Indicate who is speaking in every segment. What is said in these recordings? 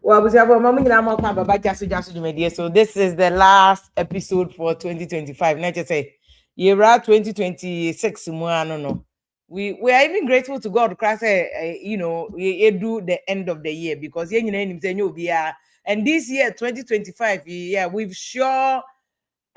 Speaker 1: Well, we have a moment in our so this is the last episode for 2025. Not just say year 2026. I don't know. We are even grateful to God Christ. We do the end of the year because and this year 2025, yeah, we've sure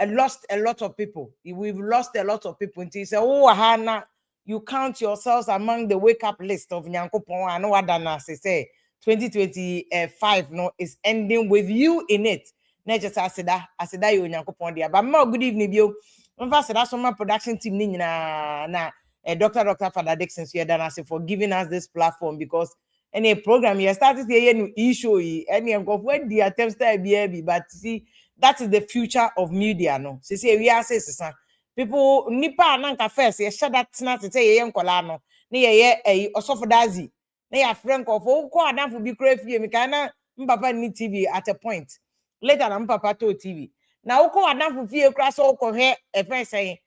Speaker 1: lost a lot of people. We've lost a lot of people. Until you say, oh, Hannah, you count yourselves among the wake up list of Nyankopon. I know what Dana say. 2025 no is ending with you in it. Not just asida you Nyankopon there. But more good evening, you. That's my production team na Dr. Father Dixon here Dana say for giving us this platform because any program you started here new issue any of when the attempts to be but see that is the future of media no say we are say people nipa nanka first ye share that na say ye nkola no na ye osofo dazi na ya friend of ko adanfo bi kra fie mi kan na mpapa ni TV at a point later na mpapa to TV na ko adanfo fie kra so ko hwe e friend say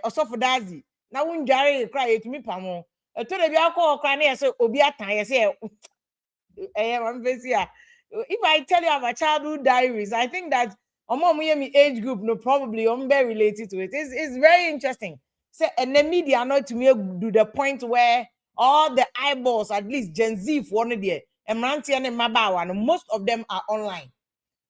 Speaker 1: osofo dazi na wundware kra yetumi pamo eto de bi akọ kra na ye say obi atan ye say if I tell you about childhood diaries, I think that age group no probably very related to it. It's very interesting. So and the media not to me do the point where all the eyeballs, at least Gen Z for one day, and most of them are online.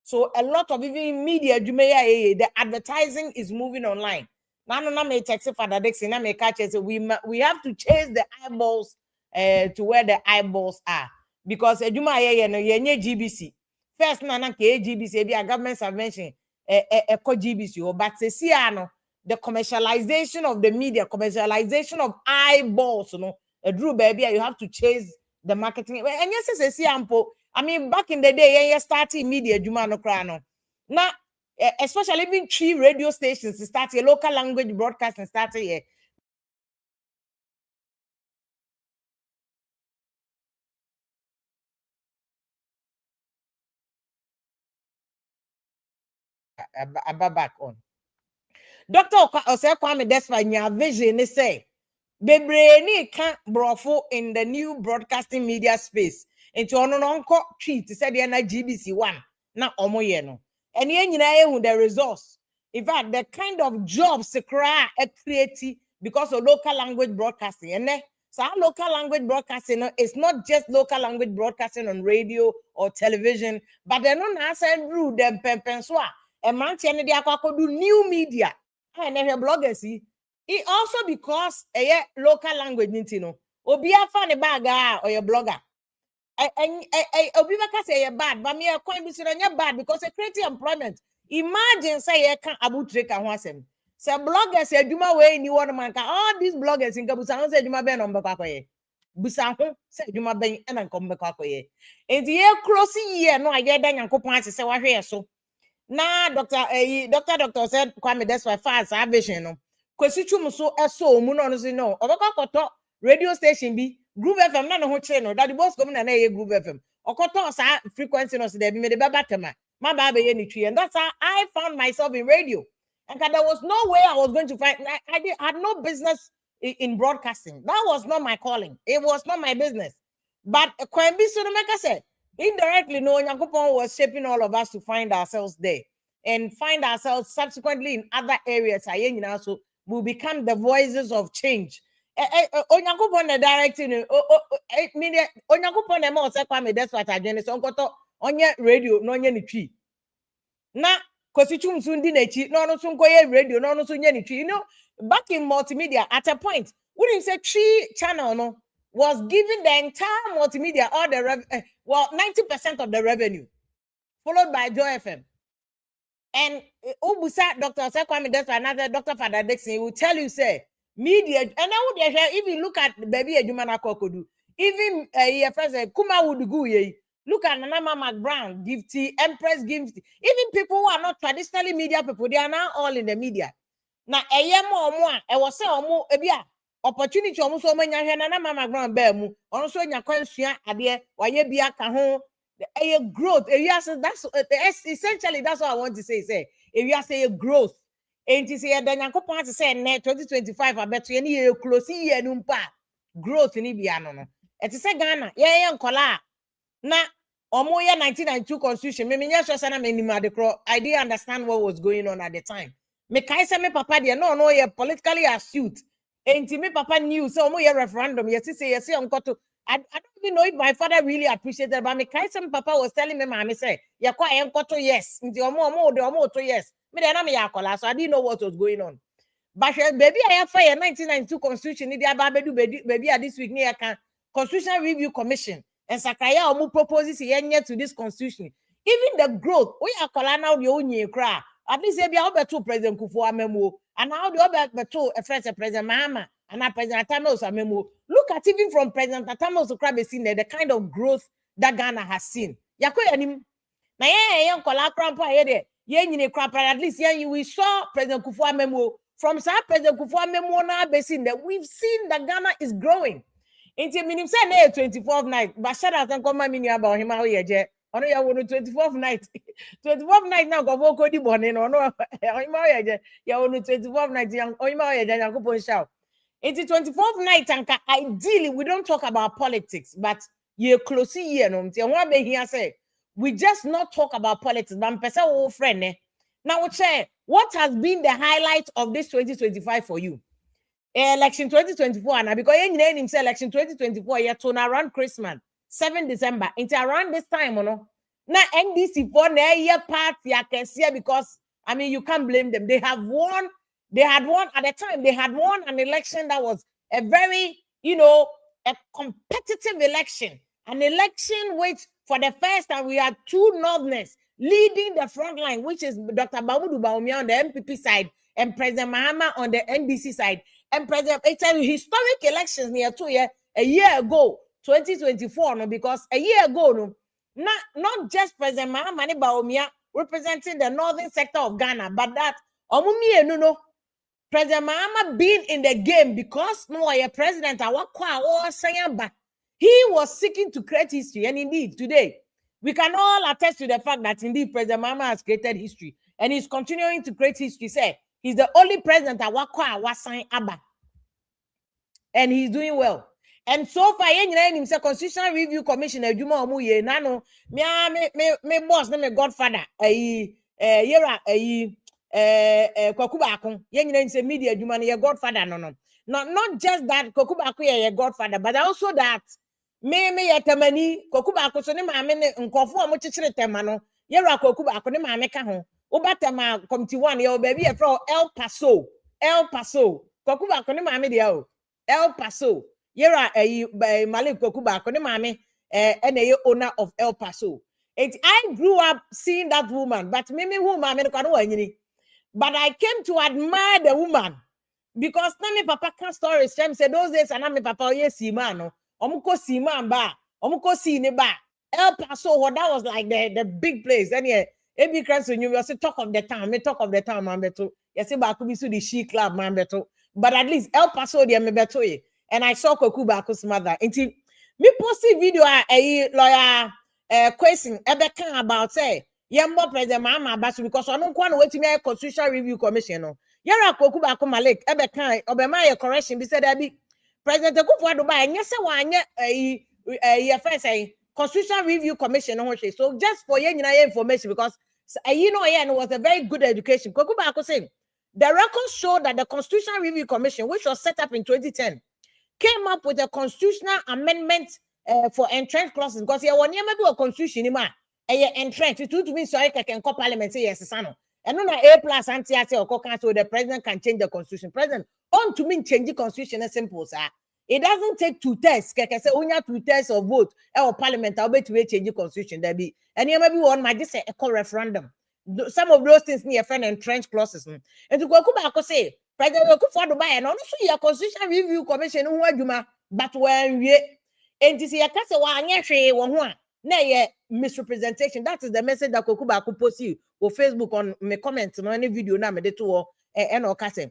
Speaker 1: So a lot of even media, the advertising is moving online. Now, no, me text Father Dixon, na me catch it. We have to chase the eyeballs to where the eyeballs are because Juma no GBC. First, na GBC, be a government subvention, GBC, but see, the commercialization of the media, commercialization of eyeballs, a Drew baby, you have to chase the marketing. And yes, see, I mean, back in the day, yeah, starting media, Juma no crano. Now, especially even 3 radio stations started local language broadcasting started here. Back on. Dr. Ose Kwame Desfa nya vision say bebre ni ka brofo in the new broadcasting media space. Into ono no nko tweet said na GBC1 na omo ye no. And ye nyina ehu the resource. In fact, the kind of jobs cry create because of local language broadcasting. And so our local language broadcasting is not just local language broadcasting on radio or television, but they don't answer through them pempenswa. A man tiene dia do new media. And then bloggers see. It also because a local language nintino. Obi afa ne bag or your blogger. Obi baka say bad, but me a coin be bad because it creates employment. Imagine say you can abutre ka ho asem. Say bloggers say duma we ni one man ka all these bloggers in Kabusa say duma ben on bakakoye. Busa ho say duma ben e na nkom bakakoye. Enti ye close year no aye da nyankopon ase say wa hwe so. Na doctor said Kwame that's why fast vision no. Kwesi twum so eso mu no so no. Obakakoto radio station bi Groove FM na no ho kire no that the boss come na ye Groove FM okoto sa frequency no so there be me the babatema ma ba be ye ni twi and that's how I found myself in radio and there was no way I was going to find I had no business in broadcasting. That was not my calling. It was not my business. But Kwembi Sunameka said indirectly no Nyankopon was shaping all of us to find ourselves there and find ourselves subsequently in other areas so we'll become the voices of change. Onyankopon na directing media Onyankopon na mo se Kwame that's what I do so nkoto onye radio no onye ni twi na kwesichum so ndi na chi no no so nkoye radio no no so nye ni twi back in multimedia at a point wouldn't say tree channel no was giving the entire multimedia all the 90% of the revenue followed by Joy FM. And Ubusa Dr. Sekwame that's another Dr. Father Dixon he will tell you say media and now if you look at baby Ejumana Kokodu even your friends Kuma Wudugu look at Nana McBrown Gifty Empress Gifty even people who are not traditionally media people they are now all in the media now I was say ebia opportunity almost so many Nana McBrown bear mu also nya kwansua ade waye bia ka ho a growth that's essentially that's what I want to say if you say a growth and to say that Nyankopon to say net 2025 I bet you any close year no growth ni bia no no e to say Ghana nkola na Omo year 1992 constitution. Me nya sure sana me ni I didn't understand what was going on at the time. Me kai say me papa there no ye politically astute. Enti me papa knew so omo ye referendum. Yes say onkoto. I don't even know if my father really appreciated, but me kai say me papa was telling me mama say ye kwa enkoto yes. Nti omo to yes. Me dey na me yakola, so I didn't know what was going on. But baby I have 1992 constitution ni dia ba bedu baby this week ni can Constitutional Review Commission and Sakaya omu proposes yenye to this constitution. Even the growth, we are calling now the onye cry. At least be our better President Kufuor memo, and now the other better first President Mahama and now President Atamos memo. Look at even from President Atamos to Krabe seen the kind of growth that Ghana has seen. Yako yanim. Na ye kola krampa ye de ye nyine krampa at least ye we saw President Kufuor memo from Sir President Kufuor memo na be seen that we've seen that Ghana is growing. Inti minim say na 24th night but shout out and come mini about him how ye je ono ya wono 24th night 24th night na go ko di bone no ono him how ye je ya wono 24th night yang him how ye je yakopon shout. Inti 24th night anka ideally we don't talk about politics but ye close here no nti ho be here say we just not talk about politics but person wo friend eh now what has been the highlight of this 2025 for you? Election 2024 and because you name him say election 2024 yeah to around Christmas 7 December into around this time no na NDC for na year party I can see because I mean you can't blame them. They had won at the time they had won an election that was a very a competitive election, an election which for the first time we had two Northerners leading the front line, which is Dr. Mahamudu Bawumia on the MPP side and President Mahama on the NDC side. And President, it's a historic elections near 2 years, a year ago, 2024, no, because a year ago, no, not just President Mahama Bawumia representing the northern sector of Ghana, but that President Mahama being in the game because no, a president, he was seeking to create history, and indeed today we can all attest to the fact that indeed President Mahama has created history and he's continuing to create history. Say he's the only president that was signed Abba, and he's doing well. And so far, himself Constitutional Review Commission, Juma Omuye, Nano, me boss, me godfather, Yera, Kokubakun, Yen media, Juma, your godfather, no. Not just that Kokubaku, your godfather, but also that me yatamani, Kokubaku, so name, I mean, Nkofu, Mochitre Temano, Yera Kokubaku, name, I make a home. Obatama, come to 1 year, baby, from El Paso, Kokubaku, name, I mean, El Paso. Yera Malik Kokubaku, ne mame, and a owner of El Paso. I grew up seeing that woman, but maybe woman, but I came to admire the woman because Nami Papa can stories. Shem said those days, and Nami Papa, yes, Simano, Omuko Siman ba, Omuko Sine ba, El Paso, that was like the big place. And yeah, every Cranston, you also talk of the town, me talk of the town, man, beto. Yes, about could be the She Club, man, beto. But at least El Paso, dear me beto. And I saw Kokubaku's mother. Until me posted video a lawyer question Ebeka about say Yambo President Mahama Basu because I don't want to wait to me a Constitutional Review Commission. No, Yara Kokubaku Malik Ebeka Obama a correction. Be said that be President Kufuor Dubai and yes, one first a Constitutional Review Commission. So just for your information because it was a very good education. Kokubaku saying the records show that the Constitutional Review Commission, which was set up in 2010. Came up with a constitutional amendment for entrenched clauses because here when you do a constitution, entrenched it to mean sorry can call parliament say yes, son. And no A+ anti or council the president can change the constitution. President on to mean change the constitution is simple, sir. It doesn't take 2 tests. Can say only 2 tests of vote or parliament. I'll bet to change the constitution. There be and you maybe one might just say a call referendum. Some of those things near friend entrenched clauses. And to go back say. President Kufuor Dubai and also your Constitutional Review Commission who are but when we and to see a case one misrepresentation. That is the message that Kokubaku post you or Facebook on my comments on any video na me de to and or case.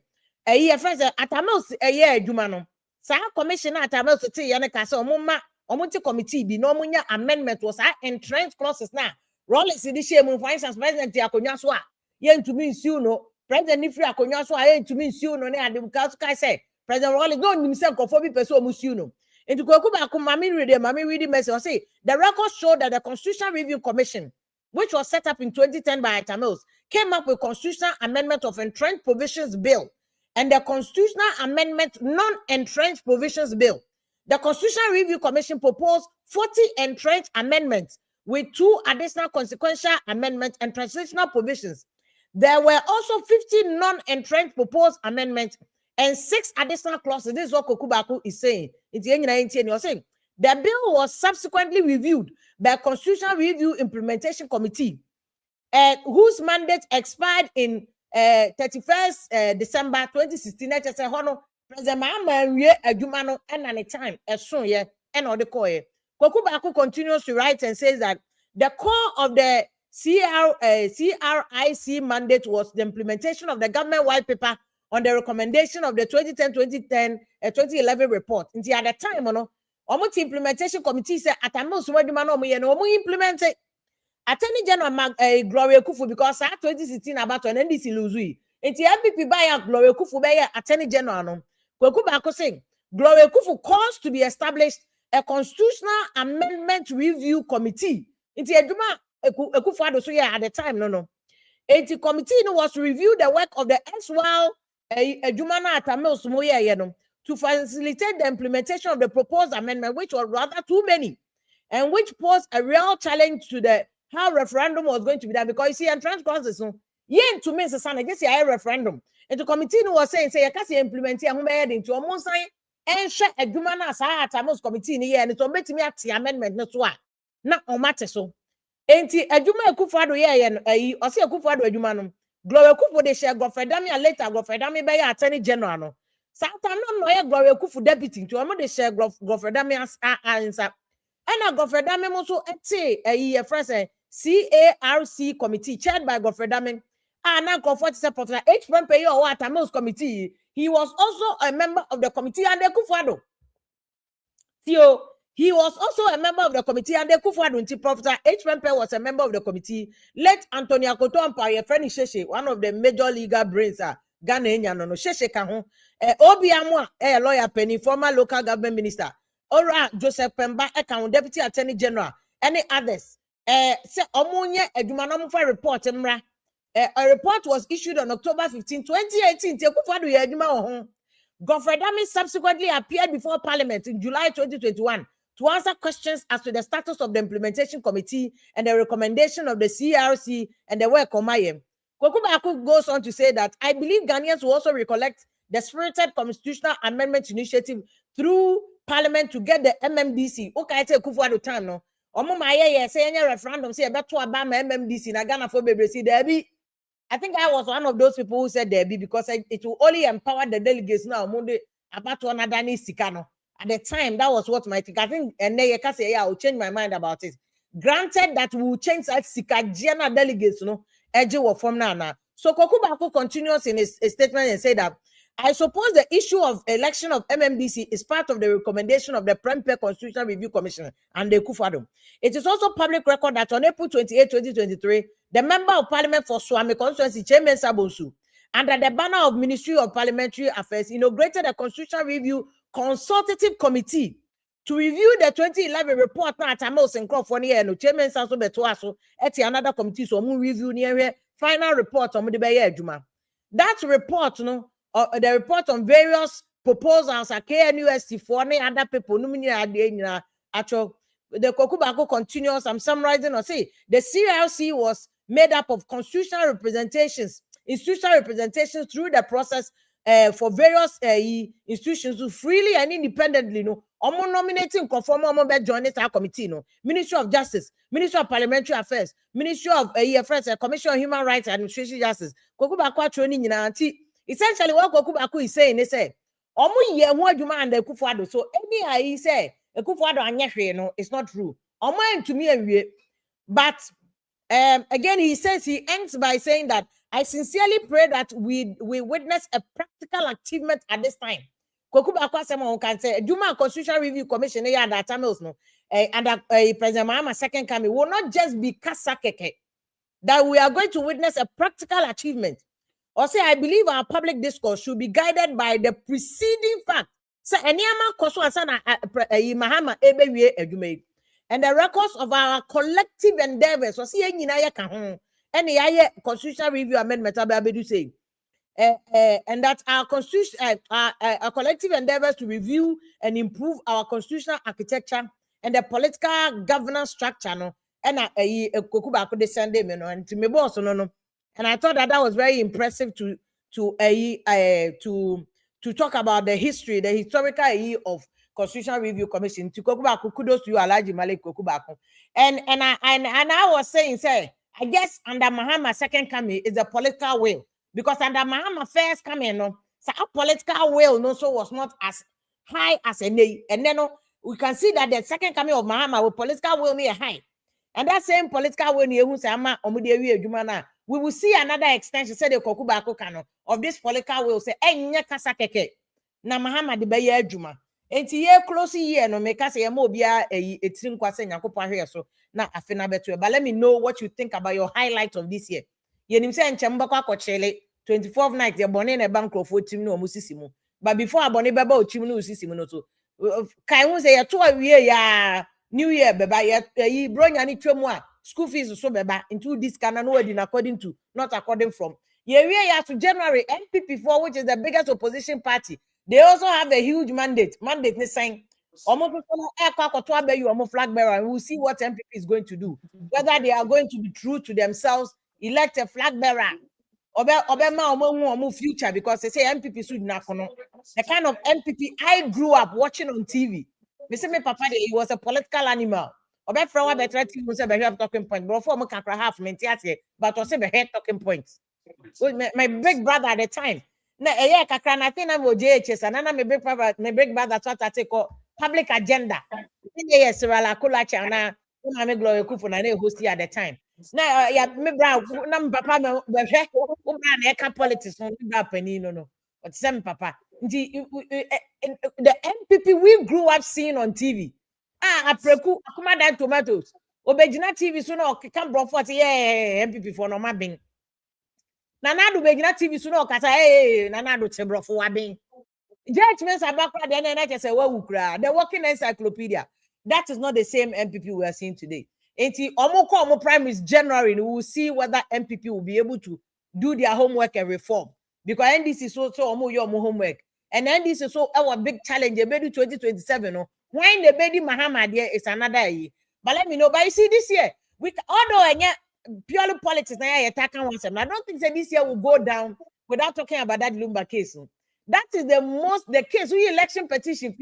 Speaker 1: A year first Atamos a year Jumano. Sa commissioner Atamos to Yana Casa Mumma or Monte Committee be no munya amendment was entrenched clauses now. Rollins in the shame for instance, President Yakonyaswa. Yen to me, you know. President Nifri Akonyaso I to me soon on the because I say President Rollins don't himself for person musuno. Into Kokuba Mami read message or say the records show that the Constitutional Review Commission, which was set up in 2010 by Atamils, came up with Constitutional Amendment of Entrenched Provisions Bill and the Constitutional Amendment Non-Entrenched Provisions Bill. The Constitutional Review Commission proposed 40 entrenched amendments with 2 additional consequential amendments and transitional provisions. There were also 50 non-entrenched proposed amendments and 6 additional clauses. This is what Kokubaku is saying. You're saying the bill was subsequently reviewed by a Constitutional Review Implementation Committee, whose mandate expired in 31st December 2016. President Mahama Adjumano and at a time as soon and all the core. Kokubaku continues to write and says that the core of the CRIC mandate was the implementation of the government-wide paper on the recommendation of the 2011 report. At the time, Omuti Implementation Committee said at implement it. Attorney General Gloria Kufu because 2016 about an NDC lose. It's MPP by Gloria Kufu by Attorney General. Kokubaku saying Gloria Kufu calls to be established a Constitutional Amendment Review Committee. It's a Duma Kufu so at the time the committee was to review the work of the ex-while Jumana Atamils Moya to facilitate the implementation of the proposed amendment, which was rather too many, and which posed a real challenge to the how referendum was going to be done. Because you see, entrenched clauses, yen to me, son, I guess a referendum. And the committee was saying, say, I can't implement it, I'm into a month, and share a Jumana Atamils committee in here, and it's make me at the amendment, not what. Not on matter so. And a Juma Kufado, and I see a Kufado Jumanum. Gloria Kufu de share Gofredami and later Gofredami by Attorney General. Sometimes no Gloria Kufu deputy to among the share Gofredami answer. And a Gofredami also a first CARC committee chaired by Gofredami. And now comfort support H. Pempe or Atamils committee. He was also a member of the committee and the Kufado. Theo. He was also a member of the committee, and the Kufuadunti Professor H. Pempe was a member of the committee. Let Antonia Kotompa, your friend Sheshe, one of the major legal brains, Ghana, no Sheshe Kahon, Obiamwa, a lawyer penny, former local government minister, Ora Joseph Pemba, account deputy attorney general, any others. Say Omunya, a Jumanomufa report, a report was issued on October 15, 2018. Kufuadu Yadima Gofredami subsequently appeared before Parliament in July 2021. To answer questions as to the status of the implementation committee and the recommendation of the CRC and the work on Mayem. Kokubaku goes on to say that I believe Ghanaians will also recollect the spirited constitutional amendment initiative through Parliament to get the MMDC. Okay, I say Kufuado time no. Omo maye say any referendum say beto aba ma MMDC na Ghana for bebre see there be. I think I was one of those people who said there be because it will only empower the delegates now. Monday about one adani sikano. At the time, that was what my think. I think, and then you can say, yeah, I'll change my mind about it. Granted that we will change that Sikajana delegates, edge or from now. So Kokubaku continues in his statement and say that I suppose the issue of election of MMDC is part of the recommendation of the Prempeh Constitutional Review Commission and the Kufado. It is also public record that on April 28, 2023, the Member of Parliament for Swami Constituency, Chairman Sabonsu, under the banner of Ministry of Parliamentary Affairs, inaugurated a Constitutional Review Consultative Committee to review the 2011 report. Now, at Amos and California, no chairman also betuaso at another committee. So, we review near final report on the Bayer Juma. That report, the report on various proposals at KNUST for any other people, actual the Kokubaku continues. I'm summarizing or say the CRC was made up of constitutional representations, institutional representations through the process. For various institutions to freely and independently nominating conform join our committee Ministry of Justice, Ministry of Parliamentary Affairs, Ministry of Commission on Human Rights and Administration Justice. Kokubaku training essentially what Kokubaku is saying is say ye adwuma and Kufuado. So any he say Kufuado anya it's not true. To me but again he says he ends by saying that I sincerely pray that we witness a practical achievement at this time. Kokubaku Asema can say Juma Constitutional Review Commission and President Mahama second coming will not just be kasakeke, that we are going to witness a practical achievement. Or say I believe our public discourse should be guided by the preceding fact So anyama koso asana Mahama ebewie adwuma. And the records of our collective endeavors was here nyina ye ka ho. And ye constitutional review amendment abedu say. And that our constitution, our collective endeavors to review and improve our constitutional architecture and the political governance structure, no, and Kokuba could send them, and to me boss, no, and I thought that was very impressive to talk about the history, the historical of Constitutional Review Commission. To Kokuba, kudos to you, Alhaji Malik Kokuba, and I was saying, say, I guess under Mahama's second coming is the political will. Because under Mahama first coming, no, so our political will no so was not as high as a day. And then we can see that the second coming of Mahama with political will near high. And that same political will near we will see another extension, say the Kokuba Kokano of this political will say, kasa keke. Na Mahama de Baye Juma. And ye close year no make us a mobia a trim kwase nyakopa here so na afena betu. But let me know what you think about your highlight of this year. Yenim say nchemba kwa kochele 24th night ye bone na bank of team no musisimu. But before abone beba o team no usisimu no so. Kai hu say ye to awie ya new year beba ye bronya ni twemu a school fees so beba into this kana no word according to not according from. Ye wie ya to January NPP4 which is the biggest opposition party. They also have a huge mandate. Mandate is saying, flag bearer, and we'll see what MPP is going to do. Whether they are going to be true to themselves, elect a flag bearer, or future, because they say MPP should not. The kind of MPP I grew up watching on TV. Me papa, he was a political animal. Talking point, but for but also the talking points. My big brother at the time. Na kakra na think na mo JHS and na my big brother thought I take public agenda. Yes, Sirala Kulacha na me Glory Kufu na host at the time. Na ya me bra na papa me hwe bra na eka politics no bra pani no. But some papa. The MPP we grew up seeing on TV. Apreku akuma dan tomatoes. Obejina TV so na okeka bro 40 MPP for no ma bin. Nanado begina TV so no kasa nanado tebrofo waben judgments abakra the NHS say wa wukra the working encyclopedia. That is not the same MPP we are seeing today. Enti omo primaries January we will see whether MPP will be able to do their homework and reform, because NDC so omo your homework, and NDC so our big challenge ebedu 2027 no when the baby Mahama there is another year. But let me know, but you see this year we although purely politics. I don't think that this year will go down without talking about that Lumba case. That is the case. We election petition,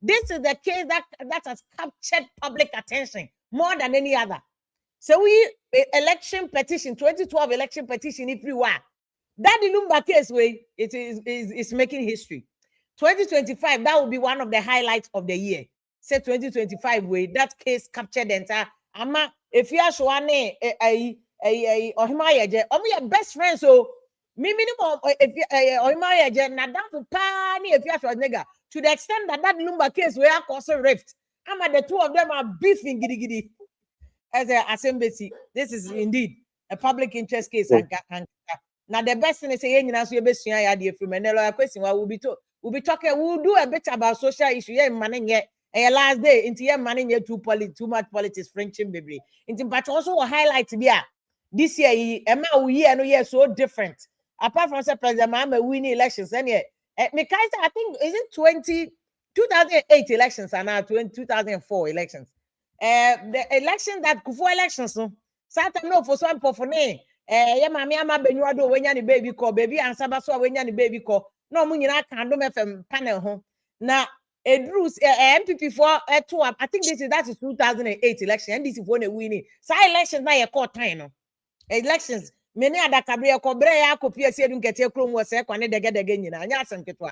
Speaker 1: this is the case that has captured public attention more than any other. So we election petition, 2012 election petition, if you are that the Lumba case way, it is making history. 2025, that will be one of the highlights of the year. Say 2025 way, that case captured the entire ama. If you are showing or him best friends, so me minimum if you na that pani if you are nigga to the extent that Lumba case where cause a rift. The two of them are beefing giddy as a assembly. This is indeed a public interest case. Now the best thing is saying you best question we'll be talking, we'll do a bit about social issue. Last day into your money too much politics friendship baby but also a highlight here this year so different apart from President Mahama winning elections and I think is it 2008 elections and now 2004 elections the election that Kufuor elections no Satan no for some for me mami ama benyuado wenya ni baby call baby answer so wenya ni baby call no mu nyina kan do FM panel ho na Edrus MPP4 I think that is 2008 election. NDC for winning. So elections na ye court time no. Elections many ada kabre kobre ya kopia sie dun kete krom wo se kwane dege nyina anya asemketwa.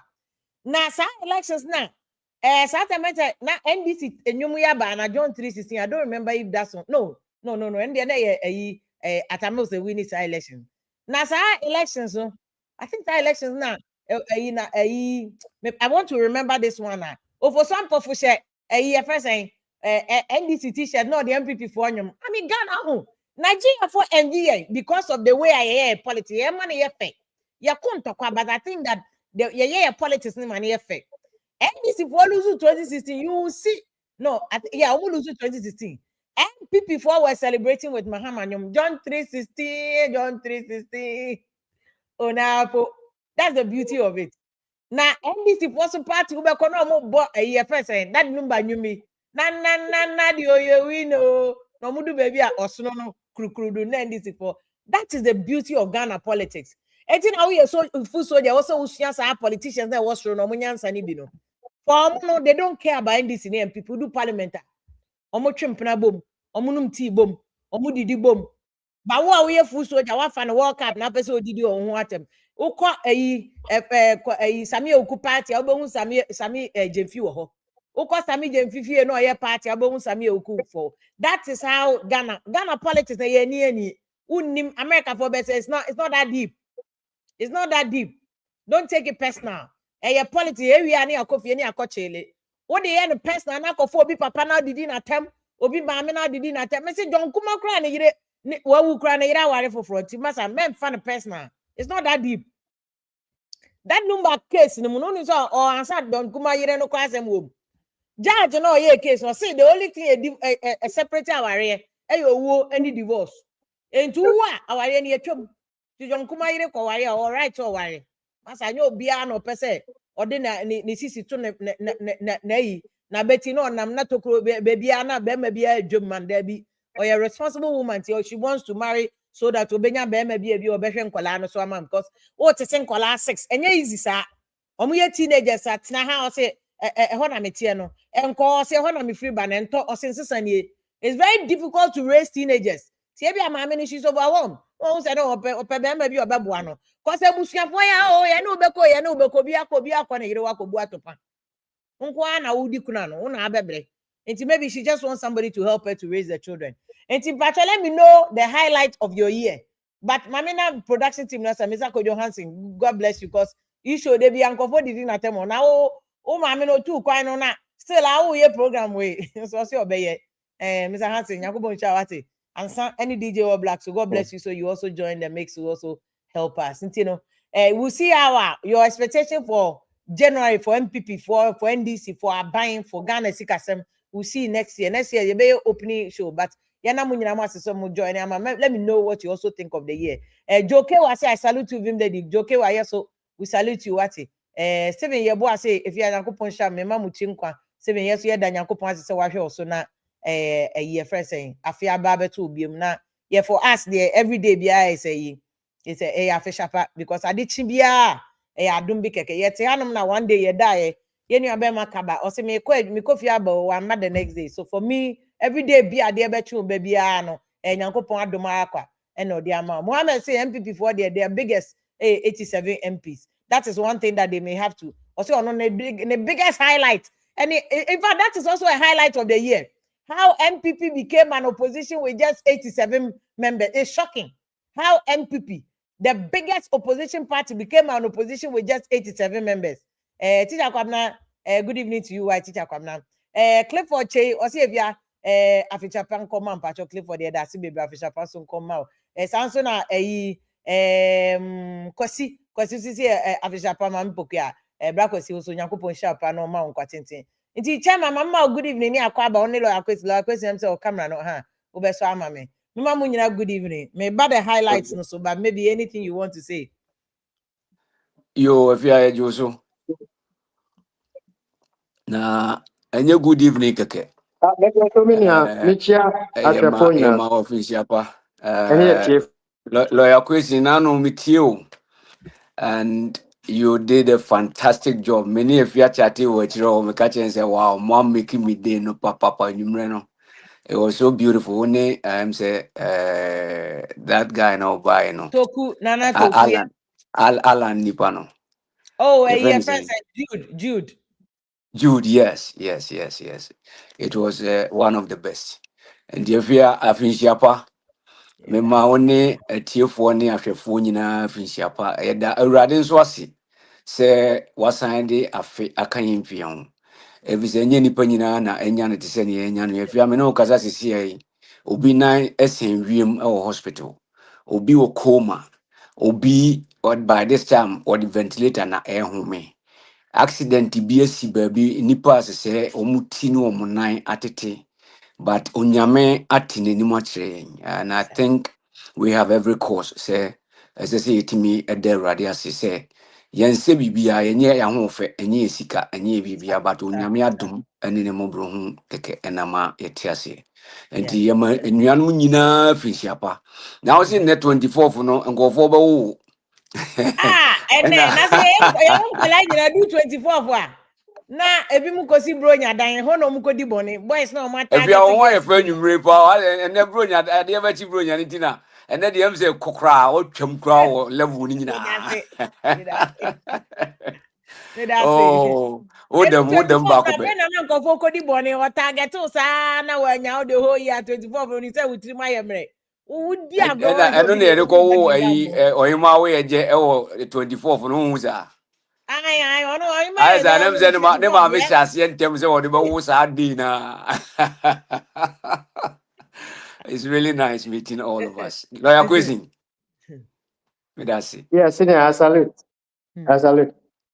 Speaker 1: Na sa elections na Satamete na NDC enyumu ya ba na John 316. I don't remember if that's one. No. NDC na ye atamos the winning sa election. Na sa elections no. I think that elections na I want to remember this one now. For some people share first saying NDC t-shirt, no the MPP for you. I mean Ghana home. Nigeria for NVA because of the way I hear politics. Money effect. You can't talk about, but I think that the politics money effect. NDC for lose 2016, you will see. No, yeah, we lose 2016. MPP4 were celebrating with Mahamanyom. John 3:16, John 3:16. Oh, now that's the beauty of it. Now, NDC for some party who no more bought a year first, that number knew me. Na the we know. No mudu baby or no krukudu NDC for. That is the beauty of Ghana politics. And now we are so full soldier also our politicians that was no munyan sanibino. For no, they don't care about NDC and people do parliament. Omo twempena bom, omo num tea bom, omo didi bom. Ba wo we full soldier wa fa no World Cup na pese odidi on ho atem. Ukọ ayi Sami Oku party obohu Sami Jemfi wo ho. Ukọ Sami Jemfi fie no ye party obohu Sami Oku for. That is how Ghana politics na ye ni unnim America for better it's not that deep. It's not that deep. Don't take it personal. Your politics we are near coffee any akochele. What the end personal na kofo obi papa na didi na tem, obi maame na didi na tem. Me say John Kuma kra na yire wa wu kra na yire ware for front. Masa men fan personal. It's not that deep. That number case no no so or answer Don Kuma yire no kwasem wo. Judge no ye case no say the only thing a separate aware owo any divorce. Entu wa aware na yetwam. John Kuma yire ko ware all right or ware. Masa nyo bia no pese ode na ni sisi to na yi na beti no nam na tokro baby na be ma bia adwom man da bi or a responsible woman till she wants to marry so that obenya be ma bia bi obehwe nkola no so am because what is nkola 6 enye easy sa omo ye teenagers atena ha o say ho na metie no enko say ho na me free ba na ento o sensesa nie. It's very difficult to raise teenagers. Tie bia maame ni she's overwhelmed. Oh say no ope be ma bi obeboa no cause ebusuafo ya o ya na obeko bi akọ na yire wakobu atopa nkwa na wudi kuna no una abebre enti maybe she just wants somebody to help her to raise the children. Enti pacha let me know the highlight of your year. But Mamina production team na Mr. Kojo Hansen, God bless you because you show they be ankofo didi na temo na o mame no too kwan no na still awo ye program we so say obeye Mr. Hansen yakobon chawate and any DJ or black, so God bless you. So you also join the mix to also help us. And, you know, we'll see your expectation for January for MPP, for NDC, for our buying for Ghana Sikasem. We'll see next year. Next year, you may opening show, but let me know what you also think of the year. Joke was say I salute you, Vim Dedi. Joke was so we salute you. What 7 year boy say if you are a coupon sham, me mamu chinkwa 7 years you dan yakopon say wa hwe so na a year friend saying afia baba to biom na yeah for us there every day bia say it's a afishapa because I did chibia adum bi keke yet hanum na one day ye die ye nu abema kaba o say me kofi aba one the next day. So for me every day bia de bechu bia no nyankopon adom akwa and no the amount Mohammed say MPP for their biggest 87 MPs. That is one thing that they may have to also on the biggest highlight. And in fact, that is also a highlight of the year. How MPP became an opposition with just 87 members. It's shocking. How MPP, the biggest opposition party, became an opposition with just 87 members. Teacher Kwabna, good evening to you, Teacher Kwabna. Clifford Che, or see if you are Afichapan come on, Pacho Clifford, the other baby Afichapan soon come out. Sansona, Kwasi sisi Afichapan Mampokia, Brakosi, also Yankupon Shapa, no Mount Quatintin. Inti chama mama good evening ni akwaba only akwesi himself camera no ha obeso amame mama munyina good evening me bad the highlights no so but maybe anything you want to say
Speaker 2: yo if you are Joso na enye good evening keke my office yapa lawyer question nanu mitio and you did a fantastic job. Many of you chatting with you, me catch and say, wow, mom making me day no papa no. It was so beautiful. Only say that guy no buy no.
Speaker 1: Toku Nana Toku
Speaker 2: Alan Nipano.
Speaker 1: Oh, your friend said Jude,
Speaker 2: yes. It was one of the best. And if you are Afinsiapa, me ma one tiefo ne ahwefo nyina Afinsiapa eda awurade nso ase se wasande afe akan mfia ho evise nye nipa nyina na enya ne tese ne enya no afia me no kasa sisi ai obi nan esen wiem e hospital obi wo coma obi by this time or the ventilator na ehome accident bi asi baabi nipa asese omuti no omunan atete but onyame ate n'anim akyerɛ yɛn. And I think we have every cause say as I say yɛtumi ɛda Awurade ase sɛ yɛnsɛ bibia yɛnyɛ yɛahoɔfɛ ɛnyɛ sika ɛnyɛ bibia but onyame adom ɛne ne mmɔborɔ ho kɛkɛ ɛnama yɛte ase nti yɛma nnuanom nyinaa firi hyiapa na wo sɛ nnɛ 24th no nkɔɔfoɔ bɛwo
Speaker 1: and then na say yɛn nkɔla nyina do 24th a na ebi mu kosi bro nya dan ho no mu kodi bɔne boys na ɔmo ata
Speaker 2: efia wo yɛ fɛ nwumre pa ɛnɛ bro nya adeɛ bɛkyi bro nya ne tina ɛnɛ deɛ ɛm sɛ kokora ɔtwam kora wɔ level ni nyinaa oh wodam baako bɛ
Speaker 1: na nkɔfo kodi bɔne o target o saa na wanya o the whole year 24th ni sɛ wutiri ma yɛ mmerɛ wudi agro
Speaker 2: ɛno ne yɛde kɔ wo ayi ɔyima wo yɛ gye ɛwɔ 24th no hu saa
Speaker 1: ai ɔno ɔyima
Speaker 2: ayɛ saa nam sɛ ne maame hyɛ aseɛ ntɛm sɛ wɔde bɛwo saa dei na it's really nice meeting all of us. Lawyer Kwesi.
Speaker 3: Yeah, senior, I salute.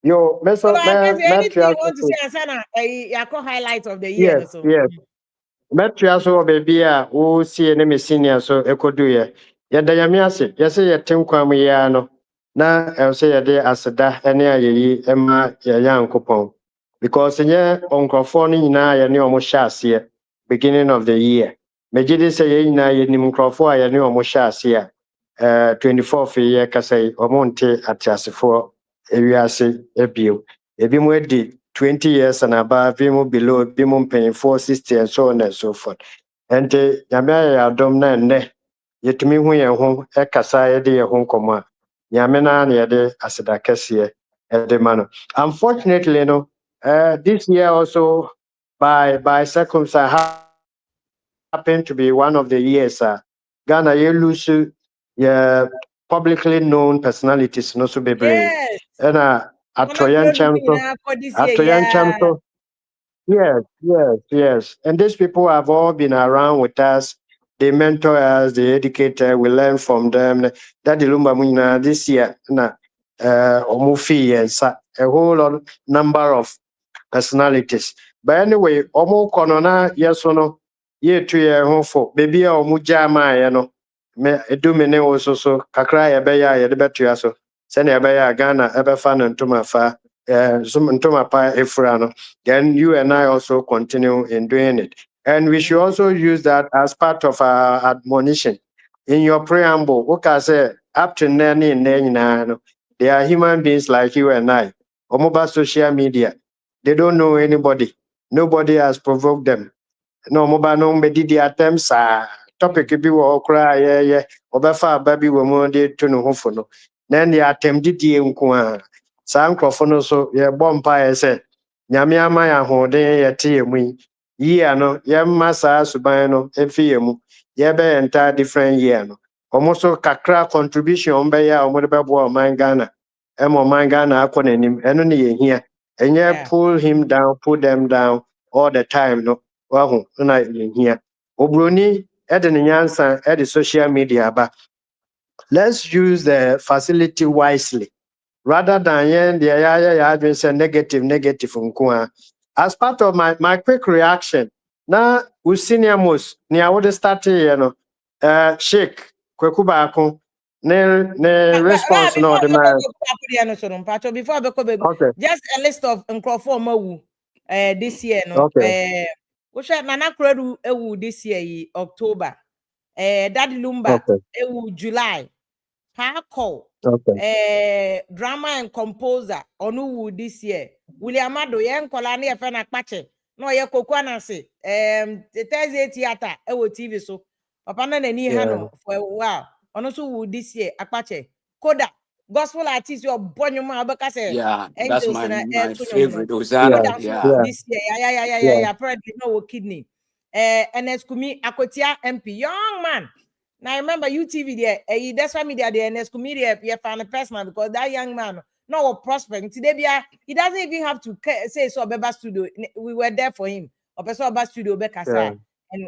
Speaker 3: Yo,
Speaker 1: anything you want to say, Asana, a highlight of the year.
Speaker 3: Yes. Metria so baby, who see any senior so echo do ye. Yada yamiase, yes, ye tinkwam yano. Na I'll say a day as a da any ye emma young coupon. Because in ye uncle phone na ye knew almost shas here, beginning of the year. Mejidi say ye na ye nimcrofor ye knew almost shas here. 24th year kasai omonte atiasifo ewiase ebio ebimu edi 20 years and above bimu below bimu paying 460 and so on and so forth and nyame ya dom na nne yetumi hu yen ho ekasa yede ye ho nkoma nyame na na yede aseda kese ede mano unfortunately no this year also by circumstance happened to be one of the years Ghana ye lose publicly known personalities no so bebre.
Speaker 1: Yes.
Speaker 3: And Atoyan Chamso. Yes. And these people have all been around with us. They mentor us, they educate us, we learn from them. That the Lumba Muna this year, Omufi, a whole lot number of personalities. But anyway, Omo Konona, yes or no, ye 2 year home for baby or Mujama, me edumene also so kakra ya beya ya de betua so se na beya Ghana ebefa no ntoma fa ntoma pa efra no then you and I also continue in doing it and we should also use that as part of our admonition in your preamble okay say up to now no they are human beings like you and I omoba social media they don't know anybody has provoked them no mobile no medidi attempts topic bi wo okra ye obefa ababi wo mu de to no hofo no then the attempt didie nko a sa nkrofo no so ye bompa ye se nyame ama ya hoden ye te emu yi ano ye masa suban no efi emu ye be enter different year no omoso kakra contribution be ya omo de be bo man Ghana emo man Ghana akonanim eno ne ye hia enye pull them down all the time no wahu na ye hia obroni the social media, but let's use the facility wisely rather than the negative. As part of my quick reaction, now usiniamos ni I would start shake kwekuba ne response no the man.
Speaker 1: Before okay. Just a list of Nkrofo this year no
Speaker 3: okay.
Speaker 1: Nana Kredu ewu this year October. Daddy Lumba ewu July. Paco.
Speaker 3: Okay.
Speaker 1: Drama and composer onu this year. William Ado yen kola na yefe na kpache. No ye kokwa na se. Thursday theater ewu TV so. Papa na ni hano for a while. Onu so wu this year akpache. Koda gospel artist your bonyuma obeka say
Speaker 2: that's my favorite Hosanna.
Speaker 1: This year yeah apparently no kidney and Eskumi Akotia MP young man now remember UTV there that's why media there and Eskumi there you found a person because that young man no prospering today he doesn't even have to say so Beba studio we were there for him or Beba studio Bekasa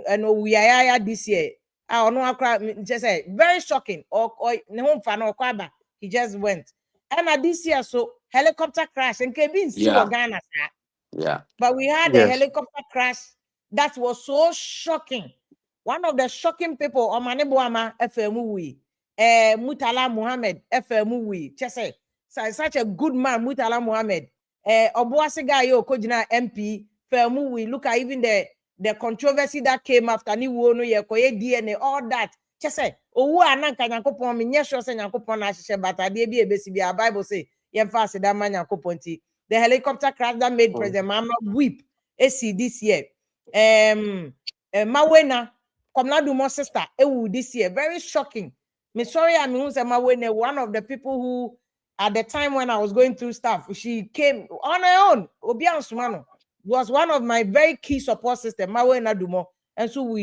Speaker 1: and we are this year I don't know just say very shocking or he just went and this year so helicopter crash and Kevin see
Speaker 2: Yeah.
Speaker 1: Ghana.
Speaker 2: Yeah.
Speaker 1: But we had a
Speaker 3: Yes.
Speaker 1: helicopter crash that was so shocking. One of the shocking people on Manibuama FMUI, Mutala Muhammad FMUI. Just say such a good man, Mutala Muhammad. Obuasiga yo Kojina MP FMUI. Look at even the controversy that came after ni wono ye koye DNA, all that. Just say, oh, ananka nyankopon mi nyesho se nyankopon na hyehyɛ but ade bi ebesi bi Bible say yemfa se da man nyankopon ti. The helicopter crash that made President Mahama weep AC this year. Mawena Komnadumo sister this year, very shocking. Me sorry, I mean Mawena, one of the people who at the time when I was going through stuff, she came on her own. Obian Sumano was one of my very key support system, Mawena Dumo. And so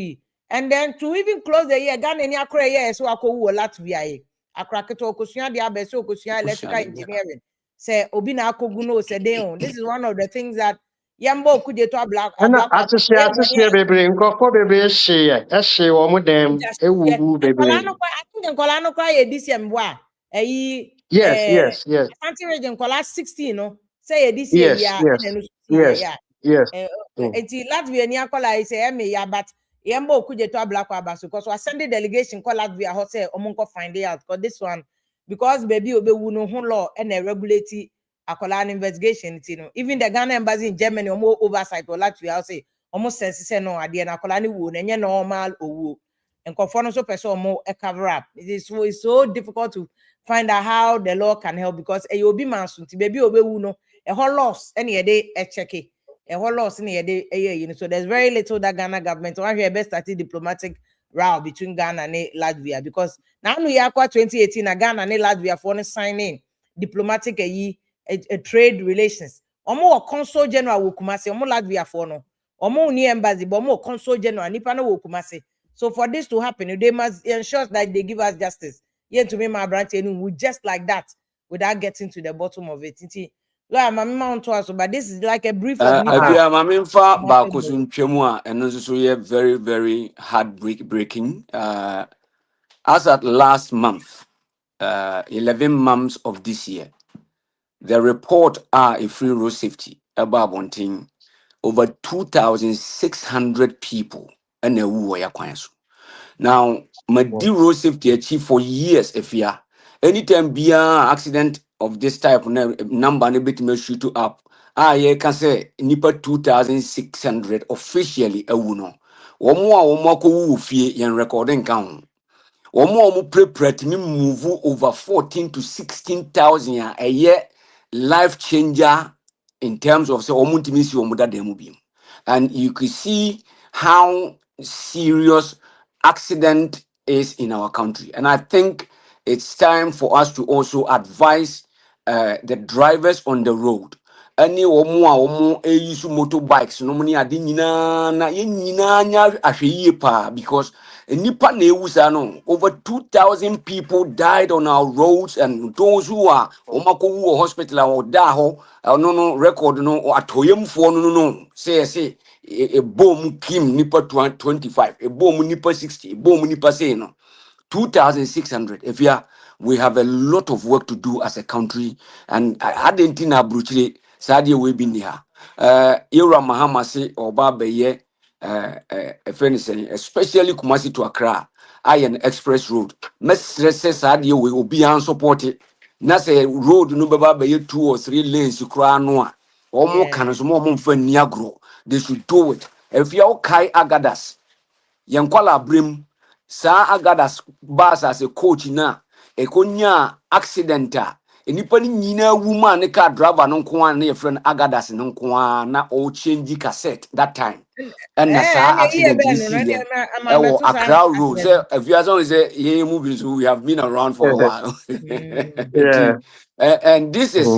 Speaker 1: and then to even close the year, Ghana ni akra year so akowu Latvia. Akra keto okosuya dia be so okosuya electrical engineering. Say Obina Akoguno said this is one of the things that Yambo could to a black
Speaker 3: And I baby, and go baby, she or them, baby.
Speaker 1: I think Colano cry this year.
Speaker 3: Yes.
Speaker 1: Anti region Cola 16, no say this year,
Speaker 3: Yes.
Speaker 1: Until Latvia near Cola is a me, but Yambo could to a black abasu because we send the delegation call Latvia Jose Omunko find out because this one. Because baby obe wuno law and a regulate a colon investigation, even the Ghana embassy in Germany more oversight or Latvia say almost sense no idea na colony wound and normal or and conform so person more a cover up. It's so difficult to find out how the law can help because a you'll be mansun to baby obe wuno a whole loss any a day a check a whole loss any a day a year. So there's very little that Ghana government or your best at diplomatic row between Ghana and Latvia because now we are 2018 Ghana and Latvia for signing diplomatic trade relations. Omo consul general wo Kumasi, omo Latvia for no. Omo ni embassy, but omo consul general nipa no wo Kumasi. So for this to happen, they must ensure that they give us justice. Yeah, to me, my branch we just like that without getting to the bottom of it. But this is like a brief of
Speaker 2: Mamimfa Bakusun and also very, very heartbreaking. As at last month, 11 months of this year, the report are a free road safety about one thing, over 2,600 people and a woo. Now, my dear road safety achieved for years if you are. Anytime be an accident of this type, number and a bit may shoot up. I can say nipa 2,600 officially a wuno. One more who fear and recording count. One more prepare to move over 14 to 16,000 a year life changer in terms of say omuntimisi omuda demubim. And you could see how serious accident is in our country. And I think it's time for us to also advise the drivers on the road. Any omo use motorbikes no money adi nyina na ye nyina nya ahwe pa because nipa na ewusa no over 2,000 people died on our roads and those who are omako hospital or da ho no record no atoyemfo no say a bomb kim nipa 25 a bomb nipa 60 a bomb nipa say no 2,600 if we have a lot of work to do as a country and I didn't na bruchile Sadia we be near. Yura Mahama say or Babaye, a friend saying, especially Kumasi to Accra, Iron Express Road. Mess says Sadia we will be unsupported. Nasa road no Babaye 2 or 3 lanes you cry no. Or more cannons, more for Niagro. They should do it. If you Kai Agadas, Yankwala Brim, Sa Agadas Bas as a coach na, a konya accidenta. Nipa ni nyina woman ne car driver no nko na your friend Agadas no nko na o change cassette that time and na sa accident this year Accra Road say if you are say yeah movies we have been around for a while
Speaker 3: Yeah.
Speaker 2: and this is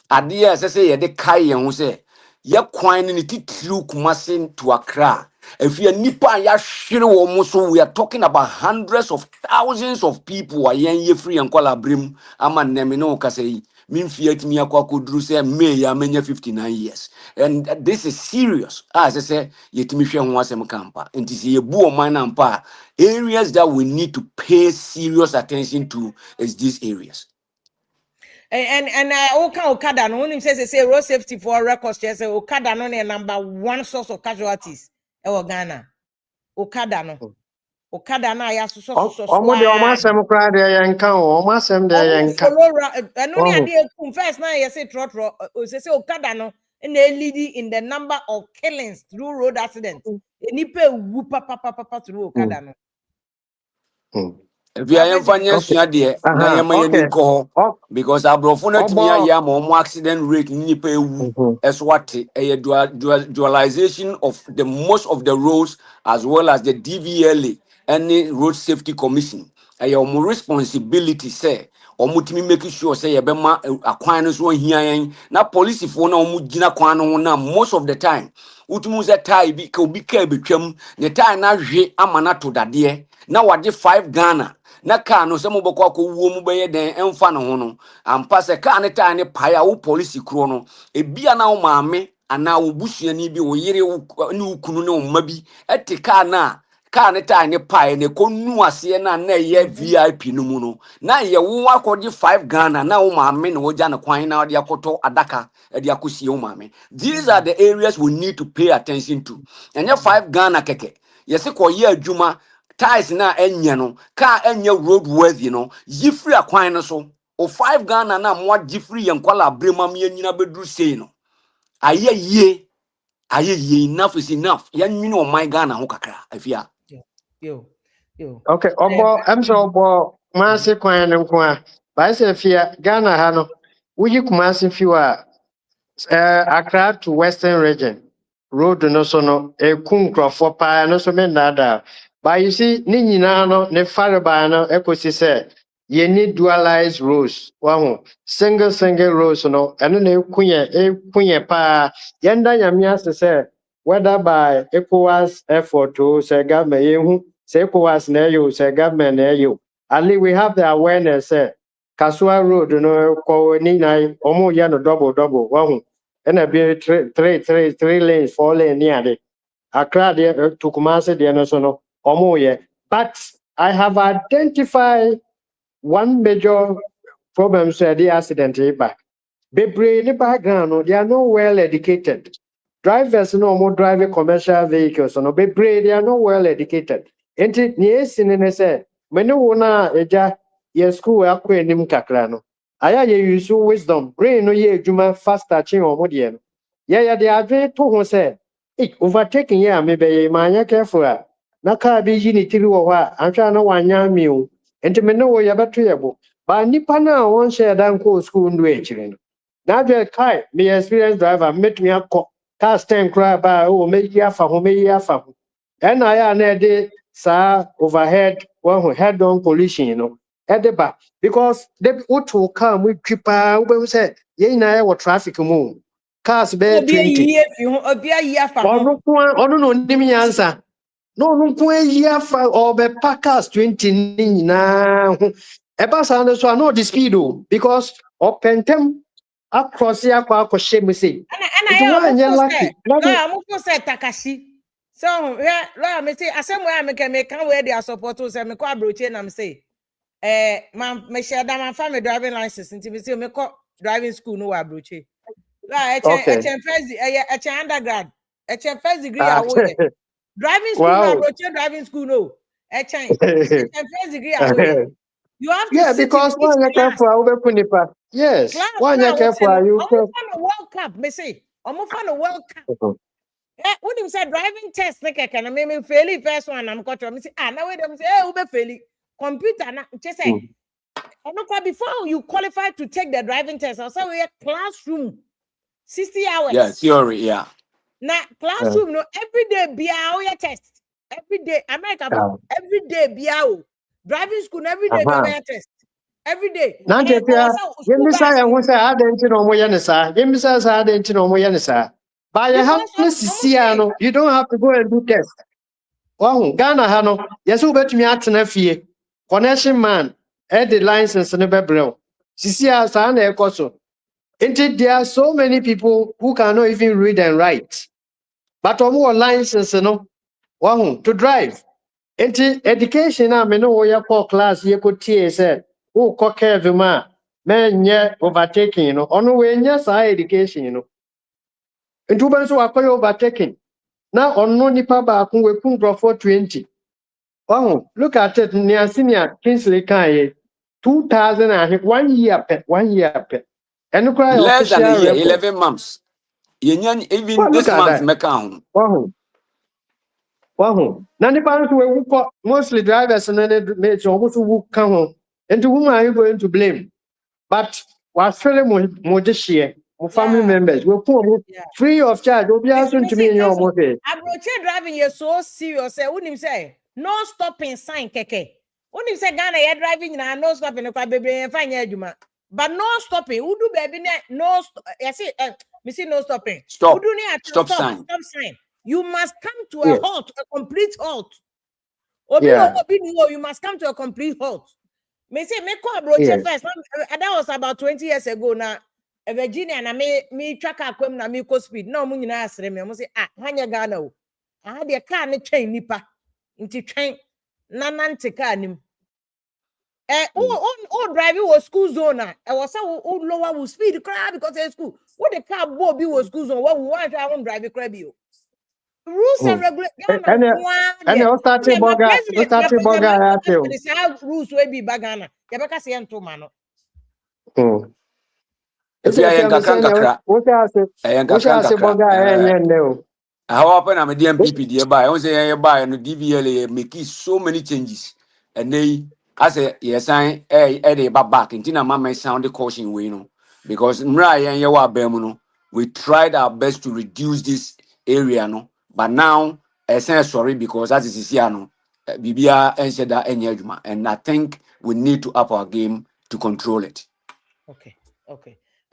Speaker 2: idea say the kai yen say ya kwan ni titiri Kumasi to Accra. If you nipa ya shiri wo so we are talking about hundreds of thousands of who are yen free and call abrim ama nemi no kasei min fiat mi akwa kodru say me ya menya 59 years and this is serious as I say yetimi hwe ho asem kampa enti se yebu o man ampa areas that we need to pay serious attention to is these areas.
Speaker 1: And Okada no when him say road safety for records say Okada no na number 1 source of casualties e Ghana. Okada no ya so
Speaker 3: Omo de omo asem kra de yenka o omo asem de yenka.
Speaker 1: No ni ade first na you say trotro o say Okada no na leading in the number of killings through road accidents. Enipa wu papa through Okada no.
Speaker 2: If you are in na yama
Speaker 3: Okay.
Speaker 2: because abrofo na timi ya ma accident rate nipa ewu eswate dualization of the most of the roads as well as the DVLA any road safety commission your responsibility say omutimi make sure say ye be ma akwan no so hia yen na police fo na omugina kwan no na most of the time utumu say tie bi ka obi ka betwam ne tie na hwe amana to dade na wade 5 Ghana na car no se mo bokọ akọwuo mu beye den emfa no ho no ampa se car ne taa ne pae a wo police kro no ebia na wo maame ana wo busuani bi wo yire ne wo kunu ne wo ma bi ete car na car ne taa ne pae ne konu ase na ye VIP no mu no na ye wo akọje 5 Ghana na wo maame ne wo ja ne kwan na de akoto adaka de akosie wo maame. These are the areas we need to pay attention to. And 5 Ghana keke yesi ko ye adwuma ties na enya no car enya road worthy no yifri akwan no so o 5 Ghana na mo yifri yenkwala bremam yenyina bedru sei no aye enough is enough yanwini o my Ghana ho kakra afia
Speaker 1: yo
Speaker 3: okay obo am so obo masi kwan no kwa ba se fia Ghana ha no wuyi kumasi fiwa Accra to Western region road no so no kum crofo pa no so me nada. But you see, ni nyina no ne fareba no ekosi say ye need dualized roads. Wahu single roads no eno na ekunye pa yenda nyamia say whether by ECOWAS effort to say government yehu say ECOWAS na you say government na you. Ali we have the awareness say Kasua road no ko ni na omo ya no double wahu ena be three lanes 4 lanes near the Accra there to Kumasi there no so no but I have identified one major problem so the accident back. Bebre the background no, they are not well educated. Drivers no more driving commercial vehicles no bebre they are not well educated. Enti ni sinene say me no wona eja ye school akọ enim kakra no. Aya ye use wisdom brain no ye adwuma faster chin omo de no. Yeah they adwe to ho say overtaking here me be ma careful na car bi yi ni tiri wo ho a antwa na wanya mi o enti me no wo ya beto yebo ba nipa na won share dan ko school ndu e chire no na je kai me experienced driver met me akọ car stand cry ba o me yi afa ho and I na de sa overhead one head on collision you know ba because they auto car we tripa we say ye na e wo traffic mu cars be 20 ono no ndimi answer no year for or be packers 20 na eba sound so no the speed because opentem across ya kwa shame say
Speaker 1: and lucky I'm say Takashi so yeah me say asem where me can where they are support to say me ko abroche na me say man me share that my family driving license until me say me ko driving school no abroche first undergrad first degree driving school no driving school no first degree you have to sit
Speaker 3: because one you careful yes one you careful you
Speaker 1: World Cup me say almost fan a World Cup when you say driving test can I me fail first one I'm got to say now wait them say we be fail computer na just say before you qualify to take the driving test also we classroom 60 hours.
Speaker 2: Yeah, theory, yeah.
Speaker 1: Now classroom no every day be our test. Every day America every day be our driving school every day be our test. Every day.
Speaker 3: Now you say I want to add into no more yanisa. You say add into no more yanisa. By your house you don't have to go and do test. Wow, Ghana hano. Yes, who bet me at na fie. Connection man, the license in the bebro. Sisia sa na ekoso. There are so many people who cannot even read and write. But more license no to drive. Education I know where your class you could say who cock ma menye overtaking no ono we nya sa education no nti uban so akoy overtaking na ono nipa ba ko we kun for 20 oh look at it near senior Kingsley kan 2000 and 1 year pe and cry
Speaker 2: Less than a
Speaker 3: official
Speaker 2: year,
Speaker 3: record
Speaker 2: 11 months. Even
Speaker 3: well, look
Speaker 2: this
Speaker 3: at
Speaker 2: month,
Speaker 3: that
Speaker 2: Mekang.
Speaker 3: Wow. Now the parents will mostly drivers and then mates almost who come home. And to whom are you going to blame? But was fairly more this year, family members will put
Speaker 1: Yeah.
Speaker 3: free of charge. Will be asking to me in your mouth.
Speaker 1: Approach driving you so serious. Say, wouldn't say no stopping sign keke. Wouldn't say Ghana you're driving now no stopping if I baby and find your but no stopping. Who do baby no? I see. Me see no stopping.
Speaker 2: Stop.
Speaker 1: Who do
Speaker 2: Stop sign.
Speaker 1: Stop sign. You must come to
Speaker 3: Yes.
Speaker 1: a halt, a complete halt.
Speaker 3: Yeah.
Speaker 1: You must come to a complete halt. Me say me call approach
Speaker 3: Yes.
Speaker 1: first. That was about 20 years ago now. Virginia na me track akwem na me go speed na omu nyina asere me say hanya Ghana o de car ne twen nipa nti twen na nante car nim o drive was school zone na was say o lower wo speed cry because of school what the car bo bi was school zone what we want I won't drive cry bi o rules and regulations
Speaker 3: and you started boga
Speaker 1: rules we be bagana ya beka say ento ma no
Speaker 2: If you are young, how often am a DMPP nearby? I was a buy and DVLA make so many changes. And they, I say, yes, I Eddie back in Tina Mama sound the caution we know. Because Mrai and Yawa Bemuno, we tried our best to reduce this area, no. But now, I say sorry because that is Isiano, Bibia and Sheda and Yajma. And I think we need to up our game to control it.
Speaker 1: Okay.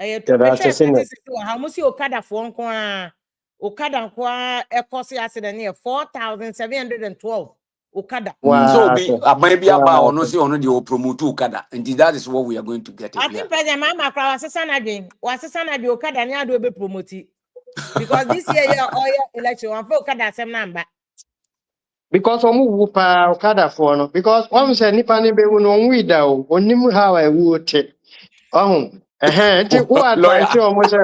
Speaker 1: How much Okada for Okada kwa ekosi accident near 4,712 Okada.
Speaker 2: So be maybe about or no see on the promote Okada, and that is what we are going to get.
Speaker 1: I think President Mama was a son again. Was a son of the Okada and do be promoted because this year election one for Okada same number.
Speaker 3: Because Omu Okada for no because one said Nipani be no we da onimu how I would take. Oh, who are trying to almost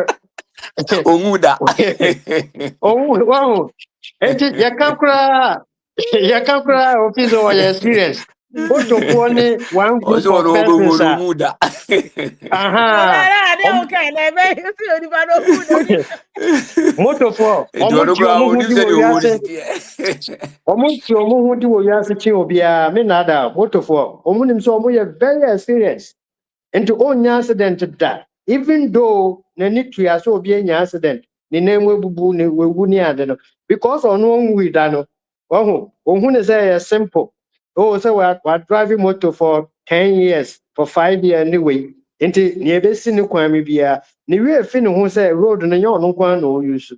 Speaker 2: Omuda.
Speaker 3: Oh, wow. Yakakra office or your experience. What to one group of persons. Moto for almost who do you ask Chobia, Minada, moto for Omunim so we are very experienced. And to own accident that even though the need to also be an accident, the name will be because on one we done. Oh, when is a simple. Oh, so we're driving motor for 10 years, for 5 years anyway. Into near the sinu kwami bia, ni we fin who say road and yon no one no use.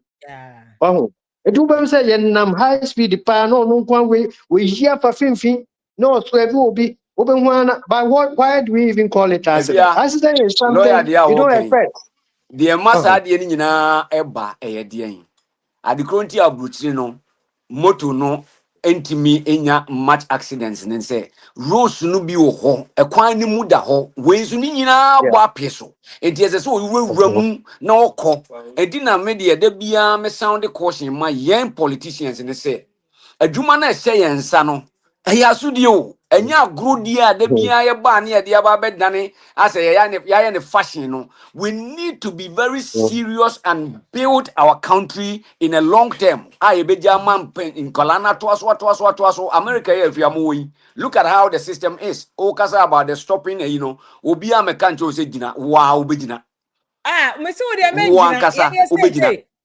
Speaker 3: Oh, it do say yen high speed pa no one way we hear for fin no so will be. But why do we even call it accident? Accident is something you don't expect.
Speaker 2: The massa na eba dear. At the current of Brutrino, moto no entimi enya much accidents and say roads no be ho a kwan ni muda ho ways ni nyina bo apeso enti ese so we wuramu na okọ edi na media da bia me sound caution ma yen politicians ne say adwuma na ehye yen nsa no eya sudi o enya agrodi a da bia ye ba na ye de aba bedane ase ya ne fashion no. We need to be very serious and build our country in a long term. Beja man in Kolana twaso America if you are look at how the system is. Okasa about the stopping obi a mekancho say gina wow begina
Speaker 1: me see what they mention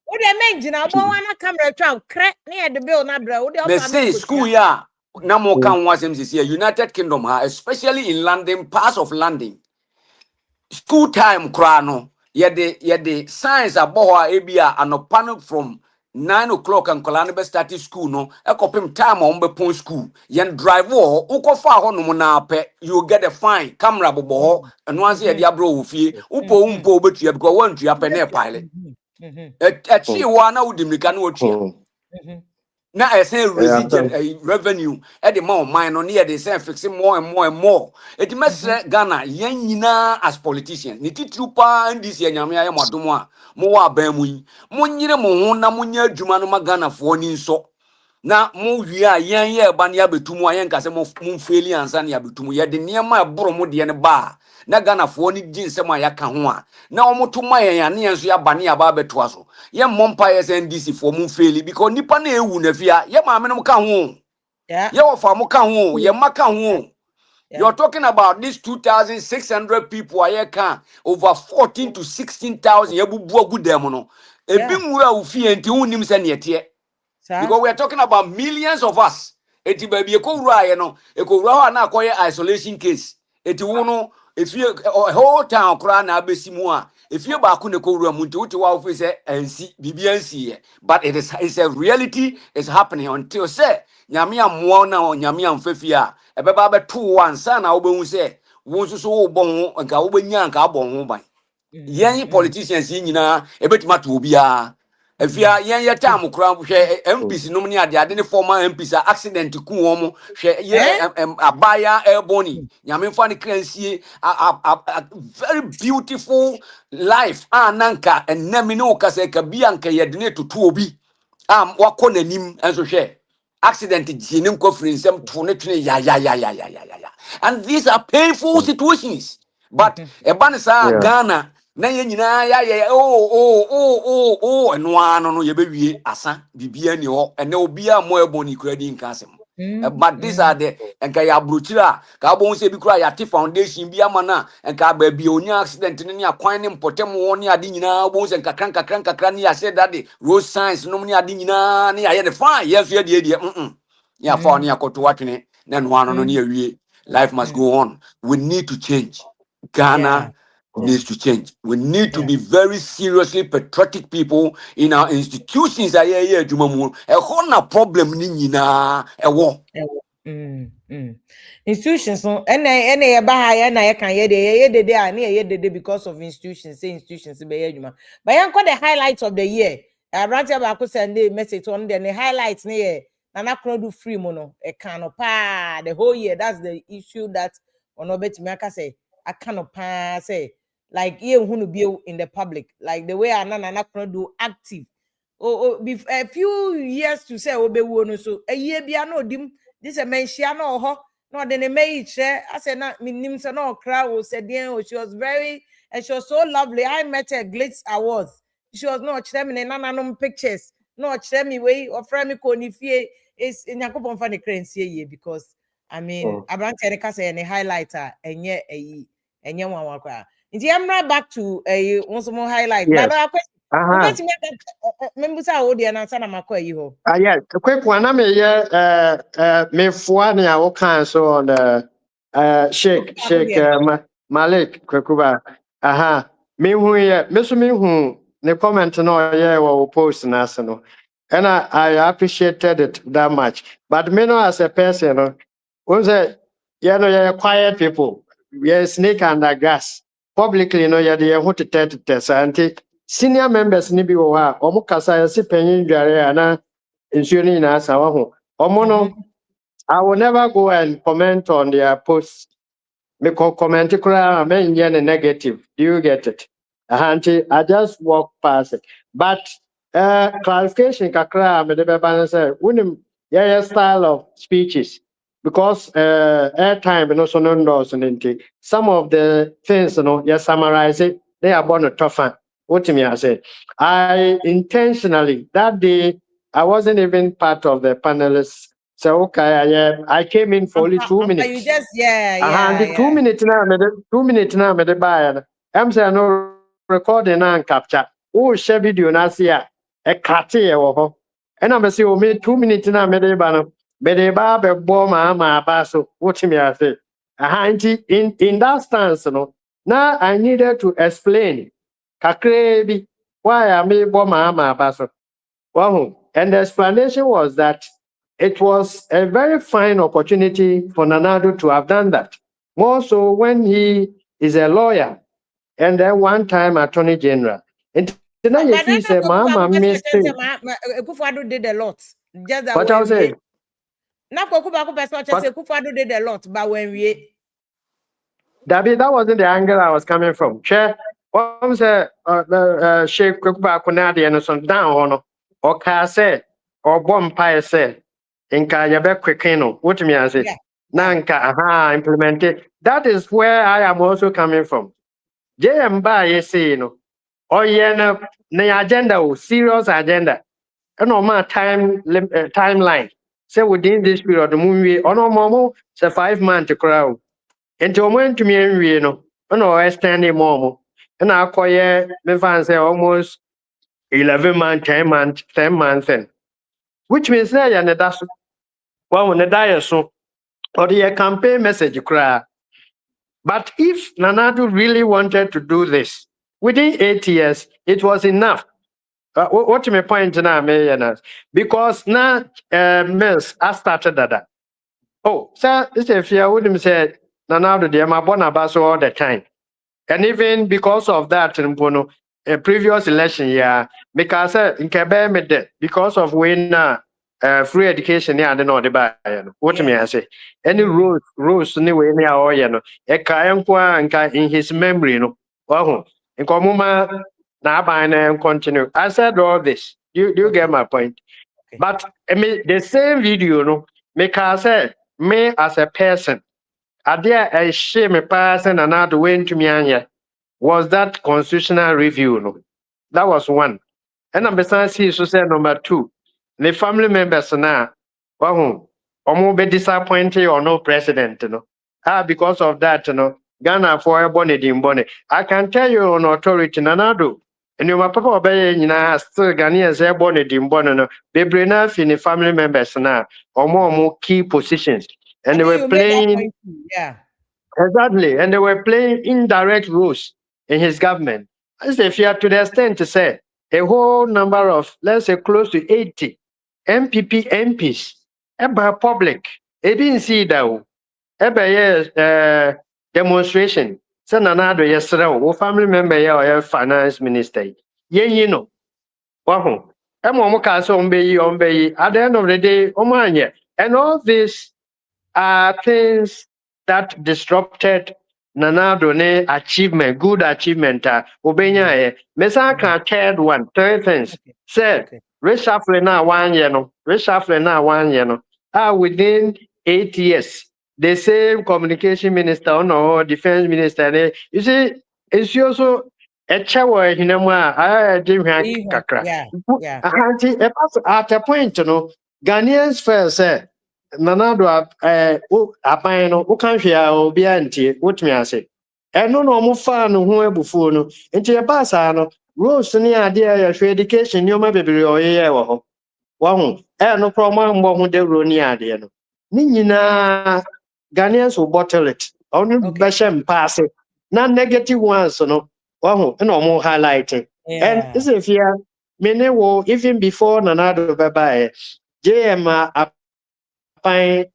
Speaker 1: what they mention I want camera trial crack near the bill na bra what
Speaker 2: they say school ya na mo kan wasem say United Kingdom especially in London, parts of London school time krano yede science aboho ebia anopano from 9 o'clock and Kolana be start school no ekopim time on be pon school yen drive wo ukofa ho no na pe you get a fine camera bobo ho eno ase ye dia bro wo fie umpo betua because one tua pe na pilot e chi wa na udimirika na otua Now I say revenue at the more minor near the same fixing more and more and more. It must Ghana, Yanina as politicians. Niti trupa and this Yamia Maduma, Moa Bemui, Munira Mohona Munya Jumanuma Ghana for so. Na mo wia yan ye ba ne abetumu ayen kase mo mfeli ansa ne abetumu ye de niam aboro mo de ne ba na Ghana fo ni ginsem ayaka ho a na omoto mayen ya ne enso ya ba ne aba beto aso ye mompa ye NDC fo mo mfeli because nipa na ewu na fia ye ma me no ka ho
Speaker 1: Yeah.
Speaker 2: ye wo fa mo ka ho ye maka ho. You're talking about these 2,600 people ayeka over 14 to 16,000 ye bubu agu dem no ebi nwura ufi enti unim se ne yete. Because we are talking about millions of us. Eti baby ekowura no, ekowura ho na akoye isolation case. Eti wo no, if you whole town kra na abesimu a, if you ba ko ne kowura mu nti wuti wa ofi say ansi, bibi ansi. But it's a reality is happening until say nyame amwo na nyame amfafi a, ebeba be to wansa na obehu say wo nso so wo bon ho nka wo benya nka abon ho ban. Yen politicians yi nyina ebetima to obia. If you are young, your time, MPs, no money at the identity former MPs are accident to Kuomo, a buyer airborne. Yamin funny currency, a very beautiful life. Nanka and Nemino Caseka Bianca, Yadine to Toby. What con him and so share. Accident Jinum conference, some tonetry, ya. And these are painful situations. But a banasa Ghana. Na ye nyina ya eno ano no ye bewie asa bibia ni ho ene obia mo eboni kradi nka asem. But these are the enka ya brochira ka bo se bi kura ya te foundation bi amana enka ba bi onya accident ni akwan ni mpotem wo ni ade nyina bo se nka kran ni ya say that the road signs no ni ade nyina ni ya ye the fine ye so ye de ya fa ni akoto watwene na no ano no ni awie. Life must go on. We need to change. Ghana needs to change. We need to be very seriously patriotic people in our institutions. A whole problem
Speaker 1: Institutions no and ye ba ha na ye kan ye de a na ye de because of institutions say institutions be ye adwuma. But yan the highlights of the year. Abrante ba ko send a message on the highlights na ye Nana Krodu free mono e kan pa the whole year. That's the issue that ono betimi aka say I cannot pass say like ye hunu be in the public like the way Nana Krodu active a few years to say obe no so a year bia no dim this a mention no ho no then a may share I said not minim so no crowd said she was very and she was so lovely. I met her Glitz Awards. She was not them in none pictures no them me way or friend me koni fie is in yakopon fan the because I mean Abrante Erika say any highlighter and yet a one wakwa. I'm right back to a once more highlight. Member say o dey na answer na makwa yi ho.
Speaker 3: Yeah, quick one. I mean, me for ni I can so on Sheikh Malik Kwekuba. Me who ye me so me who ne comment no yeah or post na no. And I appreciated it that much. But me no as a person, no, was a you're quiet people. You're snake under grass. Publicly, you're the who to test senior members ni bi wo ha omo kasa ya si panyin dware ana nsuo ni na asa ho omo no I will never go and comment on their posts me comment kura me nye negative. Do you get it? I just walk past it. But clarification kakra me de beba say unim yeah style of speeches because airtime no so no some of the things summarize it they are born tougher. What me I said I intentionally that day I wasn't even part of the panelists. So okay, I came in for only 2 minutes.
Speaker 1: You just the
Speaker 3: 2 minutes now, 2 minutes now, me de buy. I'm saying no recording and capture. Oh, share video na see a cut here ho. And I'm saying me 2 minutes now, me de ba no. Me de ba be bo ma ba so. What me I say? In that stance, no. Now I needed to explain. Kakrebi why I me bo ma ba so. Wow. And the explanation was that it was a very fine opportunity for Nana Addo to have done that. More so when he is a lawyer and then one time Attorney General. And then you see, say, Mama,
Speaker 1: Akufo-Addo did a lot. Just that
Speaker 3: What I was
Speaker 1: when we
Speaker 3: saying.
Speaker 1: na Kwaku person just say Kufuor did a lot, but when we
Speaker 3: That wasn't the angle I was coming from. Share what was Sheikh Kuba Kunadi and son down on or car say or bomb pie say in Kayabe Quikino. What me I say?
Speaker 1: yeah.
Speaker 3: Nanka aha implemented. That is where I am also coming from. JM ba you know. Or yeah, na agenda, serious agenda. And normal timeline. Say within this period, the movie or no more, say 5 months to crowd. Nti ọmụ ntumi nwie no na ọ extend more mo na akọyẹ mefa say almost 11 months 10 months which means na ya ne da so wa ne da yẹ so or the campaign message cry. But if Nanado really wanted to do this within 8 years, it was enough. What my point now, because now mills I started that. Oh, sir, this if you wouldn't say Nanado they are born about all the time. And even because of that, a previous election year, because in Quebec, because of when free education, yeah, I don't know the buy. What me I say? Any rules, anyway, near or a kayankwa in his memory, oh, in Komuma, now by continue. I said all this. You get my point.
Speaker 1: Okay.
Speaker 3: But I mean, the same video, make I say, me as a person, I dare a shame a person and not went to me was that constitutional review. No? That was one. And number three, so say number two, the family members now, well, be disappointed or no president, because of that, Ghana for a bonnet in bonnet. I can tell you on authority, Nanado. And you my papa obey still Ghanaians a bonnet in bonnet, they bring enough in the family members now, or more key positions. And they were playing.
Speaker 1: Yeah.
Speaker 3: Exactly. And they were playing indirect roles in his government. As if you are to the extent to say a whole number of, let's say, close to 80 MPP MPs, about public. They didn't see that. Yes, demonstration. Send another yesterday, family member or finance minister. Yeah, you know. Wow. At the end of the day, and all these are things that disrupted Nanado ne achievement, good achievement. Obenya Mesa can third things. Said reshuffling now 1 year no, reshuffling now 1 year no. Within 8 years, the same communication minister or defense minister. You see, it's also a chawa hinama. I didn't kakra.
Speaker 1: Yeah.
Speaker 3: At a point, Ghanaians first say. Nanado aban no wo kan hwe a obi antie wotumi ase eno no mo fa no ho abufuo no nti e ba sa no rules ni ade a yɛ hwe education ni o ma bebre o yɛ wɔ hɔ wa ho no promo mbo ho de ro ni ade no ni nyina Ghanaians will bottle it onu be shem pass na negative ones no wa ho na o mo highlight and this if you me wo even before Nanado bye JM fine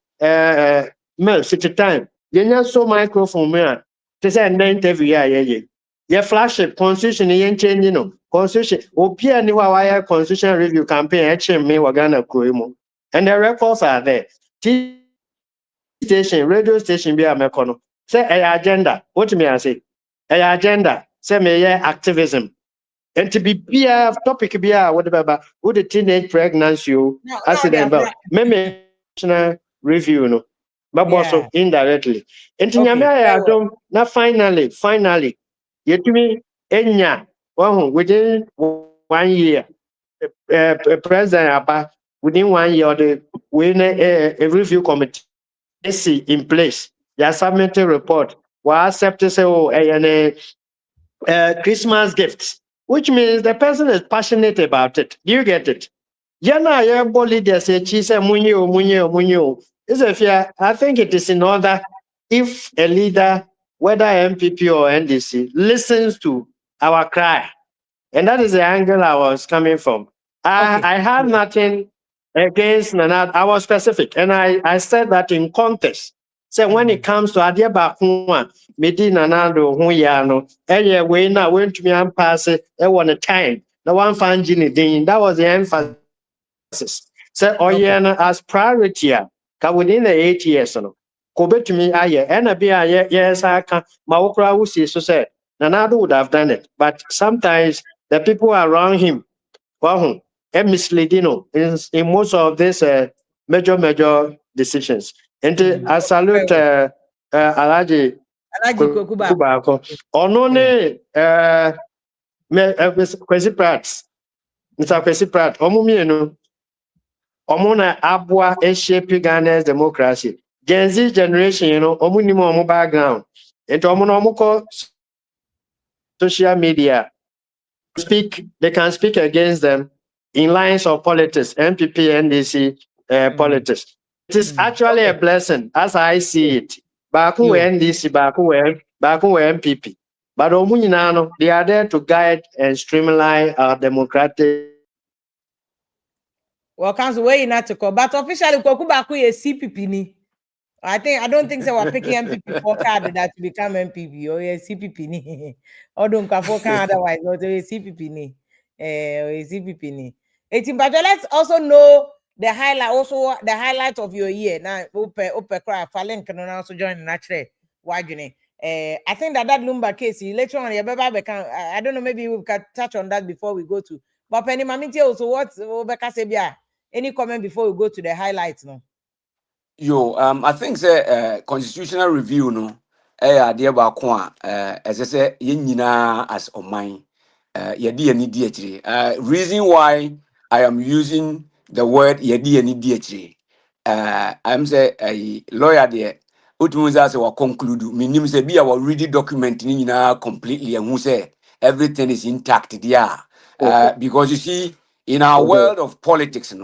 Speaker 3: mail city time. You so microphone me. To say an interview yeah flagship constitution yen change constitution opia ni wa constitution review campaign me Ghana Kroimo. And the records are there. TV station, radio station be a mekono. Say a agenda. What me I say? A agenda. Say me activism. And to be topic be whatever would the teenage pregnancy accident about review no but also indirectly and now finally yetumi enya within 1 year president Aba within 1 year the when a review committee in place ya submit a report wa accept say Christmas gifts, which means the person is passionate about it. Do you get it? Yeah, body they say munyo. Is if I think it is in order if a leader, whether MPP or NDC, listens to our cry. And that is the angle I was coming from. I had nothing against Nanado. I was specific. And I said that in context. So when it comes to Adiaba Kuma, Medi Nanado, Huyano, we now went to me and pass it at one time. The one fan Ginny Dean, that was the emphasis So as priority, within the 8 years, to me, and a beer, yes, I can. Maokra will see, so said, Nanado would have done it. But sometimes the people around him, well, and misleading in most of these major decisions. And I salute Alaji Kubako. Onone Kwesi Pratt. Mr. Kwesi Pratt, Omuna Abwa shape Ghana's democracy. Gen Z generation, omunimo background. And omuno social media they can speak against them in lines of politics, MPP, NDC politics. It is actually a blessing as I see it. Baku NDC, Baku MPP. But Omuninano, they are there to guide and streamline our democratic.
Speaker 1: Well, council way not to call, but officially Kokubaku is CPP ni. I don't think so. We're picking MPP for card that to become MPP or a CPP ni. Or don't come for otherwise, or a CPP ni. A CPP ni. But let's also know the highlight of your year. Now, Ope Cry, Falen can also join naturally. Why I think that Lumba case later on, I don't know, maybe we can touch on that before we go to. But Penny Mamiti also, what's Obeka Sebia? Any comment before we go to the highlights? No.
Speaker 2: I think the constitutional review no idea about as I say as on mine reason why I am using the word I'm say a lawyer there utumuza say wa conclude minim say be our reading document ni completely and who say everything is intact there because you see in our world of politics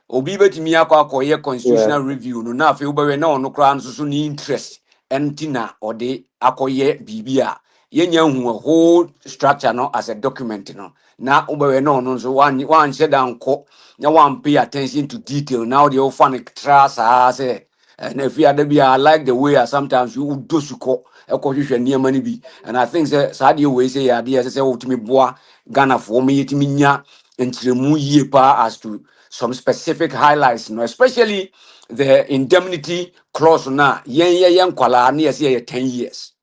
Speaker 2: obi betimi akọ constitutional review no na afi ubewe na ono kra nso so ni interest entina ode akoye bibia yenya hu a whole structure no as a document no na ubewe na ono nso wan sheda nko na wan pay attention to detail now the ofan trust say and if you are I like the way sometimes you do suko ekohwehwe niam ani bi and I think say sadia we say ya dey say utimi boa Ghana for me yetimi nya entremu yie pa as to some specific highlights, especially the indemnity clause na yen kwala na yesi 10 years.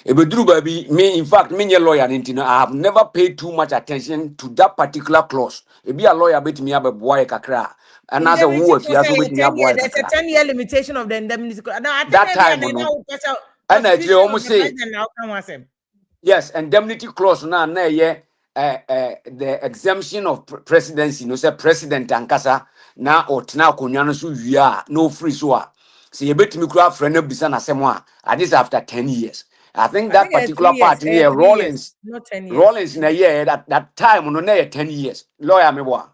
Speaker 2: Ebeduru baby me in fact me lawyer ntina I have never paid too much attention to that particular clause. Ebi a lawyer bet me abeboa kakra and as a wo afia so bet me aboa.
Speaker 1: There's a 10-year limitation of the indemnity clause. Now I think
Speaker 2: that time and I almost say yes, indemnity clause na the exemption of presidency no say president ankasa na otna akonwa no so wia no free so a say you betimi kura friend no bisa na semo a this after 10 years. I think that particular part near Rollins na that time no na 10 years lawyer me boa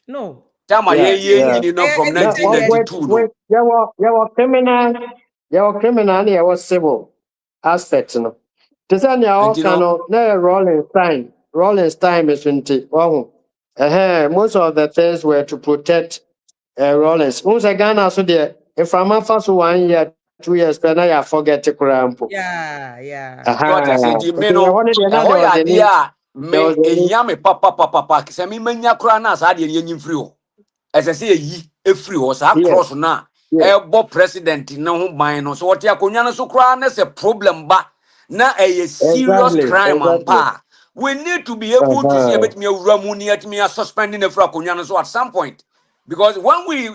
Speaker 1: no
Speaker 2: time you know from 1992 no
Speaker 3: there were criminal there was civil aspects no. Rolling time is 20. Most of the things were to protect Rollins. Once again, so there, if I'm first 1 year, 2 years, then I forget to cramp.
Speaker 1: Yeah.
Speaker 2: Papa, Sammy Mania Kranas, I didn't free. As I say, ye free was our cross now. Elbow president, no minus, so what Yakunyana so crown is a problem, but. Na a serious crime and pa. We need to be able to see a bit me ramuni at me suspending the fracunyana so at some point. Because when we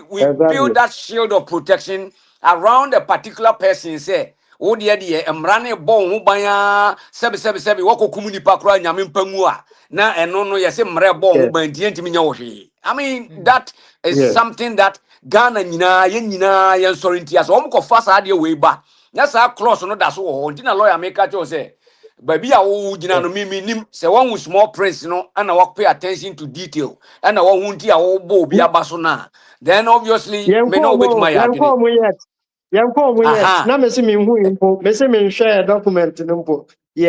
Speaker 2: build that shield of protection around a particular person, say, oh dear emrane bon ubaya sebi wako kumuni pakra nyamin pangua na enono yase mre bon ubanti minyawoshi. I mean that is something that Ghana nyina yen sorinti as omko fast ade way ba. That's how close no that's all. Didn't a lawyer make a say, baby, I would no me say one with small prince, and I walk pay attention to detail, and I won't hear all bo be a basona. Then obviously, may not with my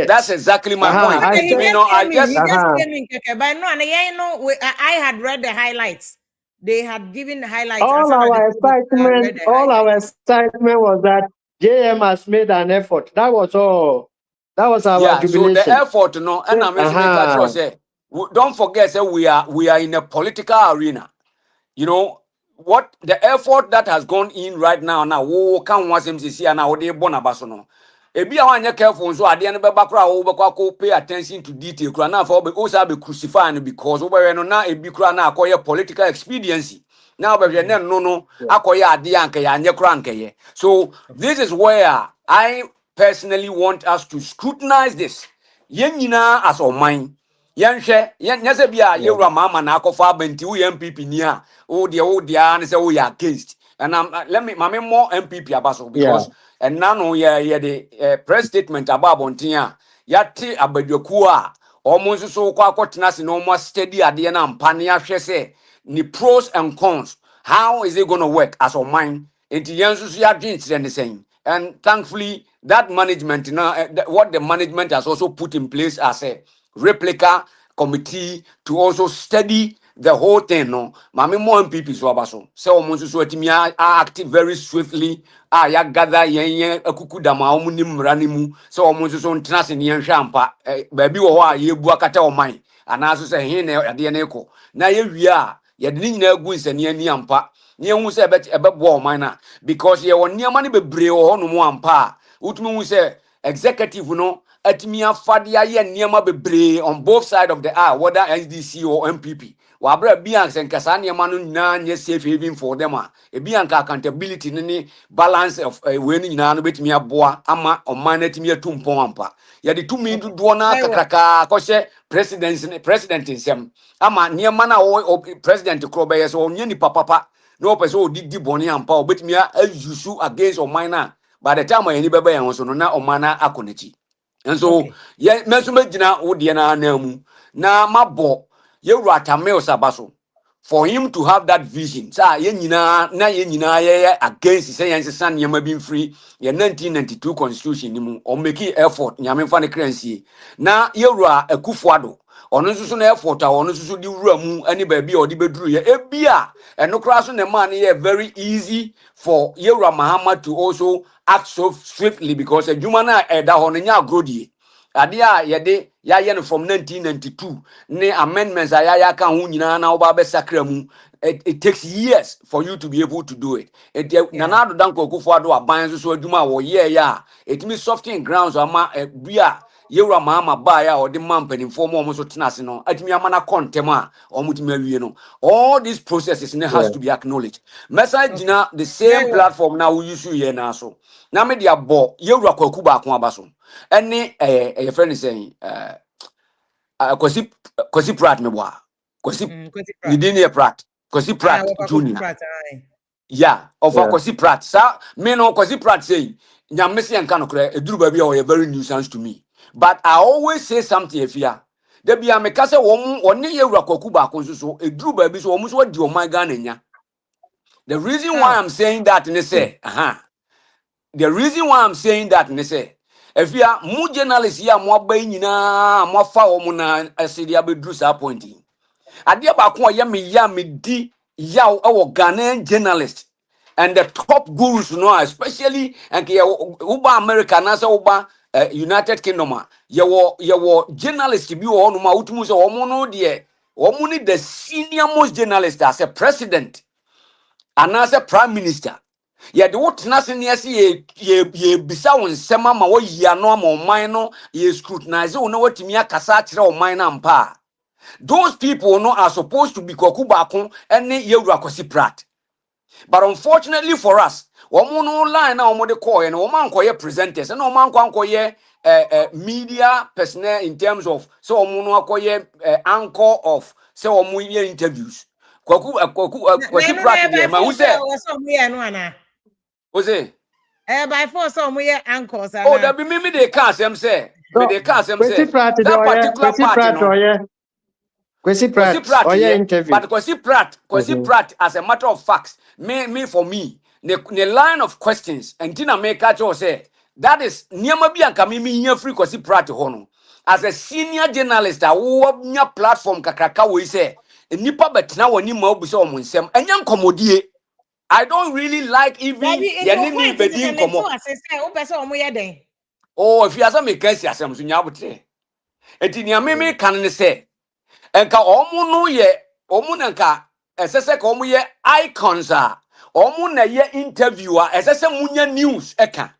Speaker 3: That's
Speaker 2: exactly my point.
Speaker 1: I had read the highlights. They had given highlights.
Speaker 3: All our excitement was that JM has made an effort. That was all. That was our jubilation.
Speaker 2: So the effort, and I'm say don't forget that we are in a political arena. You know what the effort that has gone in right now. Now, we can watch MCC and now they born abasono. Ebi a wanye careful so ade ne beba kra wo bekwa ko pay attention to detail kra na for be also be crucify because we no na ebi kra na akoye political expediency. Now be no akoye ade anka ya anye kra anka ye. So this is where I personally want us to scrutinize this. Yen nyina as o man yenhwe nyase bia yewura mama na akofa abenti wo MPP ni a wo de an say wo ya against and let me mama more MPP abaso because and now ye the press statement about bontin a yate abadwaku a omo nso so kwa akotena se no mo steady ade na mpane ahwe se ni pros and cons. How is it going to work as a mind into yensu so ya dwin anything? And thankfully that management now what the management has also put in place as a replica committee to also study the whole thing. No, mami more MPP so abaso. Se omo so atimi act very swiftly. Ya gather yen akuku dama omo ni mra ni mu. Se omo so ntena se ne hwe ampa. Baabi wo ho a ye bu akata oman. Ana so se hin na ade na ekọ. Na ye wi a ye de ni nyina gu nsani ani ampa. Ne hu se ebebo oman na because ye won niam ne bebre wo ho no mu ampa. Utumi hu se executive no atimi afade aye niam bebre on both side of the aisle, whether SDC or MPP. Wabra bian sen kasa niam no nyina nye safe haven for them a bian ka accountability ni balance of we ni nyina no betimi aboa ama oman atimi atumpon ampa. Ye de tumi do na kakraka akose president nsem ama niam na o president kroba yes o nye ni papa no person o didi boni ampa o betimi ajusu against oman. By the time any bebe and so na omana akonechi. And so ye mensume jina wodie na anamu na mabo ye Ratamel Sabaso for him to have that vision. Sa ye nyina ye against say yan san yema being free ye 1992 constitution ni mu or make effort nyame fa ne kransie. Na ye Ra Akufo-Addo ono nso na effort a ono nso di wura mu ani ba bia odi beduru ye ebia eno kra so ne man ye very easy for Yewura Mahama to also act so swiftly because adwuma na eda ho no nya agrodie ade a ye no from 1992 ne amendments a ya kan ho nyina na oba be sakra mu. It takes years for you to be able to do it. Nana Addo Dankwa Akufo-Addo aban so adwuma wo ye ya etimi softening grounds ama bia Yewura Mahama ba ya or the man penifo mo so tenase no atimi amana kontem a omutimi awie no. All these processes has to be acknowledged. Message jina the same platform now we use here na so na me dia bo Yewura Kwaku ba ko abaso ene your friend is saying Kwesi Pratt me boa Kwesi Nidinia Pratt Kwesi Pratt Junior yeah of Kwesi Pratt sa me no Kwesi Pratt saying nyamesi anka no kra eduru ba bia o very nuisance to me. But I always say something if ya. There be a mekase one Yewura Kwaku ba ko so eduru ba bi so omo so di o my Ghana nya. The reason why I'm saying that ne say the reason why I'm saying that ne say if ya mu journalists ya mo aba nyina mo fa omo na asedi abeduru sa point. Ade ba ko ye me di ya e Ghanaian journalist and the top gurus especially and uba America na say uba United Kingdom your journalist bi wo no ma utumu se omo no de omo ni the senior most journalist as a president and as a prime minister ye de what na se ne ase ye bisa won sema ma wo yi ano ma oman no ye scrutinize wo na watimi akasa akire oman na mpa. Those people no are supposed to be Kwaku Bakun and Yewura Kwesi Pratt. But unfortunately for us, woman no line now omo de call and woman koye presenters and woman koye media personnel in terms of so omo no koye anchor of so omo interviews. Kwesi Pratt there man who say who's it?
Speaker 1: By force omo ye anchors.
Speaker 2: Oh, that be me they can't say. They can't say
Speaker 3: Kwesi Pratt
Speaker 2: that particular party.
Speaker 3: Kwesi Pratt interview.
Speaker 2: But Kwesi Pratt, as a matter of fact, for me, the line of questions, and Tina make say that is Niama Bianca me free Kwesi Pratt hono. As a senior journalist, I will platform kakraka we say, nipa betina wani ma obuso omunsem, enyan komodie. I don't really like even yanini bedin komo. Oh, if you have some case asem so nyabotre. Enti niame me kan ne say enka omu no ye omu nanka esese ka omu ye icons a omu na ye interviewer esese munya news eka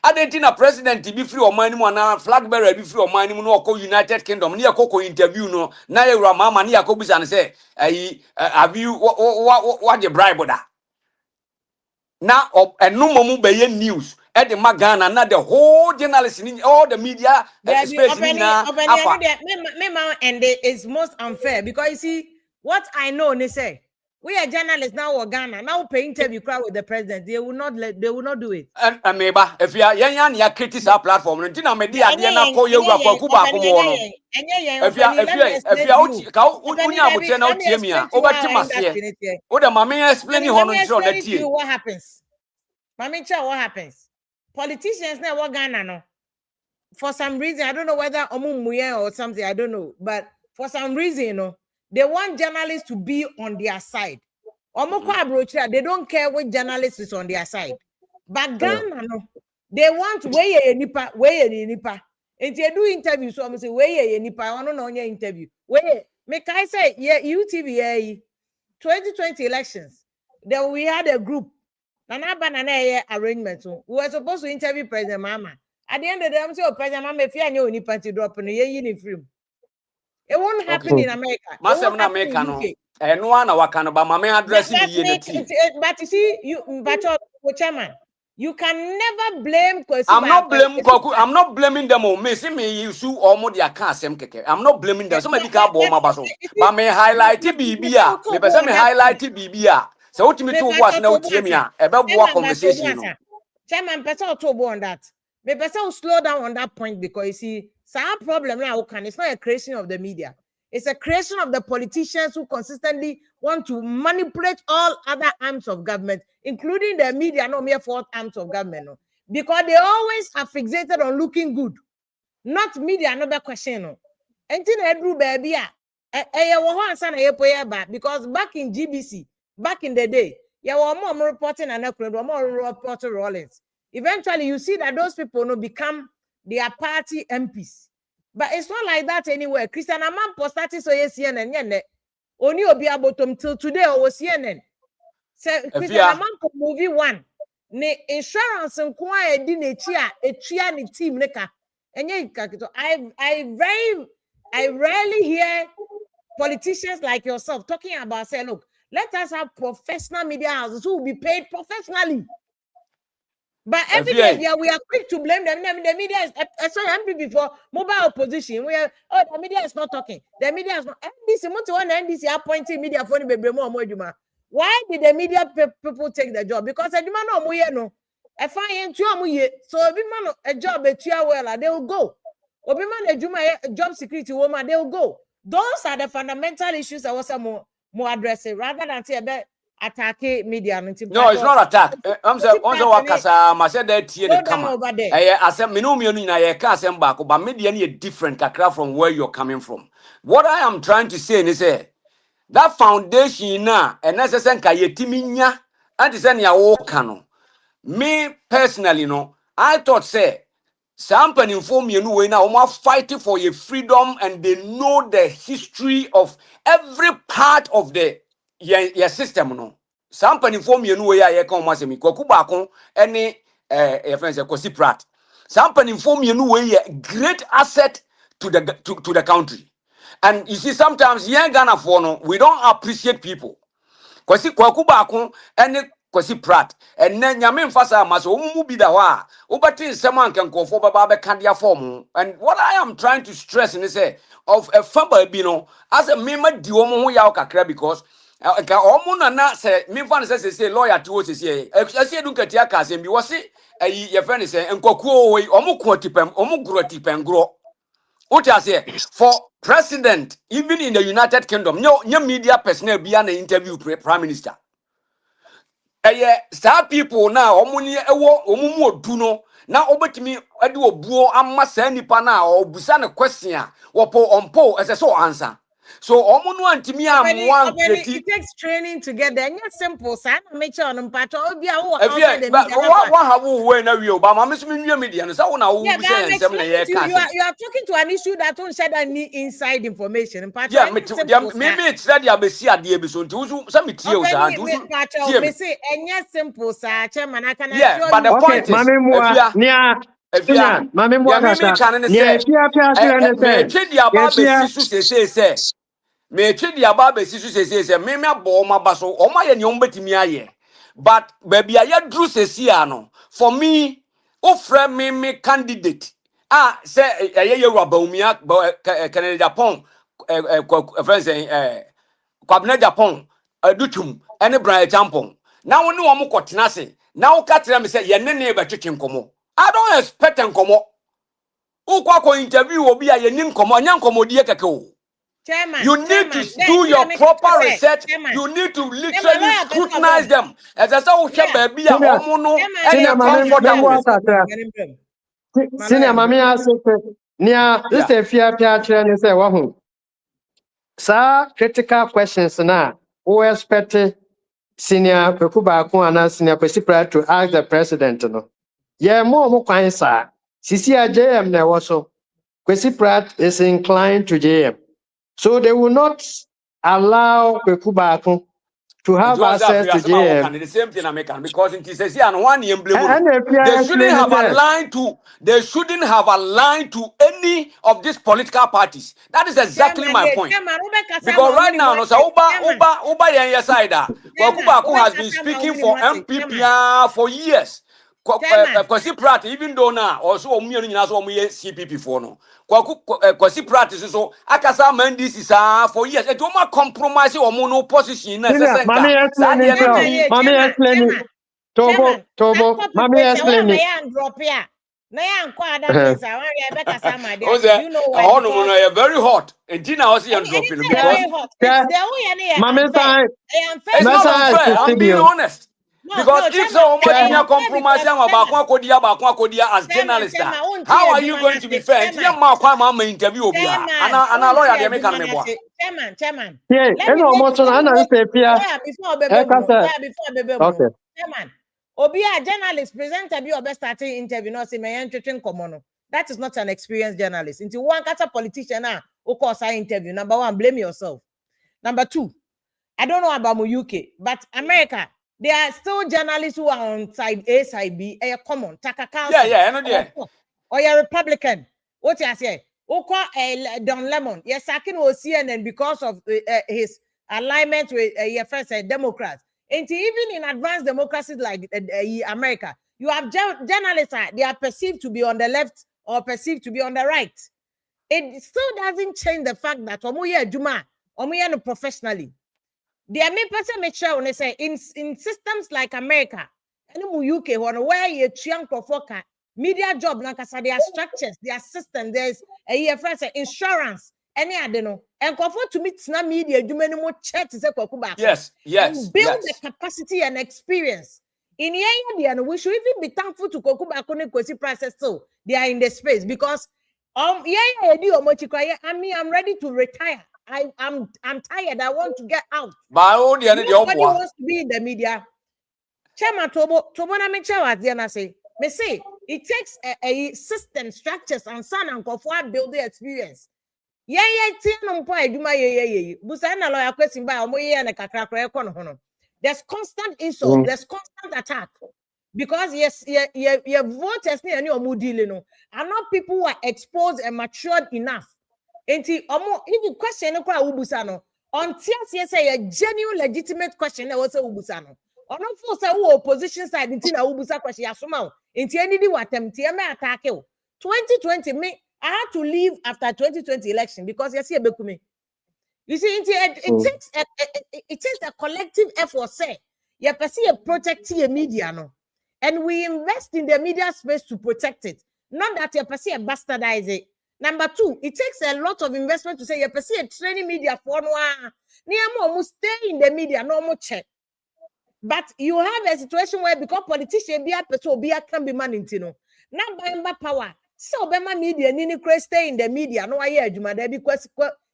Speaker 2: adentina president bi free oman mu na flag bearer bi free oman mu no okọ United Kingdom ne yakọ interview no na ye wura mama ne yakọ bisa ne say have you what the bribe da na enum mu be ye news at the Magana, not the whole journalists in all the media space
Speaker 1: and it's most unfair because you see what I know they say we are journalists now or Ghana now pay interview crowd with the president they will not do it
Speaker 2: and maybe if you are yan criticize our platform until media na call you kwa kuba komo no if you unya na otie a obetimase o de mama explain hono ntro na tie
Speaker 1: what happens mama tell what happens. Politicians now what Ghana no. For some reason, I don't know whether Omumuye or something, I don't know. But for some reason, you know, they want journalists to be on their side. They don't care which journalist is on their side. But Ghana, no, they want where nipa. And they do interviews, so I'm saying, where nipa, I don't know your interview. Where, make I say, yeah, UTV 2020 elections, then we had a group. Banana arrangement. We were supposed to interview President Mama. At the end of the day, I'm saying, President Mama, if you are new, to drop in the film. It won't happen in America.
Speaker 2: Massive in America, no. And one of can about Mama addressing the unity.
Speaker 1: But you see, but chairman, you can never blame.
Speaker 2: I'm not blaming them. Me, you sue or more their car, keke. I'm not blaming them. Somebody can't bomb my basso. But may highlight BBA. The person may highlight BBA. So what me to was now Timia about what conversation.
Speaker 1: Chairman, person to on that. Me person slow down on that point because you see, some problem now can it's not a creation of the media. It's a creation of the politicians who consistently want to manipulate all other arms of government, including the media, no mere fourth arms of government. No. Because they always are fixated on looking good. Not media, no better question. No. Until I drew baby, because back in GBC, back in the day, you were more reporting and more reporting Rollins. Eventually, you see that those people no become their party MPs. But it's not like that anywhere. Christian Amman posted so CNN, yene. Only Obia bottom till today or CNN. So Christian Amman movie one. Ne insurance and quiet dine chia a chia ni team neka. I rarely hear politicians like yourself talking about say, look, let us have professional media houses who will be paid professionally. But every day we are quick to blame them. The media is sorry, before mobile opposition. We are the media is not talking. The media is not NDC appointing media for the why did the media people take the job? Because I demand no. I find so a job they will go. A job security woman, they will go. Those are the fundamental issues I was more addressing rather than say about attack media.
Speaker 2: No, it's not attack. I'm saying also wakasa mase de tie de kama. I said minumi na ye ka asem back but media ni different kakra from where you're coming from. What I am trying to say is that foundation na necessary ka yetimi nya and say na wo kano. Me personally no, I thought say some people inform you way now are fighting for your freedom and they know the history of every part of the your system no. Some people inform you way I come once me kwaku baako any your friends Kosi Pratt. Some people inform you way a great asset to the country. And you see sometimes young Ghana for no we don't appreciate people. Kosi kwaku baako any Kosi Pratt and then Yamin Fasa maso umu bi da wa ubati someone can go for baba candia form. And what I am trying to stress in say of a famba bino as a member di omo ya kakra because omo na say me fan say lawyer to say ase dun katia ka say bi wo se your friend say enkoku we omo ko tipem omo gro tipem gro what you say for president even in the United Kingdom no media personnel be an interview prime minister. Some people now, omuni ewo omumu oduno na obetimi ade obuo amma sa nipa na obusa ne question wopo onpo ese so answer So omo no antimi amwa
Speaker 1: it
Speaker 2: create.
Speaker 1: takes training to get there. And it's simple, son. Make sure on part of your
Speaker 2: If
Speaker 1: outside the
Speaker 2: you but
Speaker 1: media.
Speaker 2: what have we when na we Obama me so me media no so na
Speaker 1: Yeah,
Speaker 2: wo
Speaker 1: but
Speaker 2: say
Speaker 1: I'm
Speaker 2: ensem na
Speaker 1: explaining
Speaker 2: ye
Speaker 1: to you.
Speaker 2: can.
Speaker 1: You are talking to an issue that won't share any inside information. In part,
Speaker 2: Yeah,
Speaker 1: it's
Speaker 2: me
Speaker 1: simple,
Speaker 2: me it's that ya be see ade bi so nti say me tie o sa nti tie
Speaker 1: me
Speaker 2: me.
Speaker 1: say, and yes, simple, sir. Chairman, I can
Speaker 2: Yeah,
Speaker 1: assure
Speaker 2: but the
Speaker 1: you.
Speaker 3: Okay,
Speaker 2: point is,
Speaker 3: mami
Speaker 2: if
Speaker 3: mua
Speaker 2: you are,
Speaker 3: nia mami mua
Speaker 2: me
Speaker 3: kasa.
Speaker 2: can
Speaker 3: Nia
Speaker 2: say,
Speaker 3: fia fia fia ne
Speaker 2: me
Speaker 3: se.
Speaker 2: treat the ababa
Speaker 3: Yefia
Speaker 2: sisu say, me treat the ababa sisu say, me abo ma baso, o ma ye ni ombetimi aye. But baby aye dru say ano. For me, o friend me candidate. Ah, say aye ye raba umia Canada Japan, friends Kwabena Japan, Dutum, any Brian Champon. Now we know I'm got now catch them say, ye ne be chicken komo. I don't expect en komo. Ukwa interview will be a yen komo, nyan komo die keke.
Speaker 1: Chairman,
Speaker 2: You need to do
Speaker 1: then I
Speaker 2: your
Speaker 1: make
Speaker 2: proper
Speaker 1: say,
Speaker 2: research.
Speaker 1: Chairman,
Speaker 2: You need to
Speaker 1: Chairman,
Speaker 2: literally
Speaker 1: lawyer, person of
Speaker 2: scrutinize
Speaker 1: them.
Speaker 2: them. As I say,
Speaker 1: Yeah,
Speaker 2: baby, a
Speaker 3: senior
Speaker 2: homono,
Speaker 1: Chairman,
Speaker 2: and
Speaker 3: senior
Speaker 2: you're
Speaker 3: mami mua
Speaker 2: comfortable.
Speaker 3: kasa.
Speaker 1: My
Speaker 3: Senior
Speaker 1: lawyer,
Speaker 3: mami asese. Nia
Speaker 2: Yeah.
Speaker 3: this fia fia fia ne se wahu. Sa critical questions na who expect senior Pekuba Kuana senior Kwesi to ask the president no. Yeah, more kwan sa. Sisi a JM na also. Kwesi Pratt is inclined to JM. So they will not allow Pekuba to
Speaker 2: And
Speaker 3: have
Speaker 2: you want to
Speaker 3: access
Speaker 2: free
Speaker 3: to
Speaker 2: as my work
Speaker 3: JM.
Speaker 2: and the same thing American because it is a and one year blame.
Speaker 3: And if you
Speaker 2: They
Speaker 3: are
Speaker 2: shouldn't
Speaker 3: explaining
Speaker 2: have
Speaker 3: that,
Speaker 2: aligned to any of these political parties. That is exactly
Speaker 1: Chairman,
Speaker 2: my point.
Speaker 1: Chairman, Rebecca
Speaker 2: Because
Speaker 1: Sama,
Speaker 2: right now, no, so
Speaker 1: Chairman,
Speaker 2: Uba yen side.
Speaker 1: Chairman,
Speaker 2: Kwakubaku has
Speaker 1: Rebecca
Speaker 2: been
Speaker 1: Sama,
Speaker 2: speaking for
Speaker 1: Chairman,
Speaker 2: MPP for years.
Speaker 1: Chairman.
Speaker 2: Kwasi Pratt, even though now also omu ni naso omu CPP for no. Kwasi Pratt is so akasa mandis is for years. It won't compromise omu no position na
Speaker 3: senior, mommy
Speaker 2: sesenka. Sa de
Speaker 3: explaining
Speaker 2: no
Speaker 3: to,
Speaker 1: Chairman,
Speaker 2: timi.
Speaker 1: yeah,
Speaker 3: mommy explaining,
Speaker 1: Chairman. That
Speaker 3: Tobo,
Speaker 1: copy
Speaker 3: mommy
Speaker 1: paste, I want my
Speaker 3: explaining.
Speaker 1: hand drop here. Na yan kwa other things. I want Rebecca Sama.
Speaker 2: O
Speaker 1: Do
Speaker 2: say
Speaker 1: you know why?
Speaker 2: oh no
Speaker 1: Because
Speaker 2: no very hot. And Tina was here dropping
Speaker 1: anything
Speaker 3: Yeah,
Speaker 2: because
Speaker 1: very hot.
Speaker 3: yeah,
Speaker 1: It's the way
Speaker 3: mommy
Speaker 1: unfair.
Speaker 3: time,
Speaker 1: Unfair
Speaker 2: it's not
Speaker 3: massa
Speaker 1: because
Speaker 2: unfair. I'm being
Speaker 3: studio.
Speaker 2: honest.
Speaker 1: no,
Speaker 2: Because if
Speaker 1: Chairman.
Speaker 2: so much
Speaker 3: Yeah,
Speaker 2: near
Speaker 1: Unfair
Speaker 2: compromise
Speaker 1: because
Speaker 2: and Bakodia as journalist,
Speaker 1: Chairman, won't
Speaker 2: how
Speaker 1: hear
Speaker 2: are you
Speaker 1: Jumana
Speaker 2: going to be
Speaker 1: say,
Speaker 2: fair? And
Speaker 1: Chairman.
Speaker 2: here, Mark, my interview will be
Speaker 1: Chairman,
Speaker 2: and a
Speaker 1: won't
Speaker 2: lawyer,
Speaker 1: hear
Speaker 2: they make an
Speaker 1: Jumana say, Chairman.
Speaker 3: yeah,
Speaker 1: Let
Speaker 3: and
Speaker 1: me
Speaker 3: almost on another say, Pia,
Speaker 1: lawyer before Bebem,
Speaker 3: Ekasa,
Speaker 1: lawyer before Bebem.
Speaker 3: okay.
Speaker 1: Chairman, Obi a journalist presenter be obe starting interview no say me entwetwen komo. That is not an experienced journalist. Until one kata politician na o cause interview. Number one, blame yourself. Number two, I don't know about UK, but America, there are still journalists who are on side A, side B, common, Tucker Carlson,
Speaker 2: yeah, I know there.
Speaker 1: or you're Republican. What you say? Don Lemon, yes, Sakin was CNN because of his alignment with your first Democrats. And even in advanced democracies like America, you have journalists, they are perceived to be on the left or perceived to be on the right. It still doesn't change the fact that Omuye Juma, Omuye no professionally. The main person make sure when they say in systems like America, and UK, where you chunk of worker, media job, there are structures, there are systems, there's a first insurance, any I don't know, and comfort to meet na media, do many more checks
Speaker 2: Yes,
Speaker 1: and build the capacity and experience. In here, we should even be thankful to Kokubako and Kwesi process so they are in the space because I'm ready to retire. I'm tired. I want to get out. Nobody wants to be in the media. Chairman Tobo na me chairman Diana say, me say it takes a system, structures, and son and comfort build the experience. Yeah, busa na lawyer question by na kakra there's constant insult, there's constant attack. Because yes, your voters ni any omu dealing no, are not people who are exposed and matured enough. Enti omo if you question no kwa ubusa no, until say a genuine legitimate question na was ubusa no. Ono for say who opposition side nti na ubusa question yasoma o. Enti any di watem ti e me attack o. 2020 me I had to leave after 2020 election because you see a bekume. You see, it takes a collective effort. Say, you perceive protecting a media, no, and we invest in the media space to protect it. Not that you perceive bastardize it. Number two, it takes a lot of investment to say you perceive training media for no stay in the media, no more check. But you have a situation where because politicians be a person be a can be man intino. Now by power. So Bema media nini stay in the media. No I hear Juma there because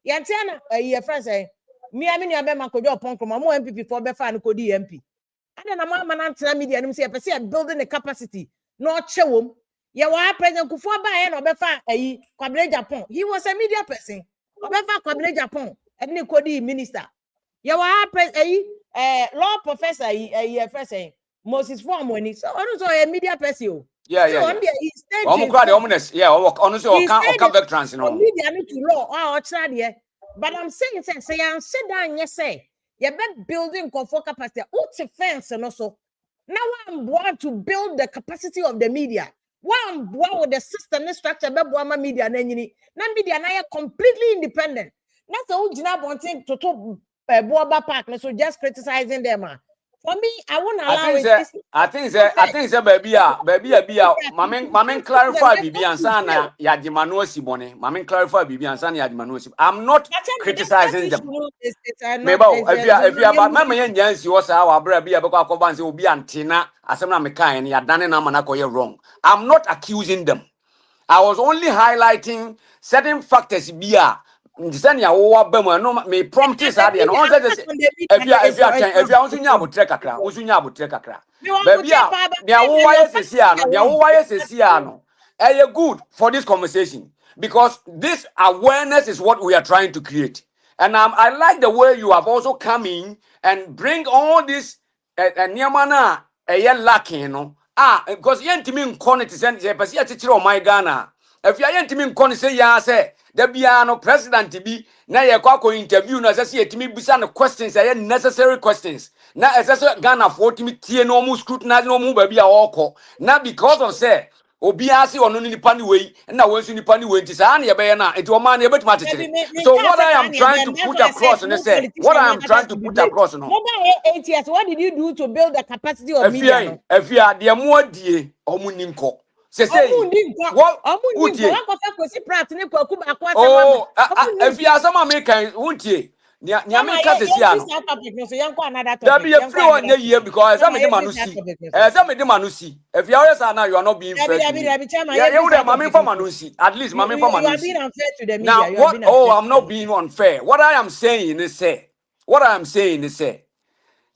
Speaker 1: Yantiana, your friend say, me, I mean, you have my upon from more MP for Befa and Cody MP. And then a man answer media and say, I building the capacity, not show. Yeah, why President Kufuor or Befa a Kwabena Japan. He was a media person. Befa Kwabena Japan, and Cody minister. Yeah, why law professor, a first saying Moses Form when it's also a media person.
Speaker 2: Yeah.
Speaker 1: He stayed
Speaker 2: ominous. Yeah, honestly, or can't back trans, you know.
Speaker 1: Media need to law or try. But I'm saying, say, I'm sit down, yes, say, you're building comfort capacity. What's a fence and also now I'm born to build the capacity of the media. One born with the system structure, but media and any media now completely independent. That's the whole job wanting to talk Boaba Park, so just criticizing them. For me, I won't allow it.
Speaker 2: I think baby, Mamen clarify Bibi and Sana Yadimano Sibone. Mamen clarify Bibi and Sana Yadimano. I'm not criticizing them. Maybe if you about Mamma Yans, you was our Brabia Baka will be antenna, as I'm not and Yadana Manako wrong. I'm not accusing them. I was only highlighting certain factors. Ndisanya wo bema no me prompt is ade no on say if you also nya abotre kakra usunya abotre kakra baby dia wo waye sesi ano eh good for this conversation because this awareness is what we are trying to create. And I like the way you have also come in and bring all this niamana lacking no because yentimi nkone ti say pese ya o my Ghana if you yentimi nkone say ya say the biano president bi na ye kwa interview na say yetimi bisa no questions are necessary questions na say Ghana for timi tie no mu scrutinize no mu ba bia okọ na because of say obi ase ono nipa ni we na wonsu nipa ni we nti sa na ye be na enti o man ye betima tetere. So what I am trying to put across and say what I am trying to put across no
Speaker 1: over 8 years what did you do to build the capacity of media?
Speaker 2: Efia de mo adie omuninko say what if you are some American won't you Nyame ka sesi ano that be a free one year because some of them manusi if you are now you are not being fair you would have mama for manusi at least mama for manusi
Speaker 1: you are being unfair to the media.
Speaker 2: Now what I'm not being unfair. What I am saying is say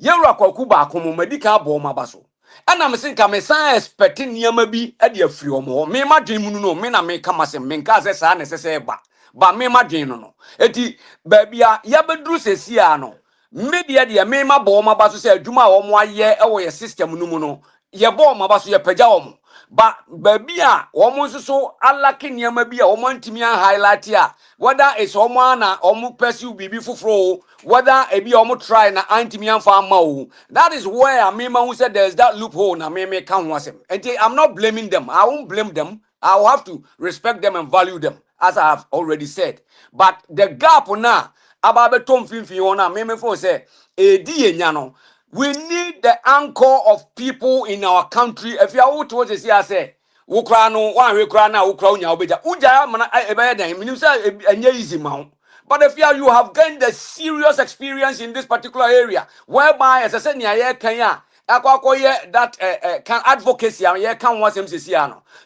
Speaker 2: Yewra kwaku ba komo medical bo mabaso and I'm saying come say expecting niam bi e de afiri omo me ma dwen mu no me na me kama se me nka se sa necessary ba me ma dwen no eti ba bia ya bedru sesi a no media de me ma bo mabaso se adwuma a omo aye e wo ye system no mu no ye bo mabaso ye pagya omo ba bia omo nso alake niam bi a omo antimi highlight a whether it's omo na omo pursue bibi foforo whether ebi omo try na antimi amfa ama. That is where Amima who said there's that loophole na me can wasem. And I'm not blaming them. I won't blame them. I will have to respect them and value them, as I have already said. But the gap na ababe tom finfi ona me for say edi enyano. We need the anchor of people in our country. If you are out to say ukra no wan we kra na ukra unya obeja uja mana ebe dan minim say enye easy ma. But if you have gained the serious experience in this particular area, whereby as I said near Kenya, that can advocacy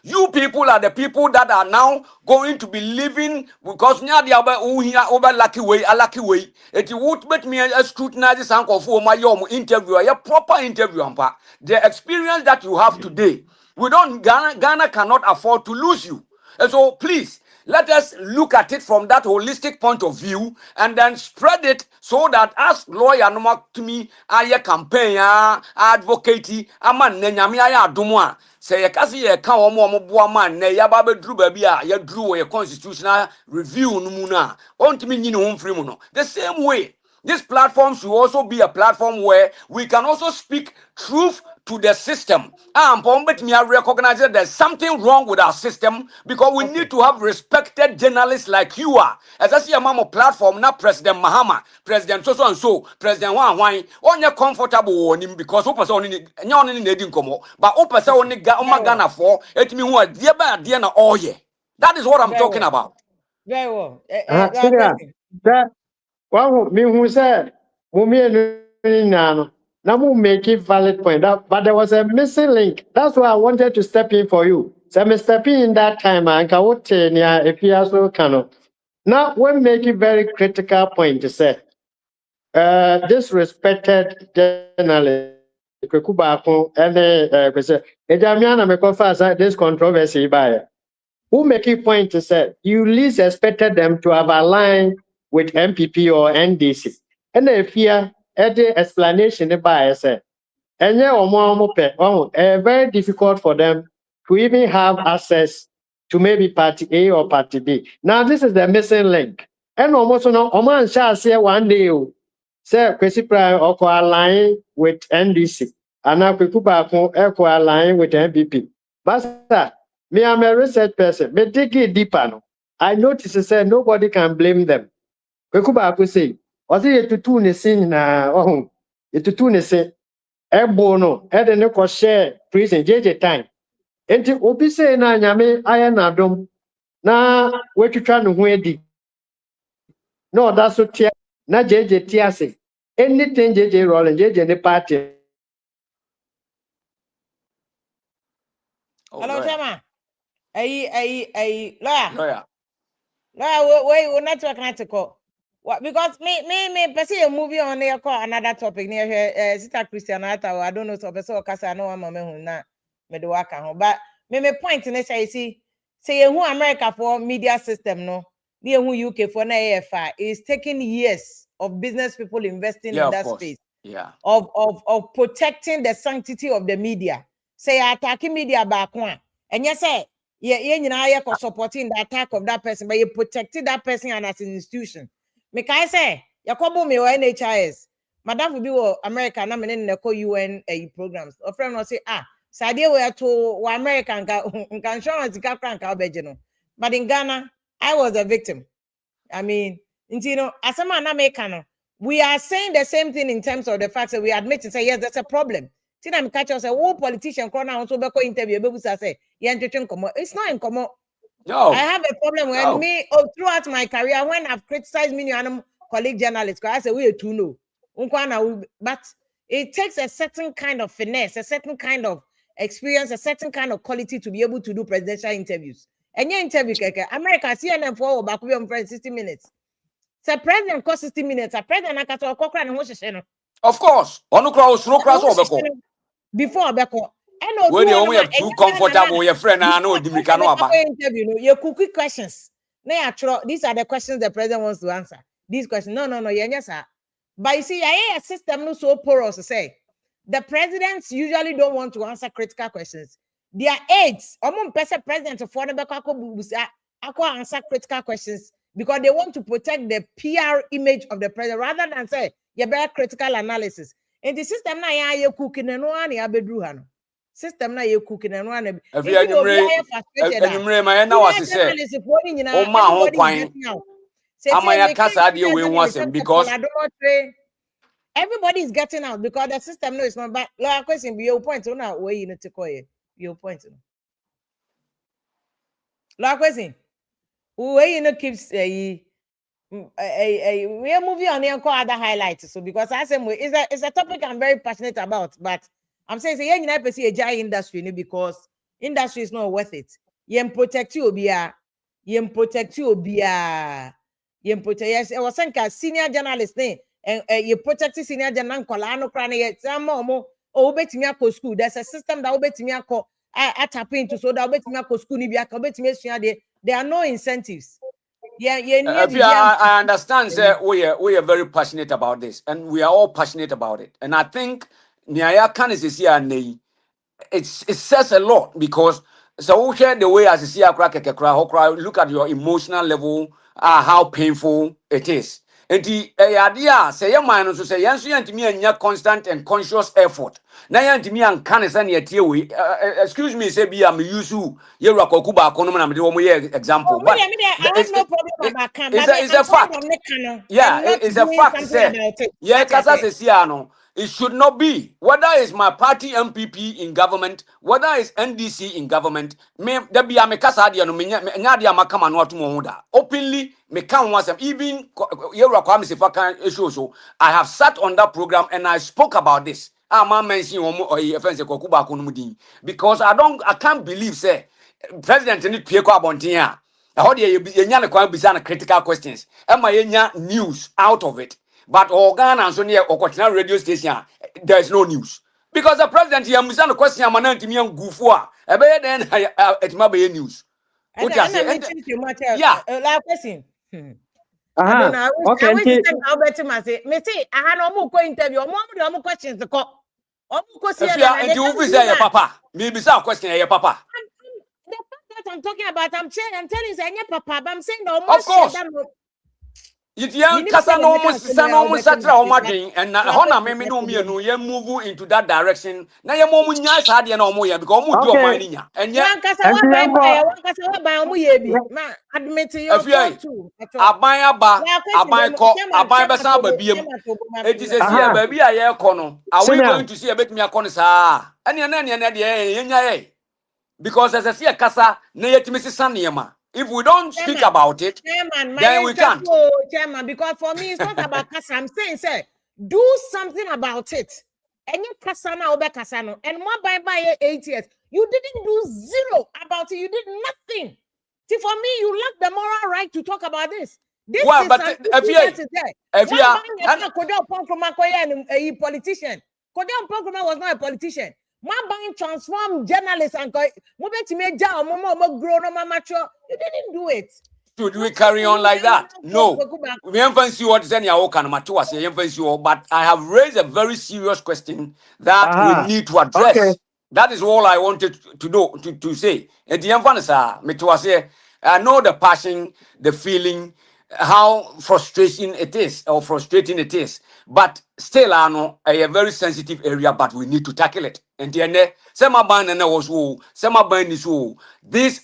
Speaker 2: you people are the people that are now going to be living because now they are over lucky way. It would make me a scrutinize this uncle for my interview, a proper interview. The experience that you have today, Ghana cannot afford to lose you. And so please, let us look at it from that holistic point of view and then spread it so that as lawyer no to me aye campaign advocate aman nyame aye adomwa say ye kase ye ka omo boa man na ya ba bedru ba bia ya dru ye constitutional review no mu na ontimi nyine ho mfiri mu no the same way this platform should also be a platform where we can also speak truth to the system. But me recognize that there's something wrong with our system because we need to have respected journalists like you are. As I see a mama platform, not President Mahama, President so and so, President Wan, only comfortable on him because open only needing come, but open only Ghana for it me who are dear by dear all year. That is what I'm talking about.
Speaker 1: Very well.
Speaker 3: That one me who said, now we make it valid point. But there was a missing link. That's why I wanted to step in for you. So I step in that time and if you also cannot. Now, we make a very critical point to say, this respected journalist, Kwekubaako, this controversy by who make a point to say you least expected them to have aligned with MPP or NDC. And if here, the explanation by say, and very difficult for them to even have access to maybe party A or party B. Now, this is the missing link. And almost no Oman shall say one day, say, Kwesi Prime or align with NDC, and now Kwekubaako align with MPP. But me, I'm a research person. Me dig it deeper. No. I notice say nobody can blame them. Kwekubaako say, was it to tune a scene na it to tune a scene. Ebo no, ede ne ko share prison JJ time. Enti obi say na nyame aye na dom na wetwitwa ne ho adi. No, that's so tia na JJ tia say. Anything JJ rolling JJ ne party.
Speaker 1: Hello, Chama. Lawyer.
Speaker 2: Lawyer.
Speaker 1: Lawyer, we network not to call. What? Because me, see a movie on there call another topic near here. Sister Christian, I don't know. So, I know I'm who na me do work home. But me point in this, I see. Say who America for media system no. Near who UK for na AFI is taking years of business people investing in that space.
Speaker 2: Yeah.
Speaker 1: Of protecting the sanctity of the media. Say attacking media back one. And yes, say you supporting the attack of that person, but you protected that person and as an institution. Me I say, Yakobo me or NHIS. Madam will be America, na me in the UN programs. A friend will say, Sadia we are to American insurance crank our. But in Ghana, I was a victim. I mean, you know, as a man American, we are saying the same thing in terms of the fact that we admit and say, yes, that's a problem. I'm catch us a politician corner also be interview. Say, it's not in common.
Speaker 2: No.
Speaker 1: I have a problem when me throughout my career when I've criticized many colleague journalists because I say we are too low. But it takes a certain kind of finesse, a certain kind of experience, a certain kind of quality to be able to do presidential interviews. And your interview, America CNN for back on 60 minutes. So president cost 60 minutes. A president I can talk and
Speaker 2: of course.
Speaker 1: Before Beko.
Speaker 2: When you only have too comfortable with your friend, I know
Speaker 1: interview. Your cookie questions. These are the questions the president wants to answer. These questions. No, yes, sir. But you see, a system no so porous to say. The presidents usually don't want to answer critical questions. Their aides, president for the answer critical questions because they want to protect the PR image of the president rather than say you better critical analysis. In the system na ya cooking and one ya bedru system na you cooking and one.
Speaker 2: If you my now as say oh ma point because
Speaker 1: everybody is getting out because the system no is not but question be your point on now way you need to call your point. La question way you know keeps we are moving on here and call other highlights. So because I say it's a topic I'm very passionate about, but I'm saying say you never see a giant industry because industry is not worth it. You protect you yes. I was saying senior journalist and you protect senior journalist kolano krane some betimi akọ school. There's a system that betimi akọ I tap into so that betimi akọ school ni bia ka betimi sua there are no incentives. Yeah,
Speaker 2: I understand sir we are very passionate about this and we are all passionate about it. And I think Niaya can is here it says a lot because so share the way as you see a crack look at your emotional level, how painful it is. And the idea say your mind so say yes you me and constant and conscious effort. Na yanti me and can is any we excuse me say be am use you Kwakuba kono na me wo example
Speaker 1: but I have no problem about can
Speaker 2: it's a fact. Yeah, it's a fact say yeah kasa say no. It should not be. Whether it's my party MPP in government, whether it's NDC in government, me there be a mekasa dia no nyadia makama no atu mo da. Openly me can once even Kwame Sefaka issue so I have sat on that program and I spoke about this. I'm mentioning Kwakuba because I can't believe say president need pay ko abontin a How do you be critical questions? Am I news out of it? But organ and so near or radio station, there is no news. Because the president, you understand the question, I'm an anti-me gufua. A better than it might be news. What you say? Yeah.
Speaker 1: Last question. I
Speaker 3: Aha.
Speaker 1: don't know.
Speaker 3: Okay.
Speaker 1: I wish you said how better my say. Me say I had no more interview. More questions to call.
Speaker 2: If you are and you will say your papa, maybe some question your papa.
Speaker 1: The fact that I'm talking about, I'm telling you, say your papa, but I'm saying no.
Speaker 2: Of course. If you are and Hona maybe no me no you move into that direction. Now you move nyas had no more because mu do money and yeah.
Speaker 1: Admit you too.
Speaker 2: Aban besa babiem. It is a see baby aye kono. Are we going to see a bit me akon sa? Any because as I see a kasa na yetimi sisa if we don't speak about it, then we can't.
Speaker 1: Chairman, because for me, it's not about Kasa. I'm saying, sir, do something about it. And you Kasana over Kasano. And more by 8 years. You didn't do zero about it. You did nothing. See, for me, you lack the moral right to talk about this. This
Speaker 2: well,
Speaker 1: is
Speaker 2: but if you
Speaker 1: politician. Kodon Pogroma was not a politician. My buying transform journalists and grow no mature. You didn't do it.
Speaker 2: Should we carry on like that? No. We haven't seen what but I have raised a very serious question that we need to address.
Speaker 3: Okay.
Speaker 2: That is all I wanted to do to say. And the I know the passion, the feeling, how frustrating it is. But still, I know a very sensitive area, but we need to tackle it. And then, this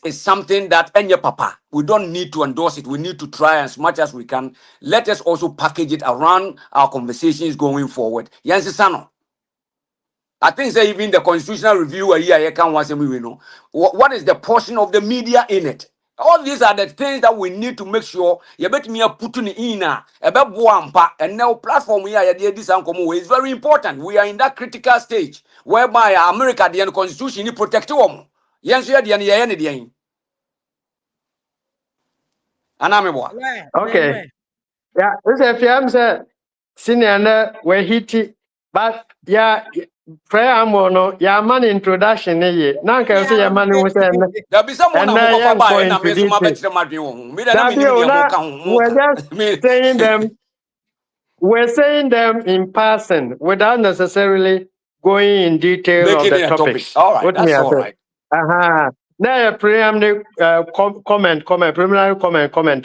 Speaker 2: is something that any papa, we don't need to endorse it. We need to try as much as we can. Let us also package it around our conversations going forward. Yansi Sano. I think that even the constitutional review here can once know what is the portion of the media in it. All these are the things that we need to make sure you bet me put in and now platform here this is very important. We are in that critical stage whereby America the constitution is protect them. Yes, yeah, the
Speaker 3: Okay. Yeah, this is a senior where he but yeah. Prayer mono, ya man introduction ye. Now can say your man was
Speaker 2: there be someone who
Speaker 3: we're saying them in person without necessarily going in detail of the topics.
Speaker 2: All right, that's all right.
Speaker 3: Now preliminary preliminary comment.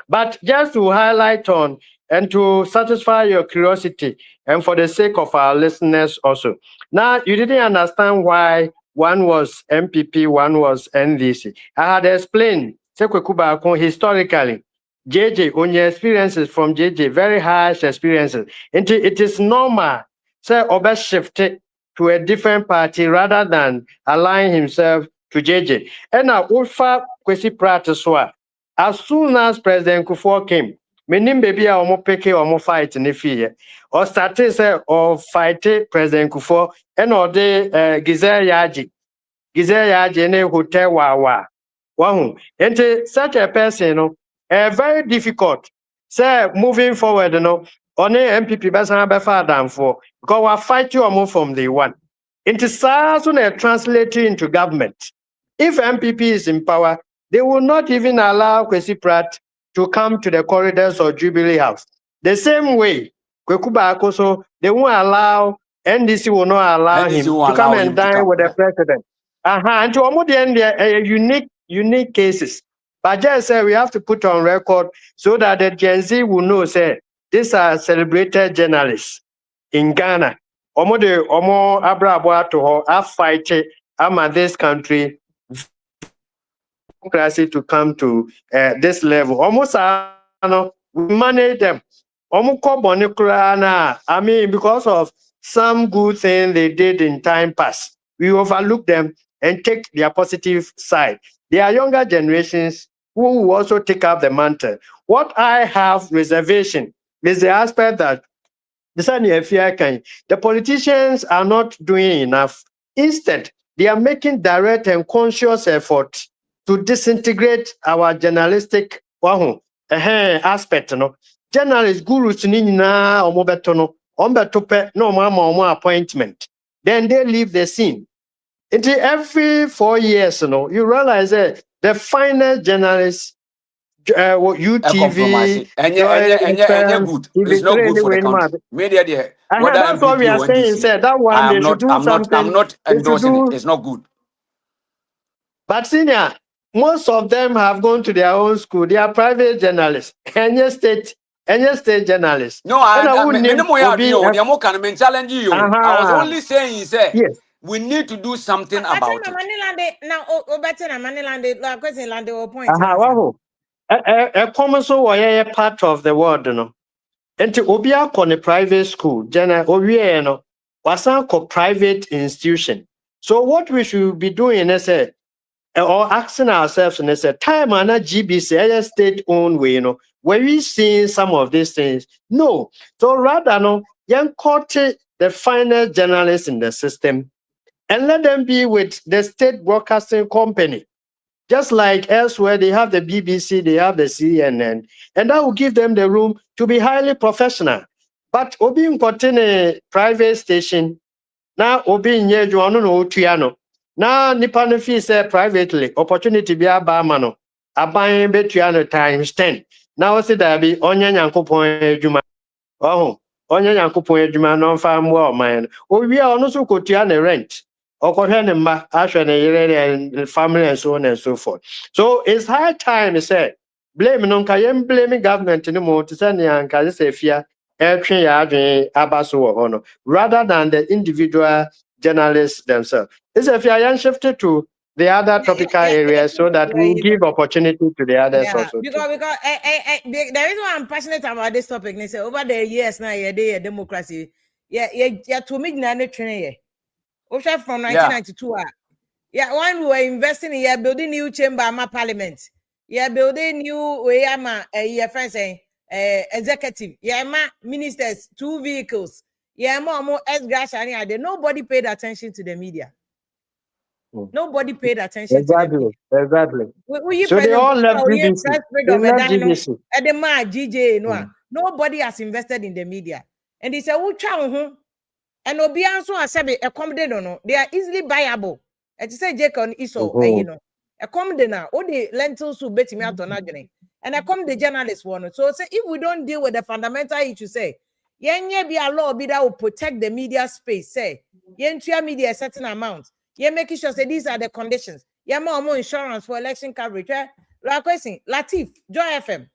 Speaker 3: But just to highlight on and to satisfy your curiosity and for the sake of our listeners also. Now, you didn't understand why one was MPP, one was NDC. I had explained historically, JJ, on your experiences from JJ, very harsh experiences. It is normal, say, Oba shifted to a different party rather than align himself to JJ. And now, Ufa Kwesi Pratiswa, as soon as President Kufuor came, meaning baby a omo peke omo fight ne fie or started say or fight President Kufuor and or de Gizel Yaji ne hotel wawa wahu ente such a person no very difficult say moving forward no on MPP besan be fa damfo because we fight you omo from day one ente sa so na translate into government. If MPP is in power, they will not even allow Kwesi Pratt to come to the corridors of Jubilee House. The same way, Kwekuba Akoso, they won't allow, NDC will not allow him to come and dine with the president. And to almost the end, unique cases. But just say we have to put on record so that the Gen Z will know, say, these are celebrated journalists in Ghana. Omo Abraham to her, I fight this country democracy to come to this level. Almost we manage them. I mean, because of some good thing they did in time past, we overlook them and take their positive side. There are younger generations who will also take up the mantle. What I have reservation is the aspect that the politicians are not doing enough. Instead, they are making direct and conscious effort to disintegrate our journalistic aspect. No, journalist gurus ni nyinaa omo beto no, beto pe no omo appointment. Then they leave the scene. Until every 4 years, you realize that the finest journalists, UTV,
Speaker 2: good. It's not good for the country. Media there.
Speaker 3: That's what we are saying. Said that one they should do something.
Speaker 2: I'm not endorsing it. It's not good.
Speaker 3: But senior, most of them have gone to their own school. They are private journalists. Any state journalists.
Speaker 2: No, I challenge you. I was only saying,
Speaker 3: yes.
Speaker 2: We need to do something about it.
Speaker 3: A common so a part of the world, And to obia on a private school, general wasan private institution. So what we should be doing is or asking ourselves and say time and GBC state owned way, where we see some of these things. No. So rather young court the final journalists in the system and let them be with the state broadcasting company. Just like elsewhere, they have the BBC, they have the CNN, and that will give them the room to be highly professional. But Obi a private station, now Obi Nyejuano no Tiano. Now Nippon fee say privately, opportunity be a barmano, a buying betuano times 10. Now say there be Onya Yanko Point Juma. Oh, Onya Yanko Point Juma non farm well, man. Oh, we are also cotiana rent. And family and so on and so forth. So it's high time, say, blaming government anymore to send young Kazifia, rather than the individual journalists themselves. It's if you are shifted to the other topical areas so that we give opportunity to the others also.
Speaker 1: Because the reason why I'm passionate about this topic is over the years now, democracy. To me, training. From 1992, when we were investing in building new chamber, parliament, building new executive, ministers, 2 vehicles, nobody paid attention to the media. Nobody paid attention to the media.
Speaker 3: Exactly. So they all left
Speaker 1: BBC. Nobody has invested in the media. And they say, and Obianso has said accommodate no, they are easily buyable. And to say Jacob Iso, accommodate now, all the lentils who bet me out on agony. And I come the journalists one. So say if we don't deal with the fundamental issue, say, be a law be that will protect the media space. Say, media a certain amount. Making sure say these are the conditions. More insurance for election coverage. Like question, Latif, Joy FM.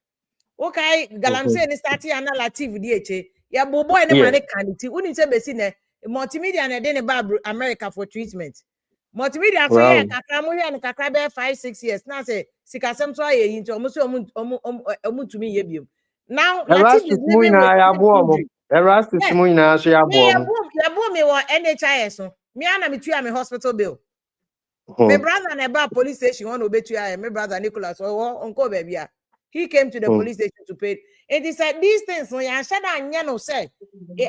Speaker 1: Okay, Galamse and starting and Latif DH. Bobo and money candy. We need to be seen multimedia and then about America for treatment. Multimedia for and Kakabe 5-6 years. Now say Sikasem so into almost to me. Now
Speaker 3: Erastus Muina so ya
Speaker 1: me NHIS. Me ana me tuya me hospital bill. My brother and about police station one obetuya my brother Nicholas or uncle baby. He came to the police station to pay. And he said, these things, no, I said, I know, say,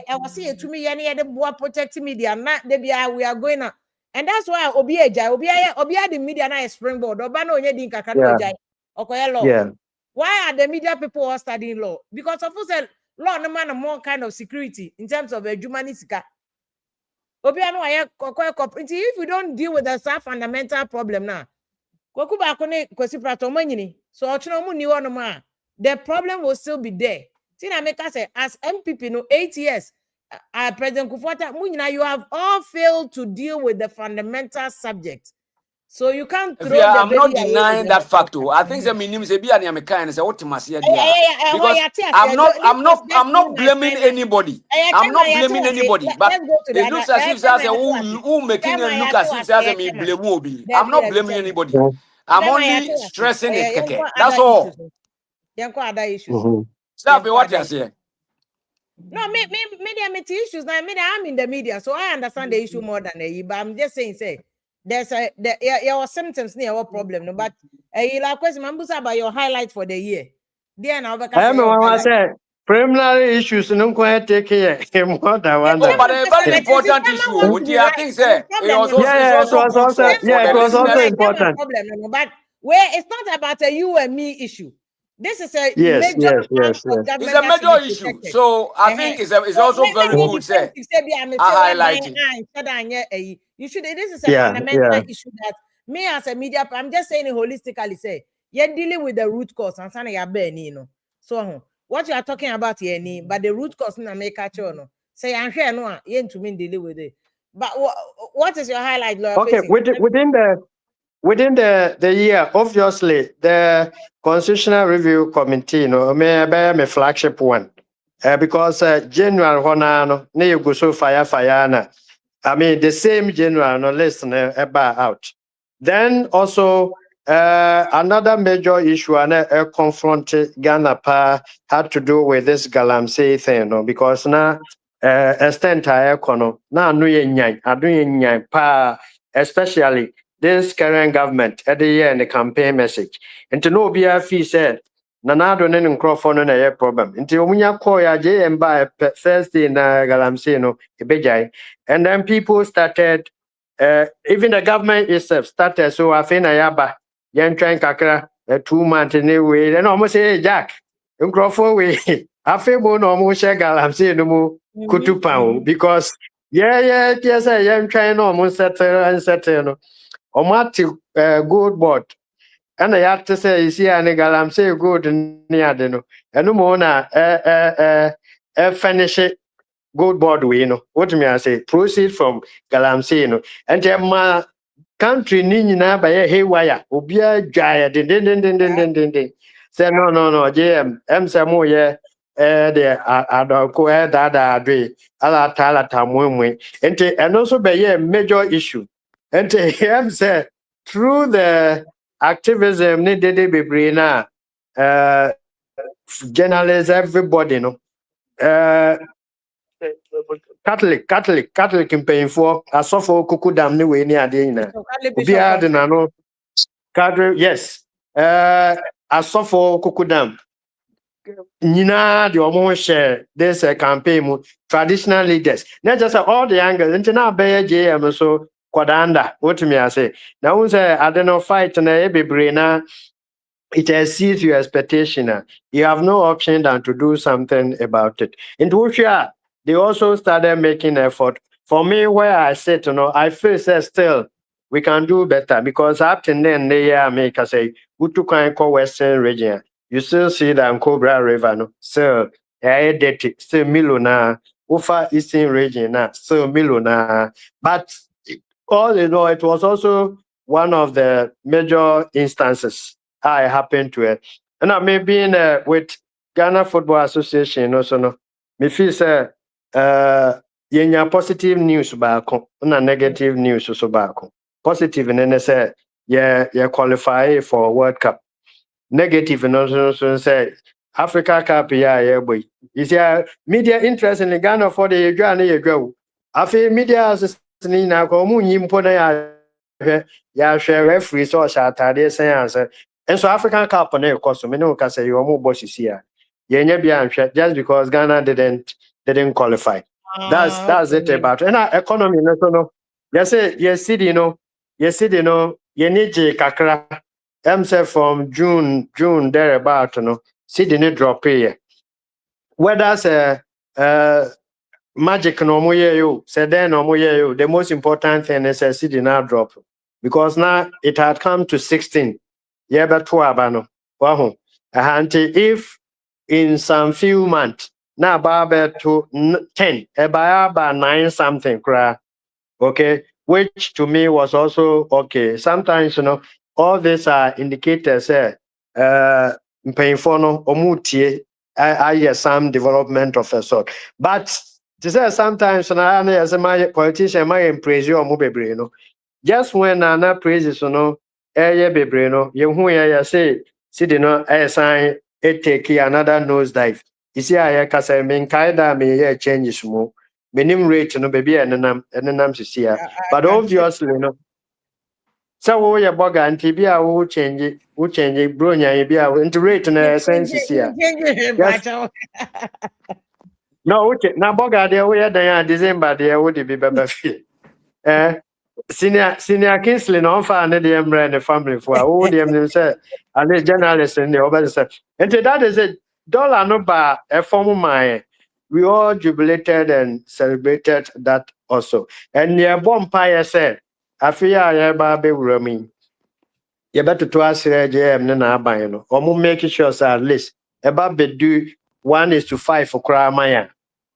Speaker 1: I was saying to me, any other boy protecting media, not the we are going on. And that's why Obia the media na springboard, Obano Yedinka Kanoja, Okoya law.
Speaker 3: Yeah.
Speaker 1: Why are the media people all studying law? Because of course, law no man more kind of security in terms of a humanistica. Obia no, if we don't deal with the fundamental problem now, so the problem will still be there. Tina Meka say, as MPP, 8 years, President Kufuata, you have all failed to deal with the fundamental subject. So you can't throw
Speaker 2: I'm not denying that fact. I think the minimum say be an American and say what must because I'm not blaming anybody. I'm not blaming anybody. But it looks as if there's who making it look as if there's me blame. I'm not blaming anybody. I'm only stressing it. That's all.
Speaker 1: Other issues.
Speaker 2: Stop what you say.
Speaker 1: No, media issues. Now, I'm in the media, so I understand the issue more than you. But I'm just saying, there's your symptoms near our problem. No, but you like question about your highlight for the year. There now,
Speaker 3: I said preliminary issues. No, quite take care more than one.
Speaker 2: But a very important issue. I think it was also
Speaker 3: also important.
Speaker 1: But where it's not about a you and me issue. This is a
Speaker 3: Yes,
Speaker 1: major
Speaker 3: yes,
Speaker 1: arm
Speaker 3: yes,
Speaker 1: of
Speaker 3: yes.
Speaker 2: It's
Speaker 1: government
Speaker 2: a
Speaker 1: that should
Speaker 2: major
Speaker 1: be
Speaker 2: issue.
Speaker 1: protected.
Speaker 2: So I think it's
Speaker 1: So
Speaker 2: also very
Speaker 1: when you
Speaker 2: good, say, highlighting.
Speaker 1: you should. This is a
Speaker 3: Yeah,
Speaker 1: fundamental
Speaker 3: yeah.
Speaker 1: issue that me as a media, I'm just saying it holistically. Say you're dealing with the root cause, and sana you're burning. So what you are talking about here, but the root cause na make a no. Say I'm sure no, you ain't to me deal with it. But what is your highlight, Lord?
Speaker 3: Okay, within the year, obviously the Constitutional Review Committee, may be my flagship one, because General Honano, ne you go so fire na. I mean the same general no list about out. Then also another major issue and confronted Ghana had to do with this Galamsey thing, because now extent I econo now no yen pa, especially this current government at the year in the campaign message. And to know be a fee said Nanado ne nkrofo no na ye problem. Nti omunya call ya JM by Thursday na Galamsey no ebejai. And then people started even the government itself started so I think yaba yen trying kakra 2 months anyway. And almost say hey, Jack nkrofo we afi mo no mo share Galamsey no mo kutu pound because yeah yes yen trying no mo settle no omati good board. And I have to say, you see, and Galamsey good near the no, and no more finish it good board we what me I say, proceed from Galamsey and my country nina by a haywire, Ubia Jaya, din. Say no, JM, Samo, yeah. The Adoko Dada Dre, Ala Tala Tamwe, and also by a major issue. And him say through the activism needed to be bring journalists, everybody, Catholic in paying for a suffer cuckoo dam new way near the Ubia the nano cadre, yes. A suffer cuckoo dam. Nina, the almost share this campaign, traditional leaders, not just all the angles, and now Bay JM so Quadanda, what me I say. Now, I don't know, fight and a brain. It exceeds your expectation. You have no option than to do something about it. In Russia, they also started making effort. For me, where I sit, I feel still we can do better because up to then they make us say, Utu can call Western region. You still see the Cobra River, no? Still, still Milona, Ufa Eastern region, still Milona. But all in all, it was also one of the major instances I happened to it. And I may be with Ghana Football Association also no. Me feel say yenya positive news back na negative news also back. Positive and then say yeah qualify for World Cup. Negative and also say Africa Cup yeah boy. You see media interest in Ghana for the Ghana go. I feel media as ni na ko mu nyimpo na ya share referee so atade sen answer. And so African Cup on air cost me no can say you more bosses here. Yeah, just because Ghana didn't qualify. That's it about and our economy no. Yes, you need kakra. Say from June there about no Sydney drop here. Whether say magic no more you say then no more you the most important thing is Sydney now drop because now it had come to 16. Yeah, but no. Wow. If in some few months now about to 10, about 9 something cry. Okay, which to me was also okay. Sometimes all these are indicators paying for no omutie I some development of a sort. But to say sometimes as a my politician my praise you or just when Nana praises bebre no ya say sign it take another nosedive. You see I can say me kinda me changes more. Minimum rate no baby and nam here. But obviously so we bugger and tibia will change it, bronya be into rate in sense here. Yes. No, okay. Now bugger there we are December there would be baby. Senior Kingsley no fan the the family for all them say and the journalists in the over say. And that is a dollar no ba a form my we all jubilated and celebrated that also. And near Bompire said, I fear I ba be rami. You better to ask JM na aban no. Omo make sure at least about be do 1:5 for Kramaya.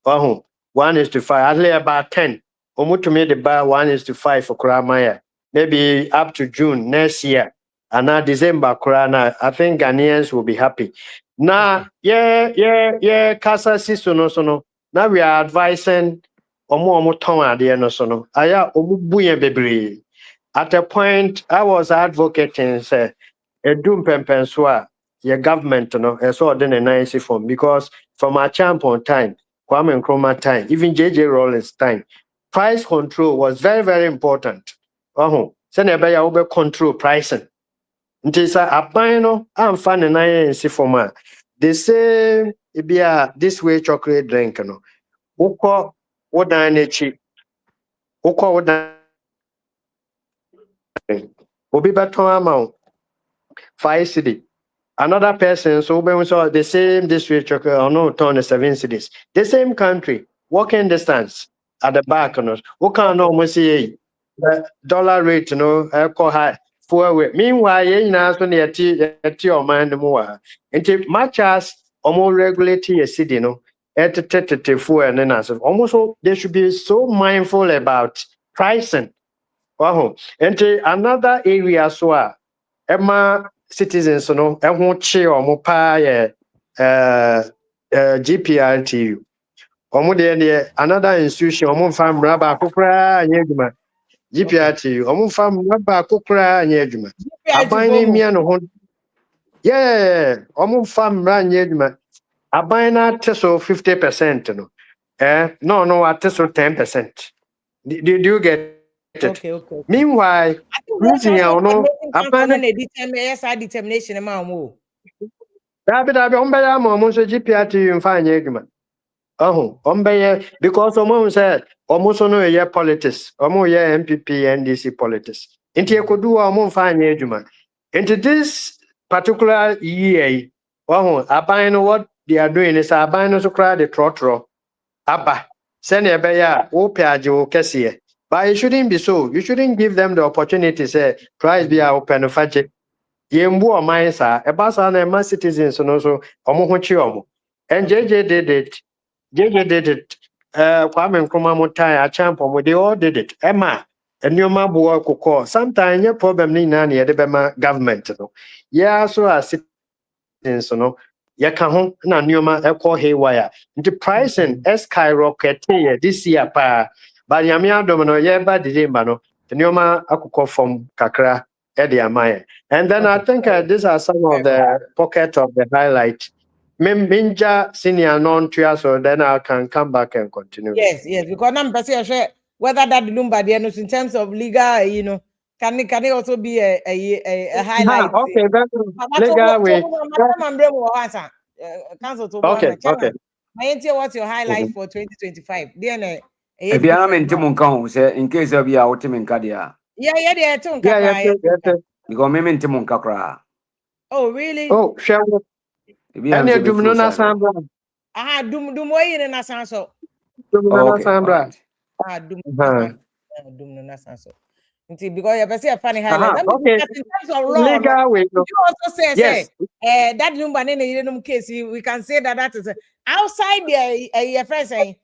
Speaker 3: Oh, 1:5, at least about 10. Omo to me the bar 1:5 for Kramaya. Maybe up to June next year. And now December Kurana, I think Ghanaians will be happy. Now, Kasa Sisono sono. Now we are advising Omo Tonga de no sono. Aya Omu Buye Bebri. At a point, I was advocating, say, a doom pempenswa, your government, as all then a nice form, because from our champion time, Kwame Nkrumah time, even JJ Rawlings time, price control was very, very important. Send a over control pricing. Until a bino, I'm fun and I see for my. They say, it be this way chocolate drink, Uko, what I cheap. Uko, what Obi beton amount 5 cedi. Another person so when we saw the same district chocolate or no turn 7 cities. The same country, walking distance at the back who can almost see the dollar rate call high for meanwhile now so near tea or mind more. And much as almost regulate a city at and almost they should be so mindful about pricing. Wow. And another area so Emma citizens who cheer or pay GPRTU. Another institution farm rubber copra and yeguma. GPRTU, farm rubber copra and yeguma. Abiding me and yeah, farm ran yeguma. Abina teso 50%. No, I teso 10%. Did you get it?
Speaker 1: Okay.
Speaker 3: Meanwhile, reason
Speaker 1: determination amount.
Speaker 3: Dabi ombaya mo so GPRTU mfanye adwuma. Because omo say omo so no ye politics, omo ye MPP NDC politics. Inti ekodu omo mfanye adwuma. Into this particular year, aban no what they are doing is aban no so cry the trotro. Aba. Send e be ya wo pe age wo kese. But it shouldn't be so. You shouldn't give them the opportunity say price be open fetch. Yembu or Maisa, a basa and my citizens and also Omohochiomo. And JJ did it. Kwame Nkrumah Mutai, a champion, they all did it. Emma, and your mabu call. Sometimes your problem ni nani at the Bema government. Yeah, so as citizens, Yakahon, na Numa, Echo Haywire. The pricing skyrocketed this year, but Yamia Domino, yeah, but the Zimbano, the Numa Akuko from Kakra. And then I think these are some of the pockets of the highlight. Minja senior non-tria, so then I can come back and continue.
Speaker 1: Yes, because I'm sure whether that Lumba in terms of legal, can it also be a highlight?
Speaker 3: Okay, that's legal way. Okay.
Speaker 1: What's your highlight for 2025?
Speaker 2: If you are in Timonka, say in case of your Timonka.
Speaker 1: Yeah,
Speaker 2: Because me mean Timonka cry.
Speaker 1: Oh, really?
Speaker 3: Oh, shall we? And you do not Sambra.
Speaker 1: Dum way in a sanso.
Speaker 3: Dumuna Sambra.
Speaker 1: Dumuna sanso. Because you see a funny highlight.
Speaker 3: Okay.
Speaker 1: In terms of law,
Speaker 3: legal way.
Speaker 1: You also say,
Speaker 3: yes.
Speaker 1: That number in the case, we can say that is outside the first saying,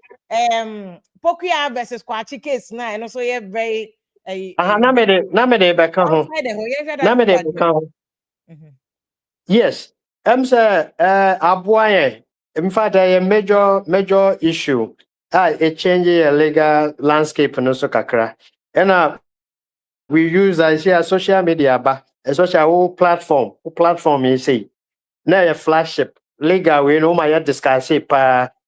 Speaker 1: Pokia versus Kwachi case now, and also you very.
Speaker 3: Namede back home. Yes, I'm say Abuaye. In fact, a major issue. A change a legal landscape and also kakra. And we use social media, but a social platform you see. Now a flagship legal we know my discuss it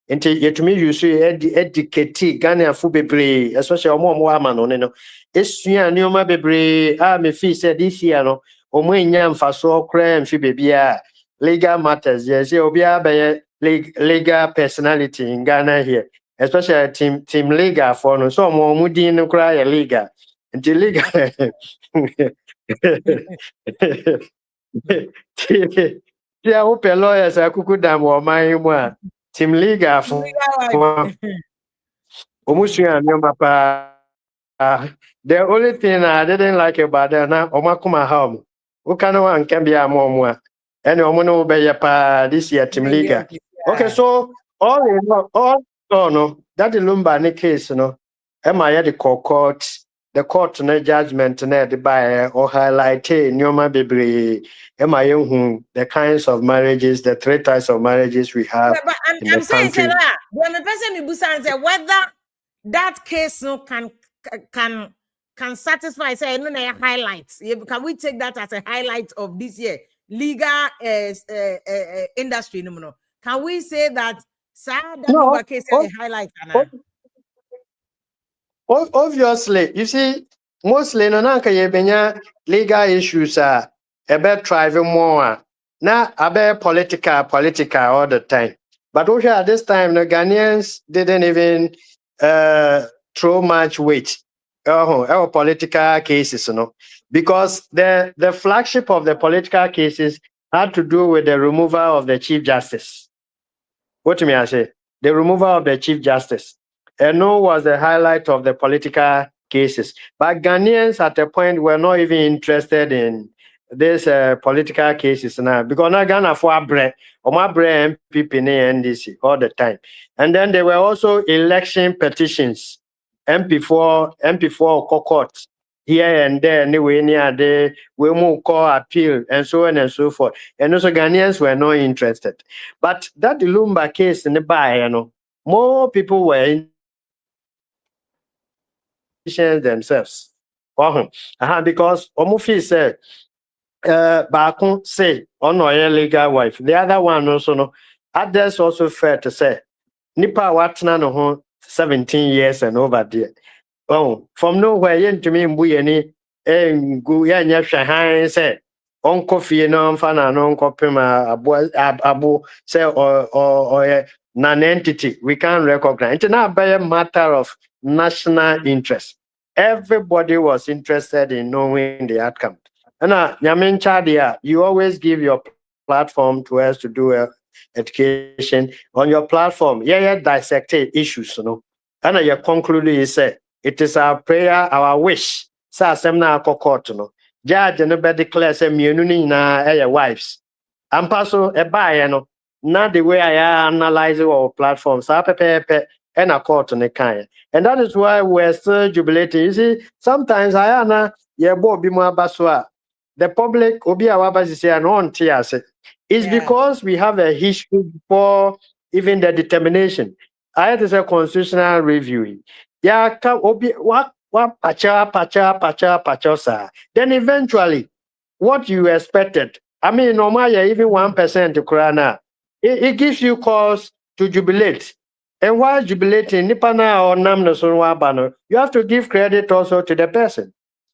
Speaker 3: into yet me you see educate Ghana fu bebre especially omo ama no no esua nioma bebre me fee said this year no omo enya mfaso kra mfi bebia legal matters yes obia be legal personality in Ghana here especially team legal for no so omo din kra legal Nti legal. Ti a wopɛ lawyers akuku dam wɔ ɔman mu a tim legal fo omusua nneɛma paa. The only thing I didn't like about them na ɔmo akoma ha ɔmo. Woka no anka bia ama ɔmo a ɛne ɔmo no wobɛyɛ paa this year tim legal. Okay, so all in all no that the Lumba ne case no ɛma yɛ the court the court no judgment na the by or highlight nneɛma bebree ɛma yɛhu the kinds of marriages, the 3 types of marriages we have.
Speaker 1: Yeah, but I'm saying that when the person me busa say whether that case no can satisfy say no na highlights. Can we take that as a highlight of this year legal industry no? Can we say that that case is a highlight?
Speaker 3: Obviously, you see, mostly no nanka yebenya legal issues are about driving more. Now about political all the time. But also at this time, the Ghanaians didn't even throw much weight our political cases, because the flagship of the political cases had to do with the removal of the Chief Justice. What do you mean I say? The removal of the Chief Justice. And no was the highlight of the political cases. But Ghanaians at a point were not even interested in these political cases now, because now Ghana for bread, or my bread MPP NDC all the time. And then there were also election petitions, MP4 court here and there, anyway, near the we will call appeal and so on and so forth. And also Ghanaians were not interested. But that the Lumba case in the bay, more people were themselves. Because Omufi said, Bakun say, on your legal wife. The other one also, no, others also fair to say, Nipa watna no 17 years and over there. Oh, from nowhere, yen to me, Mbuyeni, and Guyanya Shahan said, Uncle Fiano, Fana, Uncle Pima, Abu, say, or non-entity, we can't recognize. It's not by a matter of national interest. Everybody was interested in knowing the outcome. And Nyamin Chadia, you always give your platform to us to do education on your platform. Dissect issues, And you conclude, you say, it is our prayer, our wish. Sa semna court, Judge and nobody declares a mununi na wives. And paso a buyer, not the way I analyze our platforms. And a court on the kind. And that is why we're still jubilating. You see, sometimes I am the public it's because we have a history for even the determination. I had to say constitutional review. Then eventually, what you expected, I mean, normally even 1% to Kurana, it gives you cause to jubilate. And while jubilating, Nipana or Namno, you have to give credit also to the person.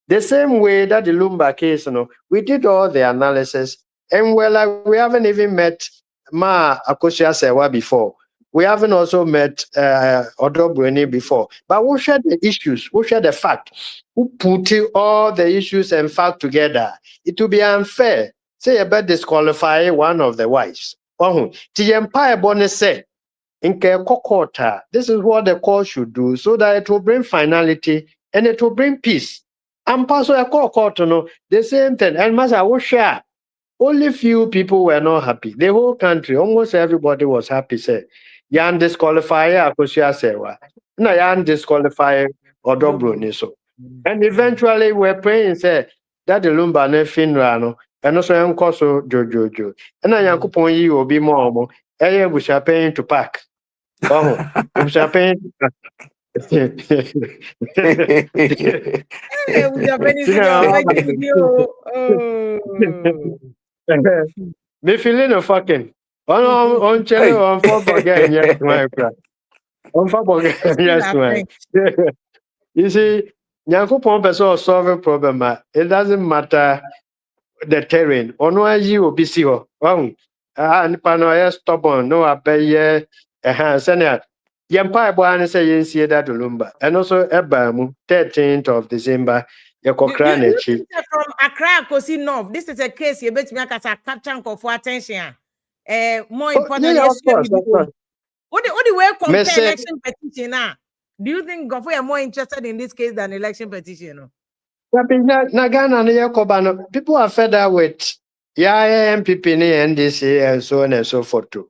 Speaker 3: The same way that the Lumba case, we did all the analysis, and we haven't even met Ma Akosia Sewa before. We haven't also met Odobweni before. But we'll share the issues, we'll share the fact. We put all the issues and fact together. It will be unfair. Say about disqualify one of the wives. The Empire Bonus said, this is what the court should do so that it will bring finality and it will bring peace. And also a court, the same thing. And Masa will share. Only few people were not happy. The whole country, almost everybody was happy. Say, Yan disqualify Akosia Sewa. No, Yan disqualify Odobroni so. And eventually we're praying, say, that the Lumba ne Finrano, and also Uncoso Jojo. And I Yankupon you will be more. We shall pay to pack. We shall pay. Me feeling a fucking on channel on for again, yes, my friend. On for yes, my. You see, Yankupon person solve a problem. It doesn't matter the terrain. On why you will be sure. And Panoya stubborn, no, I pay a hand, Yempa Buana say Yensia that Lumba. And also Ebamu, 13th of December,
Speaker 1: Do you
Speaker 3: Yakokranechi.
Speaker 1: think that from Accra, Kosi North, this is a case you bet me as a capture for attention? More important,
Speaker 3: Yeah,
Speaker 1: yes,
Speaker 3: of course, of course.
Speaker 1: What the way compare
Speaker 3: Say,
Speaker 1: election petition now? Do you think Gofo are more interested in this case than election petition? No?
Speaker 3: Nagana, people are fed up with MPP, NDC, and so on and so forth too.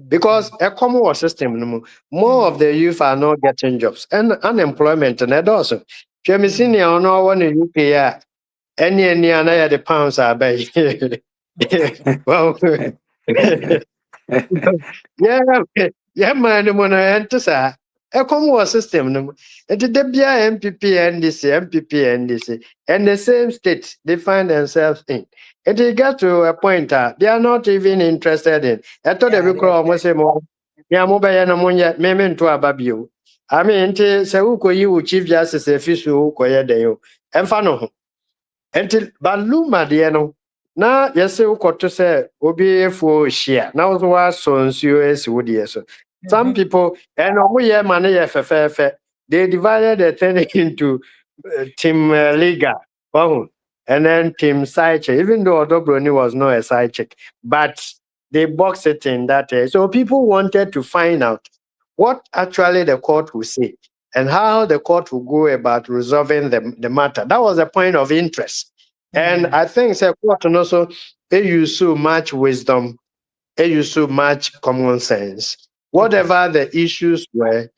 Speaker 3: Because a common system, more of the youth are not getting jobs and unemployment, and also. Chemisini on our one in UK, any other the pounds are by. Well, yeah, man, when I enter, sir, a common system, and the Debia MPP, NDC, and the same state they find themselves in. And they got to a point that they are not even interested in. I thought they will call almost more. Yeah, mobile and ammonia, maybe to a babio. I mean, say, you Chief Justice, a fish who quiet you, and fano. Until Baluma, dear no. Na yɛsɛ wokɔto sɛ obiefo hyia na wo so woasɔ nsuo asi wo deɛ so some people and ɔmoyɛ ma no yɛ fɛfɛɛfɛ they divided the thing into team Liga and then team side chick, even though Odobroni was not a side chick, but they boxed it in that way. So people wanted to find out what actually the court will say and how the court will go about resolving the matter. That was a point of interest. And I think the court also they use so much wisdom, they use so much common sense. Whatever the issues were,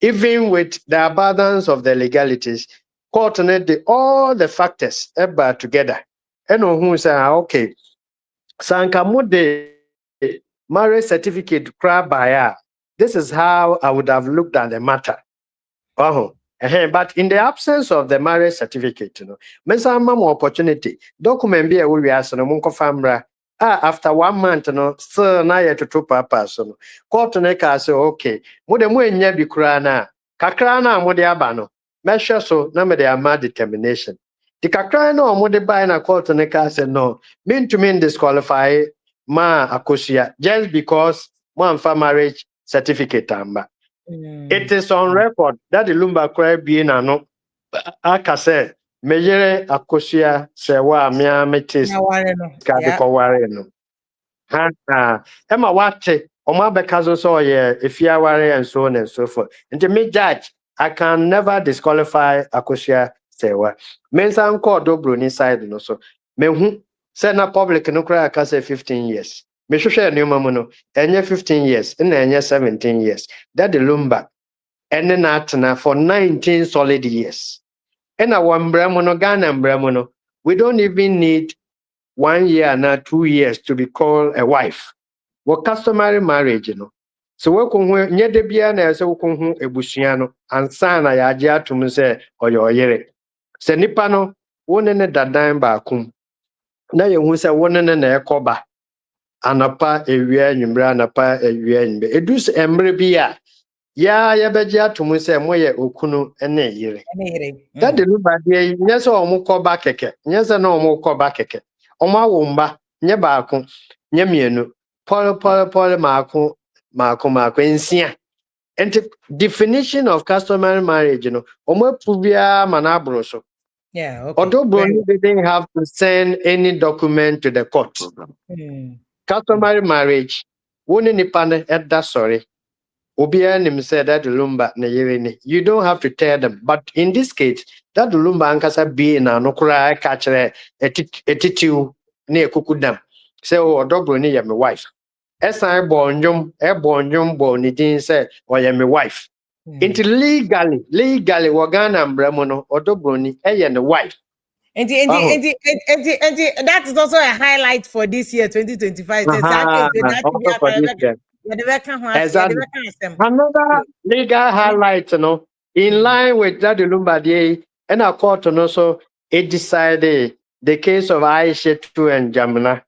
Speaker 3: even with the abundance of the legalities, coordinate all the factors about together. And who say, okay, Sankamude marriage certificate crab by this is how I would have looked at the matter. But in the absence of the marriage certificate, more opportunity. Document be a we ask no munko famra. After 1 month, still na yet to papa so. Court say, okay, mode mu enya bi kura na. Kakra na mode aba no. Measure so na me dey ama determination. The kakra na mode buy na court say no. Mean to mean disqualify ma akosia just because one for marriage certificate amba. It is on record that the Lumba cry being ano akase mejere akosia sewa mia metis kadikoware no. Emma wate oma bekazo so ye efiaware and so on and so forth. And to me judge, I can never disqualify akosia sewa. Mensa nko Dobroni side no so. Mehu say na public no cry akase 15 years. Me hwehwe ni mamu no enye 15 years na enye 17 years. That the Lumba and then atna for 19 solid years. And our Ghana, we don't even need 1 year and 2 years to be called a wife. What customary marriage, So we can nye de bia na se we can ebusuano ansa na ya agye atum se oyoyere. Se nipa no wone ne dadan ba akum. Na ye hu se wone ne na ekoba. Anapa ewia nwumra anapa ewia nwumbe. Edus emre bia ya beji atumu se moye okunu ene yire. That the Lumba dey nyese omukoba keke. Nyese na omukoba keke. Oma womba nye baako nye mienu. Pole maako ensia. And the definition of customary marriage, omo puvia manabro so.
Speaker 1: Yeah, okay.
Speaker 3: Although Brony didn't have to send any document to the court. Customary marriage, woni nipa ne edda sorry. Obianim said that Lumba na yirene. You don't have to tell them. But in this case, that Lumba ankasa be na no kura catchere etitiu ne kukudam. Say, oh, Dobroni ya my wife. Esa bonjum ni din say, oh, ya my wife. Into legally, wagana mbremono, Dobroni, ya the wife.
Speaker 1: And that is also a highlight for this year, 2025.
Speaker 3: Exactly. Another legal highlight, in line with that Lumba Day, and our court also it decided the case of Aisha and Jamina.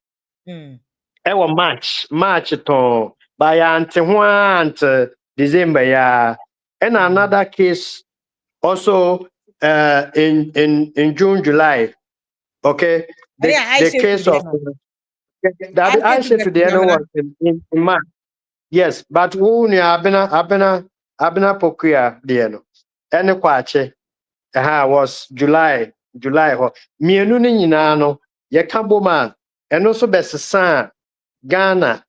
Speaker 3: March to by Ante December, yeah. And another case also in June, July. Okay. The case of that Aisha to the other one in March. Yes, but who abena Abena Pokuya deɛ no ɛne Kwakye was July hɔ mmienu no nyinaa no yɛka bom a ɛno nso bɛsesa Ghana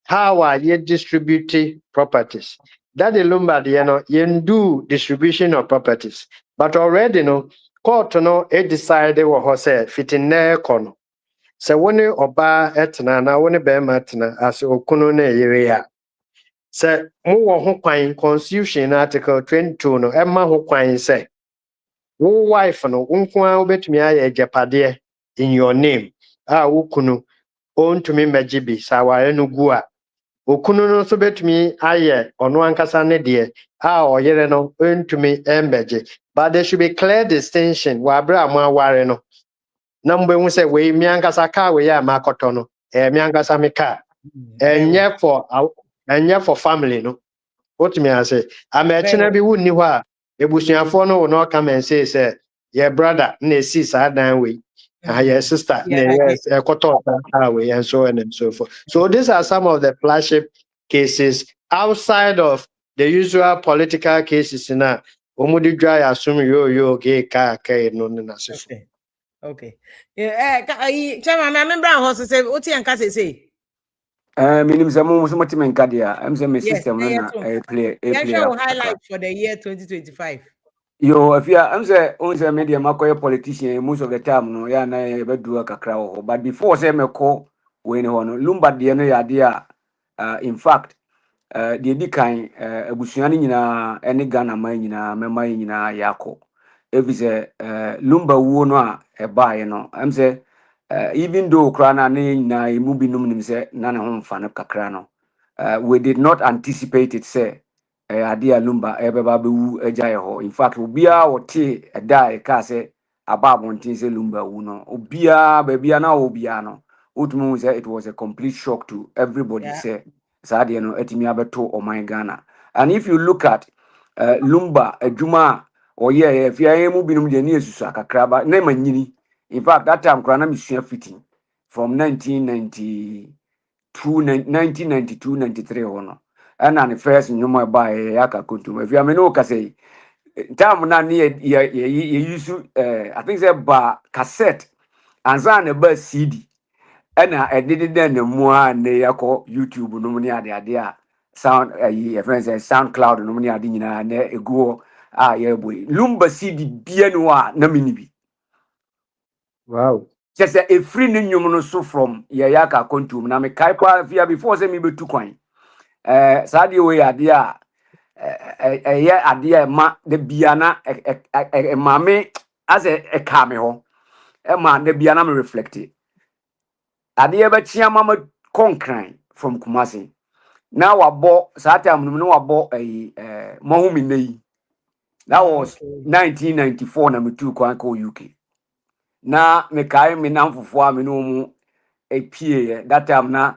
Speaker 3: how a yɛ distribute properties. Daddy Lumba deɛ no yɛndu distribution of properties but already no court no decide wɔ hɔ sɛ fitinɛ kɔ no sɛ wo ne ɔbaa ɛtena na wo ne bɛrima tena ase okunu na ɛyere a sɛ mowɔ ho kwan constitution article 22 no ɛma ho kwan sɛ wo wife no wo nko ara wobɛtumi ayɛ agyapadeɛ in your name a wo kunu ɔntumi mmɛgye bi sɛ aware no gu a okunu no nso bɛtumi ayɛ ɔno ankasa ne deɛ a ɔyere no ɔntumi mmɛgye but there should be clear distinction wɔ abere a mo aware no na mbɛhu sɛ wei me ankasa kaa wei a makɔtɔ no ɛyɛ me ankasa me kaa ɛnyɛ for family no wotumi ase amɛkyena bi wonni hɔ a ebusuafoɔ no wo na ɔka mɛnse sɛ yɛ brother na esi saa dan wei yɛ sister na yɛ ɛkɔtɔ saa wei and so on and so forth. So these are some of the flagship cases outside of the usual political cases na omudi dwa yɛ asum yo ke ka no na sefo.
Speaker 1: Okay. Chairman, I remember how to say oti anka say.
Speaker 2: Minim say mo so moti menka dia. Am say my system na play.
Speaker 1: Yeah, highlight for the year 2025.
Speaker 2: Yo, if you am say on say media makoye politician most of the time no ya na e bedu kakra ho. But before say me call we ni ho no Lumba de no ya de in fact the di kan abusua ni nyina ene Ghana man nyina mema nyina yakọ. If say Lumba wo no a e bae no am say even though krana na emu binum nim say na ne ho mfa no kakra no we did not anticipate it say Adia Lumba ebeba bewu agya ho. In fact obia wote eda e ka say ababontin say Lumba wu no obia babia na obia no utumu say it was a complete shock to everybody say sadia no etimi abeto oman Ghana. And if you look at Lumba adwuma oye efia mu binum de ne esusu akakra ba na manyini. In fact that time krana misua fitting from 1992-93 hono and the first nyoma ba yaka kontum if you me no ka say time na ne use I think say ba cassette anza na ba CD and edit den na mu a ne yakọ YouTube no mu ne ade a sound your friends say SoundCloud no mu ne ade nyina na ego a ye boy Lumba CD bia no a na mini bi.
Speaker 3: Wow.
Speaker 2: Just a free nyum no so from yaka kontum na me kai kwa via before say me betu kwan saadi we ade a ye ade ma de biana mame as a ka me ho ma de biana me reflect ade be chia mama konkran from Kumasi na wabo saa time no wabo mohumi nei that was 1994 na me tu kwan ko UK na me kai me namfofo a me no mu epie that time na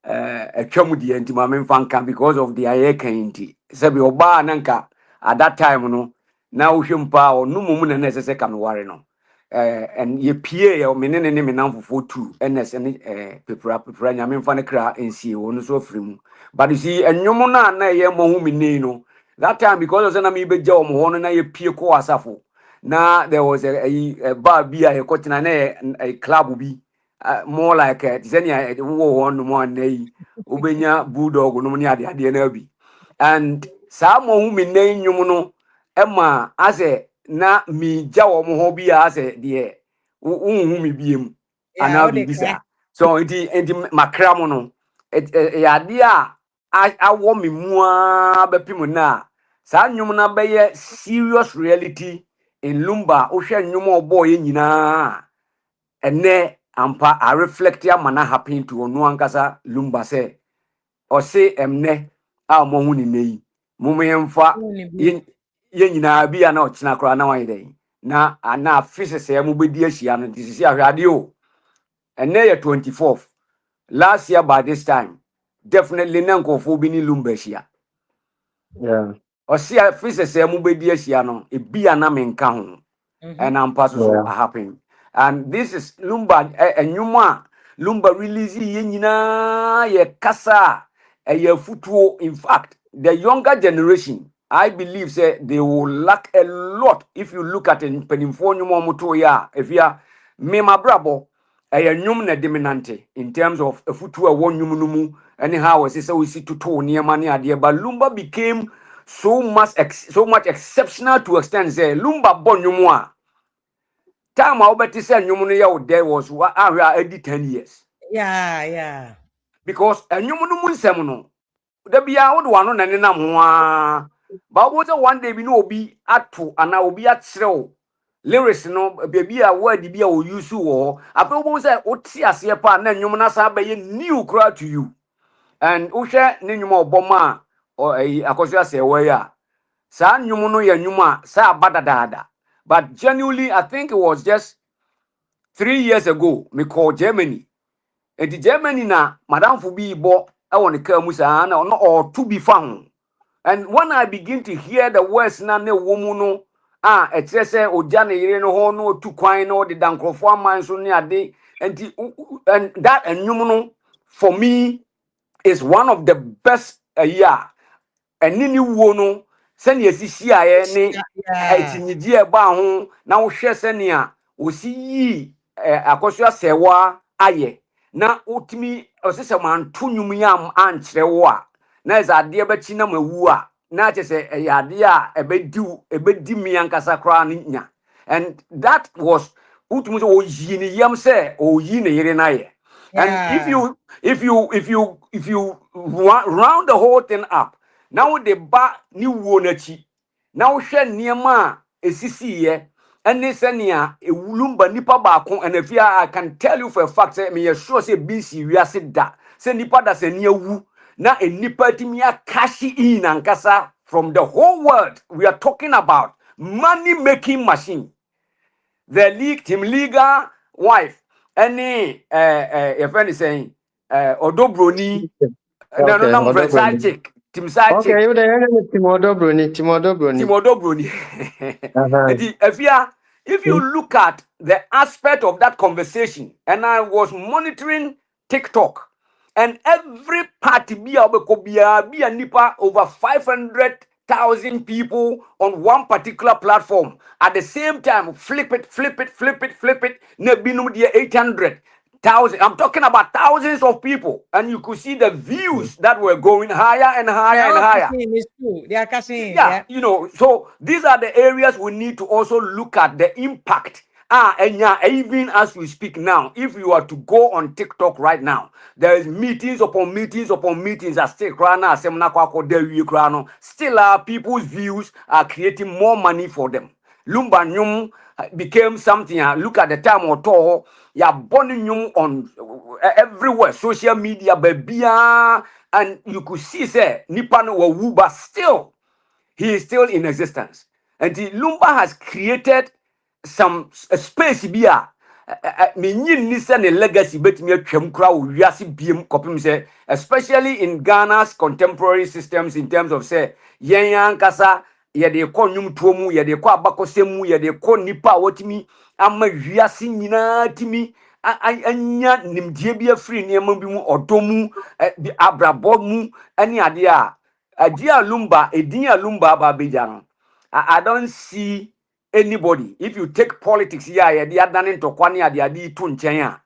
Speaker 2: atwam die ntima me mfanka because of the aye kanti sabi oba nanka at that time no na wohwempa onumum na nesese ka me ware no and ye pie ye me ne me namfofo tu ns ne pepra nyame mfa ne kra ensie wonu so afrimu but you see enwom na ye mohumi nei no that time because of na me beja omo hono na ye pie ko asafo na there was a bar bi a kotina na a club bi more like zenia wo one more nay ubenya bulldog no ni ade na bi and sa mo hu me nan nwum no ema ase na mi gya wo mo ho bi ase de hu mi biem ana bi bisa so enti makra mo no ya de a awo mi mu a bepim na sa nwum na be ye serious reality in Lumba ohwe nwum obo ye nyina ene ampa a reflect ya mana happen to onu ankasa Lumba say o say emne a mo hu ni nei mumemfa ye nyina bi ana o kina kora na wan dey na ana physics ya mu bedi ahia no disisi ahwade o ene ye 24th last year by this time definitely na nkofo bi ni Lumba ahia o say physics ya mu bedi ahia no e bi ana menka ho and ampa so happen. And this is Lumba enyuma Lumba release ye nyina ye kasa ye futuo. In fact the younger generation I believe say they will lack a lot if you look at in penimfo nyumo muto ya if ya me mabrabo nyum na dominante in terms of a futu a one nyum anyhow as say we see to near money idea but Lumba became so much exceptional to extend say Lumba bon nyumwa time I obeti say nyum no ya there was edi 10 years
Speaker 1: Yeah.
Speaker 2: because a nyum no nsem no da bia wo de wano na ne nam ho a ba wo say one day bi no obi ato ana obi akyerɛw lyrics no baby a word bi a o use wo afa wo say o ti ase pa na nwom na sa ba ye new cry to you and wo hwɛ ne nwom oboma akoso ase wo ya sa nwom no ye nwom a sa abadadaada but genuinely I think it was just 3 years ago me call Germany and the Germany na madam fu bi bo e won ka mu sa na no or to be found and when I begin to hear the words na ne womu no etrese oja ne yire no ho no tu kwan no de dankrofo aman so ne ade and that enyum no for me is one of the best year enini wo no se ne asisi aye ne
Speaker 1: Yeah.
Speaker 2: etinidi e ba ho na wo hwe se ne a osi yi akoso asewa aye na utimi osese man to nwum yam ankyere wo a na za ade ba chi na mawu a na chese ade a ebedi mi ankasa kra nya and that was utimi so oyi ni yam se oyi ne yire na ye and if you round the whole thing up now the ba ni wo na chi na wo hwe niema esisi ye ene senia ewulumba nipa baako anafia I can tell you for a fact say me sure say BC wiase da say nipa da se ne awu na enipa timi cash in ankasa from the whole world. We are talking about money making machine. The team leader wife any your friend is saying odobroni no friend side chick team side chick
Speaker 3: Okay, you there Timodo Bruni.
Speaker 2: if you look at the aspect of that conversation, and I was monitoring TikTok, and every party be a nipa over 500,000 people on one particular platform at the same time. Flip it. Nebinum dia 800,000. I'm talking about thousands of people, and you could see the views that were going higher and higher and higher.
Speaker 1: It's true. They are cashing.
Speaker 2: Yeah, you know, so these are the areas we need to also look at the impact. And yeah, even as we speak now, if you are to go on TikTok right now, there is meetings upon meetings upon meetings. Still, people's views are creating more money for them. Lumba Nyum became something. Look at the time or two, ya born Nyum on everywhere, social media, baby, and you could see say Nipan wa Wuba still. He is still in existence. And the Lumba has created some space here. Legacy especially in Ghana's contemporary systems in terms of say yen kasa ye de ko nyum tuomu ye de ko abakosemu ye de ko nipa wotimi ama wiase nyina timi anya nimdie bi afri niam bi mu odomu abrabo mu ani ade a Adia Lumba, Edia Lumba Babijan. I don't see anybody. If you take politics here, they are done into Kwanya, they are the Tunchaya.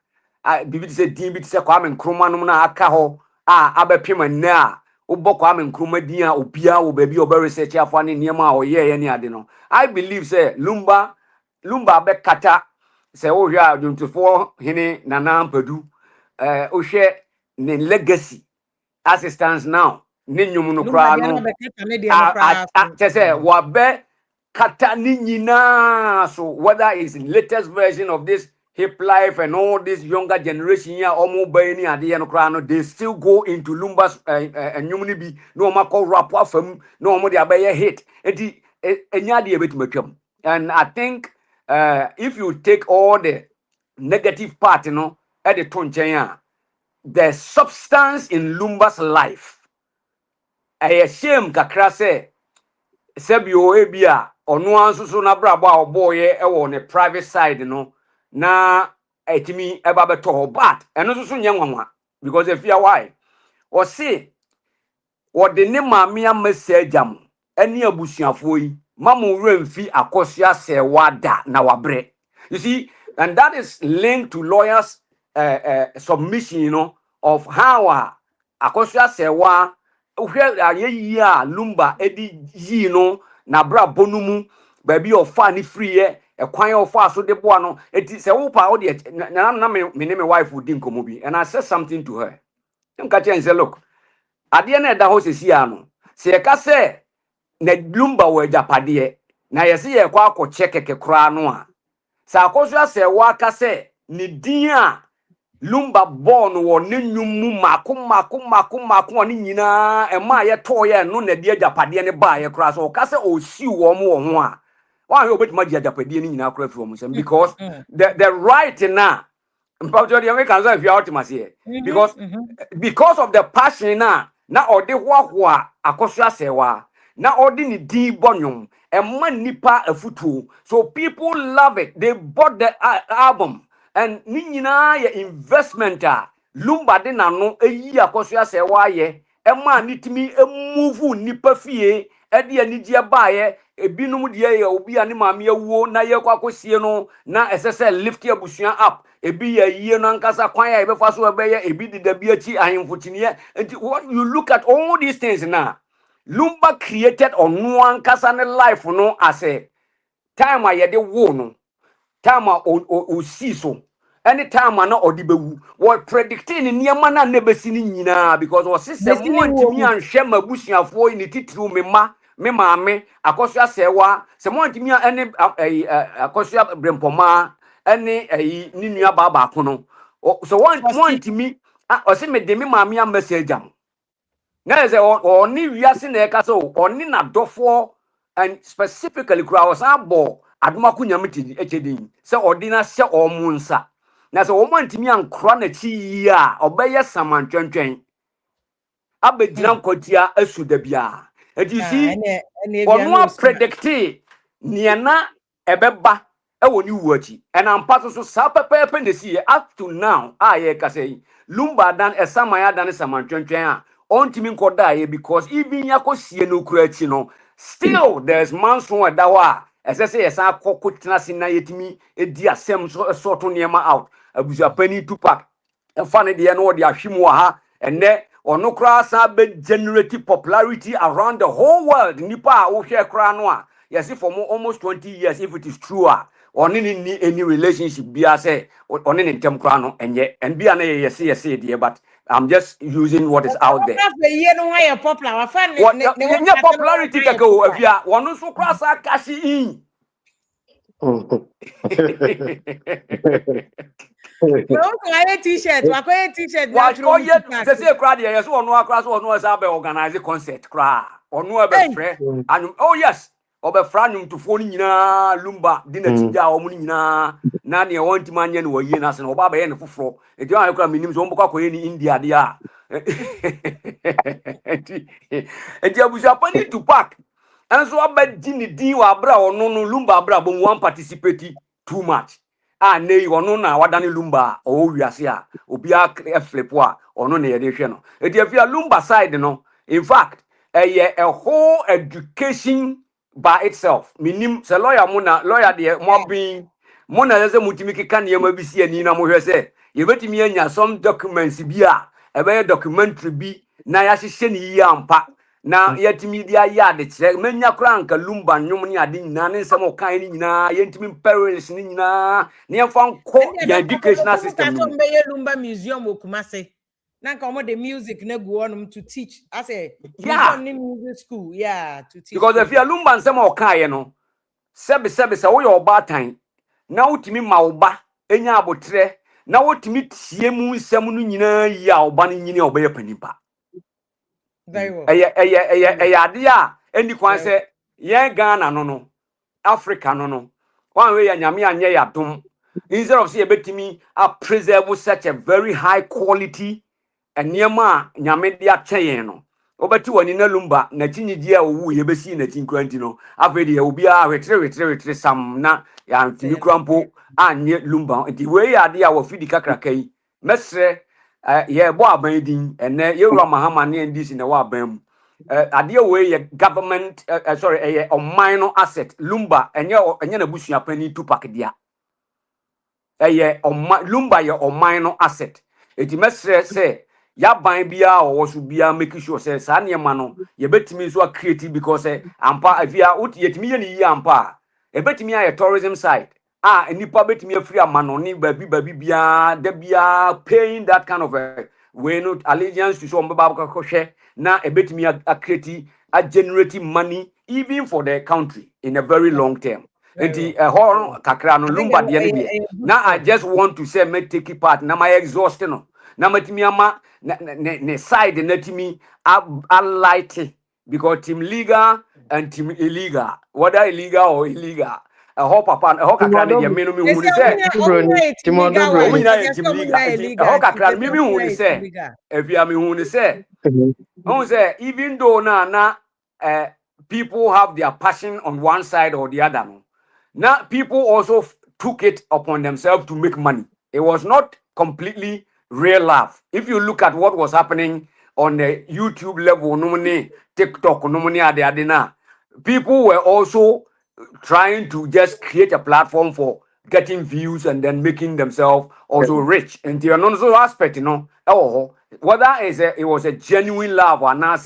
Speaker 2: I believe say Dimit se Kwame Nkrumah akaho. Abe pima na. Ubo Kwame Nkrumah dia upia ubebi obere search afani niema o ye any adeno. I believe say Lumba be kata se o ya 24 hini nana pedu. O share ne legacy as it stands now. Ninyum no kra no say wabe kata ni nyina. So whether it's latest version of this hip life and all this younger generation here omo bay ni ade no kra no, they still go into Lumba's enyum ni bi no mako rap afam no omo de abaye hit enti enya de betumatwam. And I think if you take all the negative part no at the tonchen, the substance in Lumba's life a shame kakra se sebio ebia ono ansusu na brabo a oboye e wo ne private side no na etimi eba beto but eno susu nyanwanwa because if you why o see what the name mamia message am any abusuafo yi mamu remfi akosua se wada na wabre. You see, and that is linked to lawyers submission, you know, of how akosua se wa uhwe lumba edi yi no na bra bonumu baby ofa ni free e kwan ofa so de boa no eti se wo pa wo de na me ne wife would dinko bi, and I said something to her. Nka and say, look, ade na da ho sesi ano se e ka se na lumba wo japade na ye se ye kwa akoche keke kra no a sa akosua se wa ka se ni din a lumba born wo ne nwum mako oni nyina e ma ye to ye no na de japade ne ba ye kra so ka se o si wo mo ho a why you bet ma di japade ni nyina kra fi wo mo because the right na because of the passion na odi hwa akosua sewa na odi ni di bonyum e man nipa afutu, so people love it. They bought the album and ni nyina ye investment lumba de na no eyi akosua sewa ye e man nitimi move nipa fie e de anigye baaye ebinum de ye obi ani maame awuo na ye kwakosie no na esese lift abusua up ebi ya yie no ankasa kwan ya ebefa so ebeye ebi dida bi achi ahemfotiniye. And what you look at all these things now, lumba created on one ankasa ne life no as a time a yede wo no time a o si so anytime na odibewu what predicting niema na nebesi ni nyina because o system mo antimi anhwe mabusuafo ni titru me maame akosua sewa se mo antimi ene akosua brempoma ene ni nua baba kono so want me o se me de me maame am message am na ze o ni wiase na e ka so oni na dofo and specifically kura was abo adoma kunyamiti echedin se odina se omunsa na se omo antimi ankro na chi yi a obeye samantwentwen abegina nkotia asuda bia. And you see ono predicte niana ebeba e woni wuachi and am part so sa pepe ne see up to now aye ka say lumba dan esamaya dan samantwentwen a ontimi nkoda ye because even yakosie no kurachi no still there's manso adawa esese yesa kokotena sina yetimi edi asem so to niema out abuja pani tupak e fane de no de ahwemu ha enne ono kra sa be generate popularity around the whole world nipa wo hwe kra no a yes for almost 20 years if it is true on any relationship bia say on any tem kra no enye and bia na yes there, but I'm just using what is out there. Popularity kako avia wono so kra sa kashi in
Speaker 1: no t-shirt t-shirt
Speaker 2: say crowd here so ono akra so ono say be organize concert cra ono be frɛ and oh yes obe fra nyum to fo ni nyina lumba dinatija o mu nyina na ne wonti manye ne waye na se no oba be ye ne foforo e di an akra minim so mbokwa koye ni India de a e di abuja pani to pack and so abedi ni din wa bra ono no lumba bra bo one participate too much nei ono na wadane lumba o wiase a obi a flip a ono na ye de hwe no e di afia lumba side no in fact a whole education by itself. Minim se lawyer lawyer de mo bin mo na ze mutimi keka ne ma bisi ani na mo hwe se ye betimi anya some documents bi a e be documentary bi na ya hye ne yi ampa na yatimi dia ya de kire manya kra anka lumba nwom ne ade nyina ne nsem o kan ni nyina yentimi parents ni nyina ne fa nko ya educational system
Speaker 1: no be ye lumba museum okumase nanka omo the music na go on to teach. I say music school to teach
Speaker 2: because if you lumba nsem o kan ye no sebe wo ye oba tan na wotimi ma oba enya abotre na wotimi tie mu nsem no nyina yi a oba no nyini oba ye panipa
Speaker 1: very well
Speaker 2: ade a eni kwan se ye Ghana no Africa no one way ya nyame anye ya dom instead of say betimi a preserve such a very high quality and niema nyame dia kyen no obeti wani na lumba na chinyidi a owu ye besi na chinkranti no afedi ye obi a wetre sam na ya ntimi krampo anye lumba nti we ya ade a wo fidi kakraka yi mesre ye bo aban din ene ye wura mahama ne ndisi na wa aban idea way government sorry a minor asset Lumba enye na busua pani tu pack dia Lumba ye o minor asset eti mesre say ya ban bia o so bia make sure say sa ne ma no ye betimi so create because ampa avia yetimi ye ni ampa e betimi aye tourism site nipa betimi afiri amano ni baby bia da bia paying that kind of we no allegiance to so mbaba hwe na e betimi a create a generating money even for the country in a very long term. Enti kakra no Lumba de ne now I just want to say me take part na my exhaust no na matimi ama ne side na timi a light because team legal and team illegal whether illegal or illegal papa kakra ne de me no me hu ni say team legal kakra me hu ni say efia me hu ni say even though na people have their passion on one side or the other no. Now, people also took it upon themselves to make money. It was not completely real love. If you look at what was happening on the YouTube level, TikTok, people were also trying to just create a platform for getting views and then making themselves also rich. And the another aspect, whether it was a genuine love or not,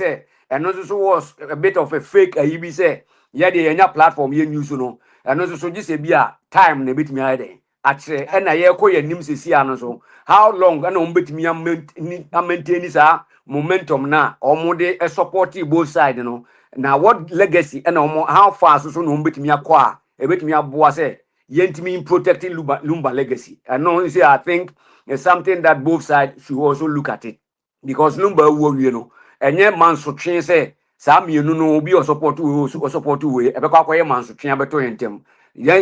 Speaker 2: and also was a bit of a fake, the platform you use, and also so just a time ne bit me ide atre and I ko ya nim sisi ano so how long and bit me maintain this momentum na omode support both side no now what legacy and how far so no bit me akwa e bit me aboa say yentimi protecting Lumba legacy and no say I think it's something that both sides should also look at it because Lumba wo you know enye man so twen say no be support we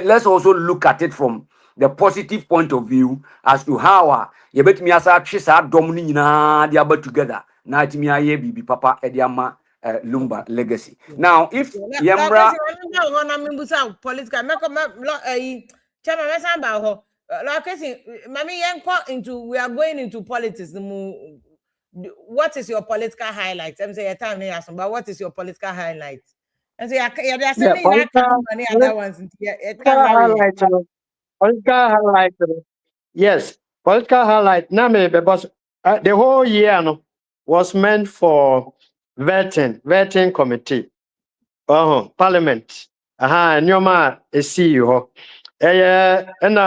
Speaker 2: let's also look at it from the positive point of view as to how you bet me as a chisa domini na they are together na timi aye bibi papa ediama Lumba legacy. Now if Yembra
Speaker 1: we are going into politics. What is your political highlight? I'm saying but what is your political highlight? And say there are certain other ones.
Speaker 3: Political highlight. Yes, political highlight. Because the whole year was meant for vetting committee. Parliament. Nyoma CEO. And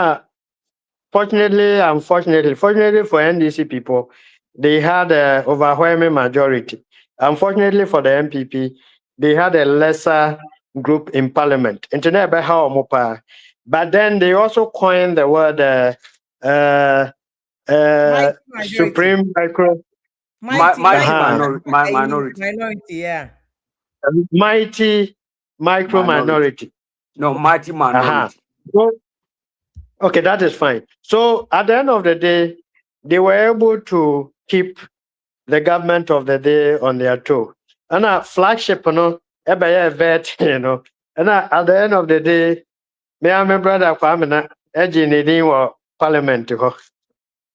Speaker 3: fortunately for NDC people, they had an overwhelming majority. Unfortunately for the MPP, they had a lesser group in parliament. But then they also coined the word supreme
Speaker 1: minority, yeah.
Speaker 3: Mighty micro minority.
Speaker 2: No, mighty minority.
Speaker 3: Okay, that is fine. So at the end of the day, they were able to keep the government of the day on their toe. And a flagship, vet, and at the end of the day, me and my brother Kwame edging parliament.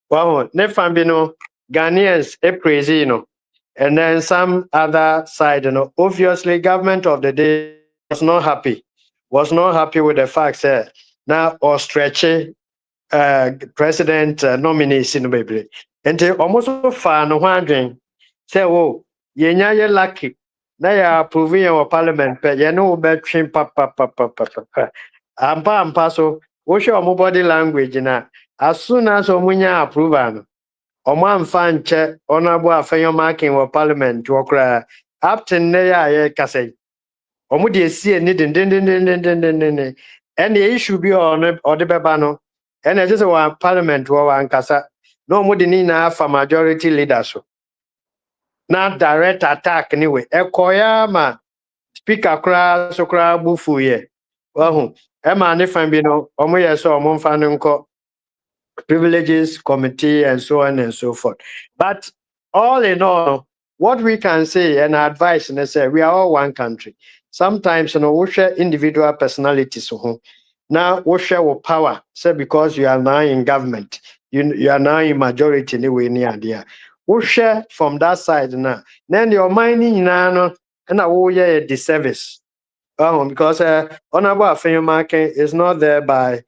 Speaker 3: Wow, Nefambino, Ghanaians, praise, and then some other side, obviously government of the day was not happy with the fact that now or stretching president nominees in the baby. And they almost far no wondering, say, oh, ye lucky. Now you are approving your parliament, but you know about trim papa. Ampa so, what's your body language now? As soon as Omunya approval, Oman fan check honorable affair marking or parliament to okra up to Naya Kase. Omudi see and and the issue be on or the Babano. And I just want parliament to one Kasa. No more than enough for majority leaders. Not direct attack anyway. Ekoyama speaker cra so cra bufu ye. Well, Emma Nefambino, Omoya so Monfanunko privileges committee and so on and so forth. But all in all, what we can say and advise and say we are all one country. Sometimes we share individual personalities. Now we share power. Say because you are now in government, you are now in majority anyway near there. we share from that side now. Then your mining no and I will a disservice. Because Honorable Afenyomakin is not there by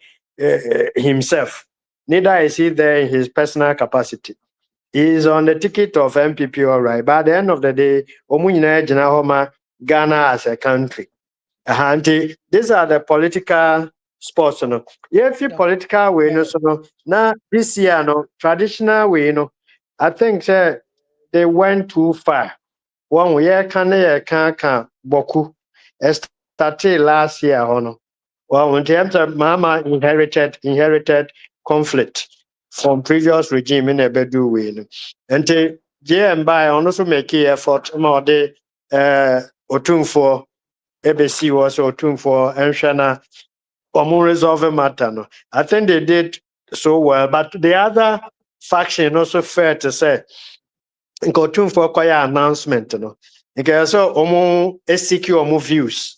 Speaker 3: himself. Neither is he there in his personal capacity. He is on the ticket of MPP, all right. But at the end of the day, Omunyina Jinahoma, Ghana as a country. These are the political sports. No? If you political way, no, so no, now this year, no, traditional way, no, I think they went too far. One year can boku. Started last year, no. Well, in terms of Mama inherited conflict from previous regime in a bedu way. And the JM by also make effort more the Otumfo ABC was Otumfo and Shana resolve matter. No. I think they did so well, but the other faction also fair to say Otumfo kwaya announcement. No. Because so SCQ views.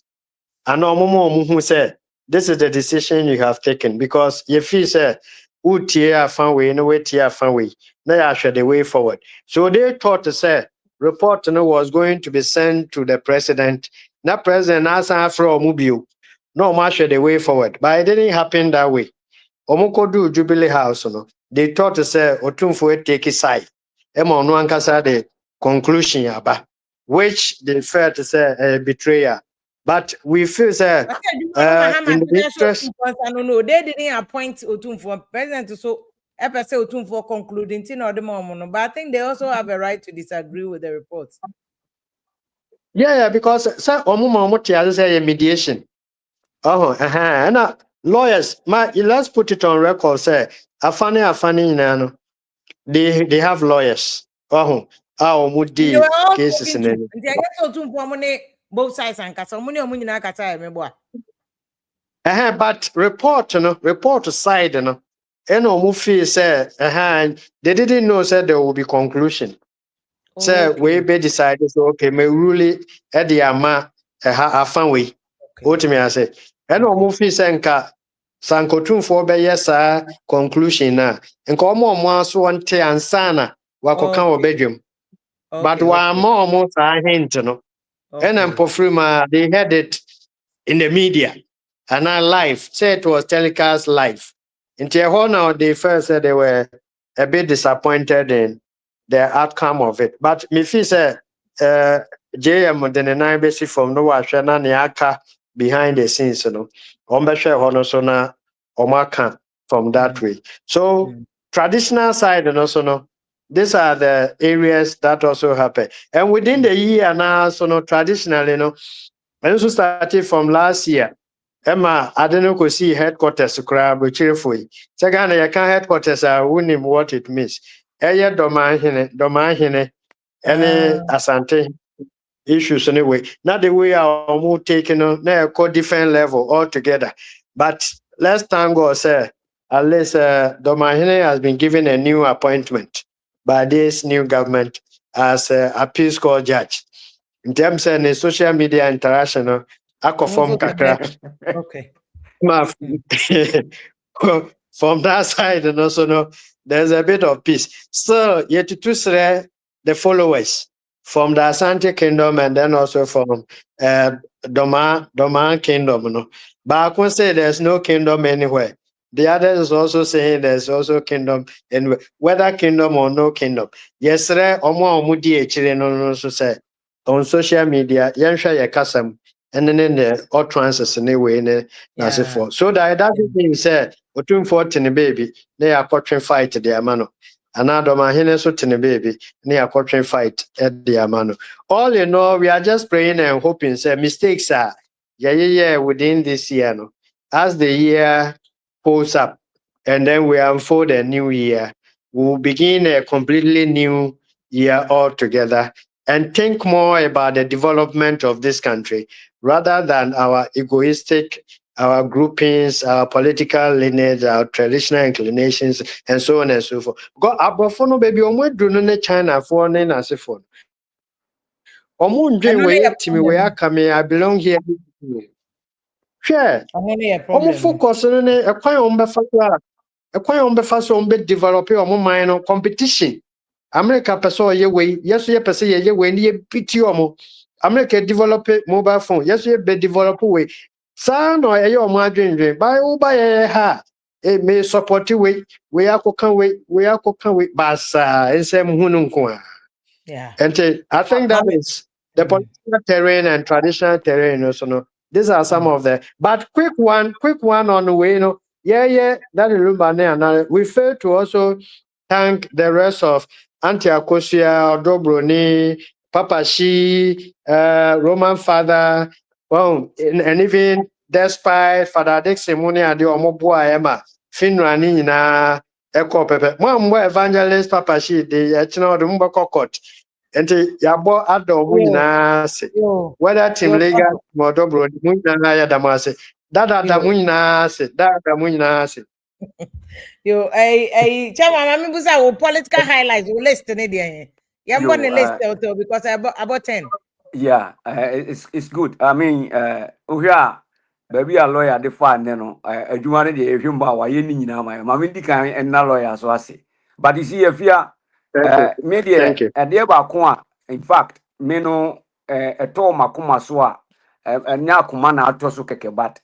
Speaker 3: And who say this is the decision you have taken because you feel say who tear fan way no way tear fan way now you the way forward. So they thought to say report was going to be sent to the president. Now president asked for mobile. No much the way forward. But it didn't happen that way. Omoko do Jubilee House no. They thought to say Otumfo take his side. Emo no ankasa the conclusion yaba, which they fair to say betrayal. But we feel that in the interest,
Speaker 1: no, they didn't appoint Otumfo president, so say Otumfo concluding or the moment. But I think they also have a right to disagree with the reports.
Speaker 3: Yeah, because say mediation. And lawyers, let's put it on record. Say Afani, they have lawyers. Cases in
Speaker 1: it. Both sides and
Speaker 3: but report side, feel say they didn't know said there will be conclusion. So we be decided so okay, me really at the ama fan way. Ultimately, I say, feel say nka Sankotumfo be yes conclusion na nka omo so wonte ansana wakoka obedwem. But wa more hint no. And they had it in the media and not live. Say it was telecast live. In Tijuana, they first said they were a bit disappointed in the outcome of it. But me feel say JM the nine basic from no Shana Niaka behind the scenes, Ombasha Omaka from that way. So traditional side and also no. These are the areas that also happen. And within the year now, traditionally, I also started from last year. Emma, I don't know, see headquarters, crab, cheerfully. Second, I can headquarters, I wouldn't know what it means. Aya domain, any asante issues anyway. Not the way our move taken on, different level altogether. But last time God said, at least Domahine has been given a new appointment by this new government as a peace court judge. In terms of the social media interaction, I conform kakra.
Speaker 1: Okay.
Speaker 3: From that side, and also there's a bit of peace. So yet to the followers from the Asante Kingdom and then also from Doma Kingdom. But I can say there's no kingdom anywhere. The others is also saying there's also kingdom, and whether kingdom or no kingdom. Yesterday, Omo no also say on social media, Yansha Yakasam, and then the utterances anyway, as a for. So that mean said, Otumfo the baby, they are portraying fight their mano. Another man, so the baby, they are portraying fight at their mano. All in all, we are just praying and hoping, say mistakes are, within this year, no. As the year pulls up and then we unfold a new year, we'll begin a completely new year altogether and think more about the development of this country rather than our egoistic, our groupings, our political lineage, our traditional inclinations, and so on and so forth. Because Abofono baby, do China for Nasiphone. I belong here. Sure. Focus on a develop your mind on competition America person ye way, yes, ye person ye way, ye pity omo. America develop mobile phone, yes, ye be develop way. San or a yo margin, buy all by a ha. It may support you way, we are cooking way, basa, and some hununqua.
Speaker 1: Yeah.
Speaker 3: And I think that
Speaker 1: Mommy.
Speaker 3: is the political terrain and traditional terrain. Also, no, these are some of the. But quick one on the way. Yeah, that is Lumbane. And we fail to also thank the rest of Auntie Akosia, Dobroni, Papa Shi, Roman Father, well, and even despite Father Dixie Muni and the Omobua Emma, Finrani na Echo Pepe, Mom, evangelist Papa Shi, the Echino, the Mumbakokot. And yabo ado mu nyinaa se
Speaker 1: Yo.
Speaker 3: whether team legal modobro mu nyinaa ya damase dada mu nyinaa se dada mu nyinaa se
Speaker 1: Yo, Chama, mami busa wo political highlights wo list ni dia. Yambo ni list because about 10.
Speaker 2: Yeah, it's good. I mean, here, baby, a lawyer, the fan, you know, you wanted the humor, why you need now, my mammy, and na lawyer, so I say. But you see, if you media,
Speaker 3: thank you
Speaker 2: a dear Bakua, in fact, me no, a to makuma soa, and now kumana atoso keke, but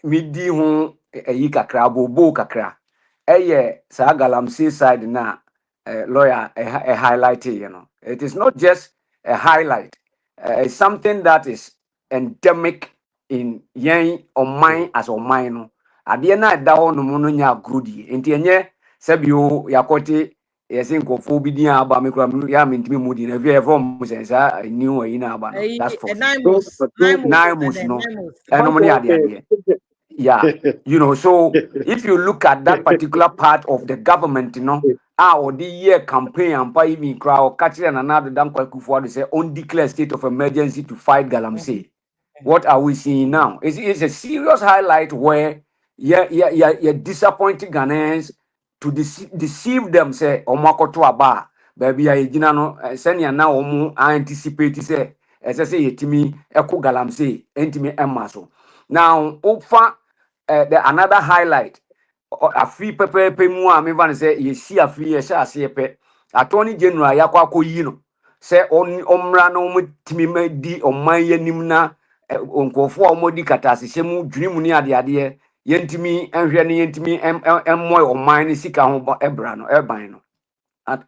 Speaker 2: midi hon a yika crabo, bo kakra. Sagalam seaside na lawyer a highlight, you know. It is not just a highlight. It's something that is endemic in yen or mine as or mine. Adeɛ na ɛda hɔ nom no nya agorodi nti ɛnyɛ sɛbio yakote yɛsɛ nkɔfoɔ bi din aba me kora ya mentimi mu din afei ɛfɔ mu sɛ saa new ayi na aba no that's for
Speaker 1: Nine months
Speaker 2: no ɛnom ne adeadeɛ. Yeah, you know, so if you look at that particular part of the government, you know, or the year campaign and by even crowd catching another damn Kwaku say on declare state of emergency to fight Galamsey. What are we seeing now? It's a serious highlight where you're disappointing Ghanaians to deceive them, say, Omakoto Aba, baby, I no send you now, I anticipate, say, as I say, to me, Eko Galamsey, Entimi Emaso. Now, Ofa. Another highlight a free pepe mu a me van say ye see a free ye sha se pe attorney general yakwa koyi no say omra no mutimi ma di oman yanim na onkofo a omodi katase mu dwini mu ni ade ade yentimi enhwe ne yentimi emmoy oman ne sika ho ebra no eban no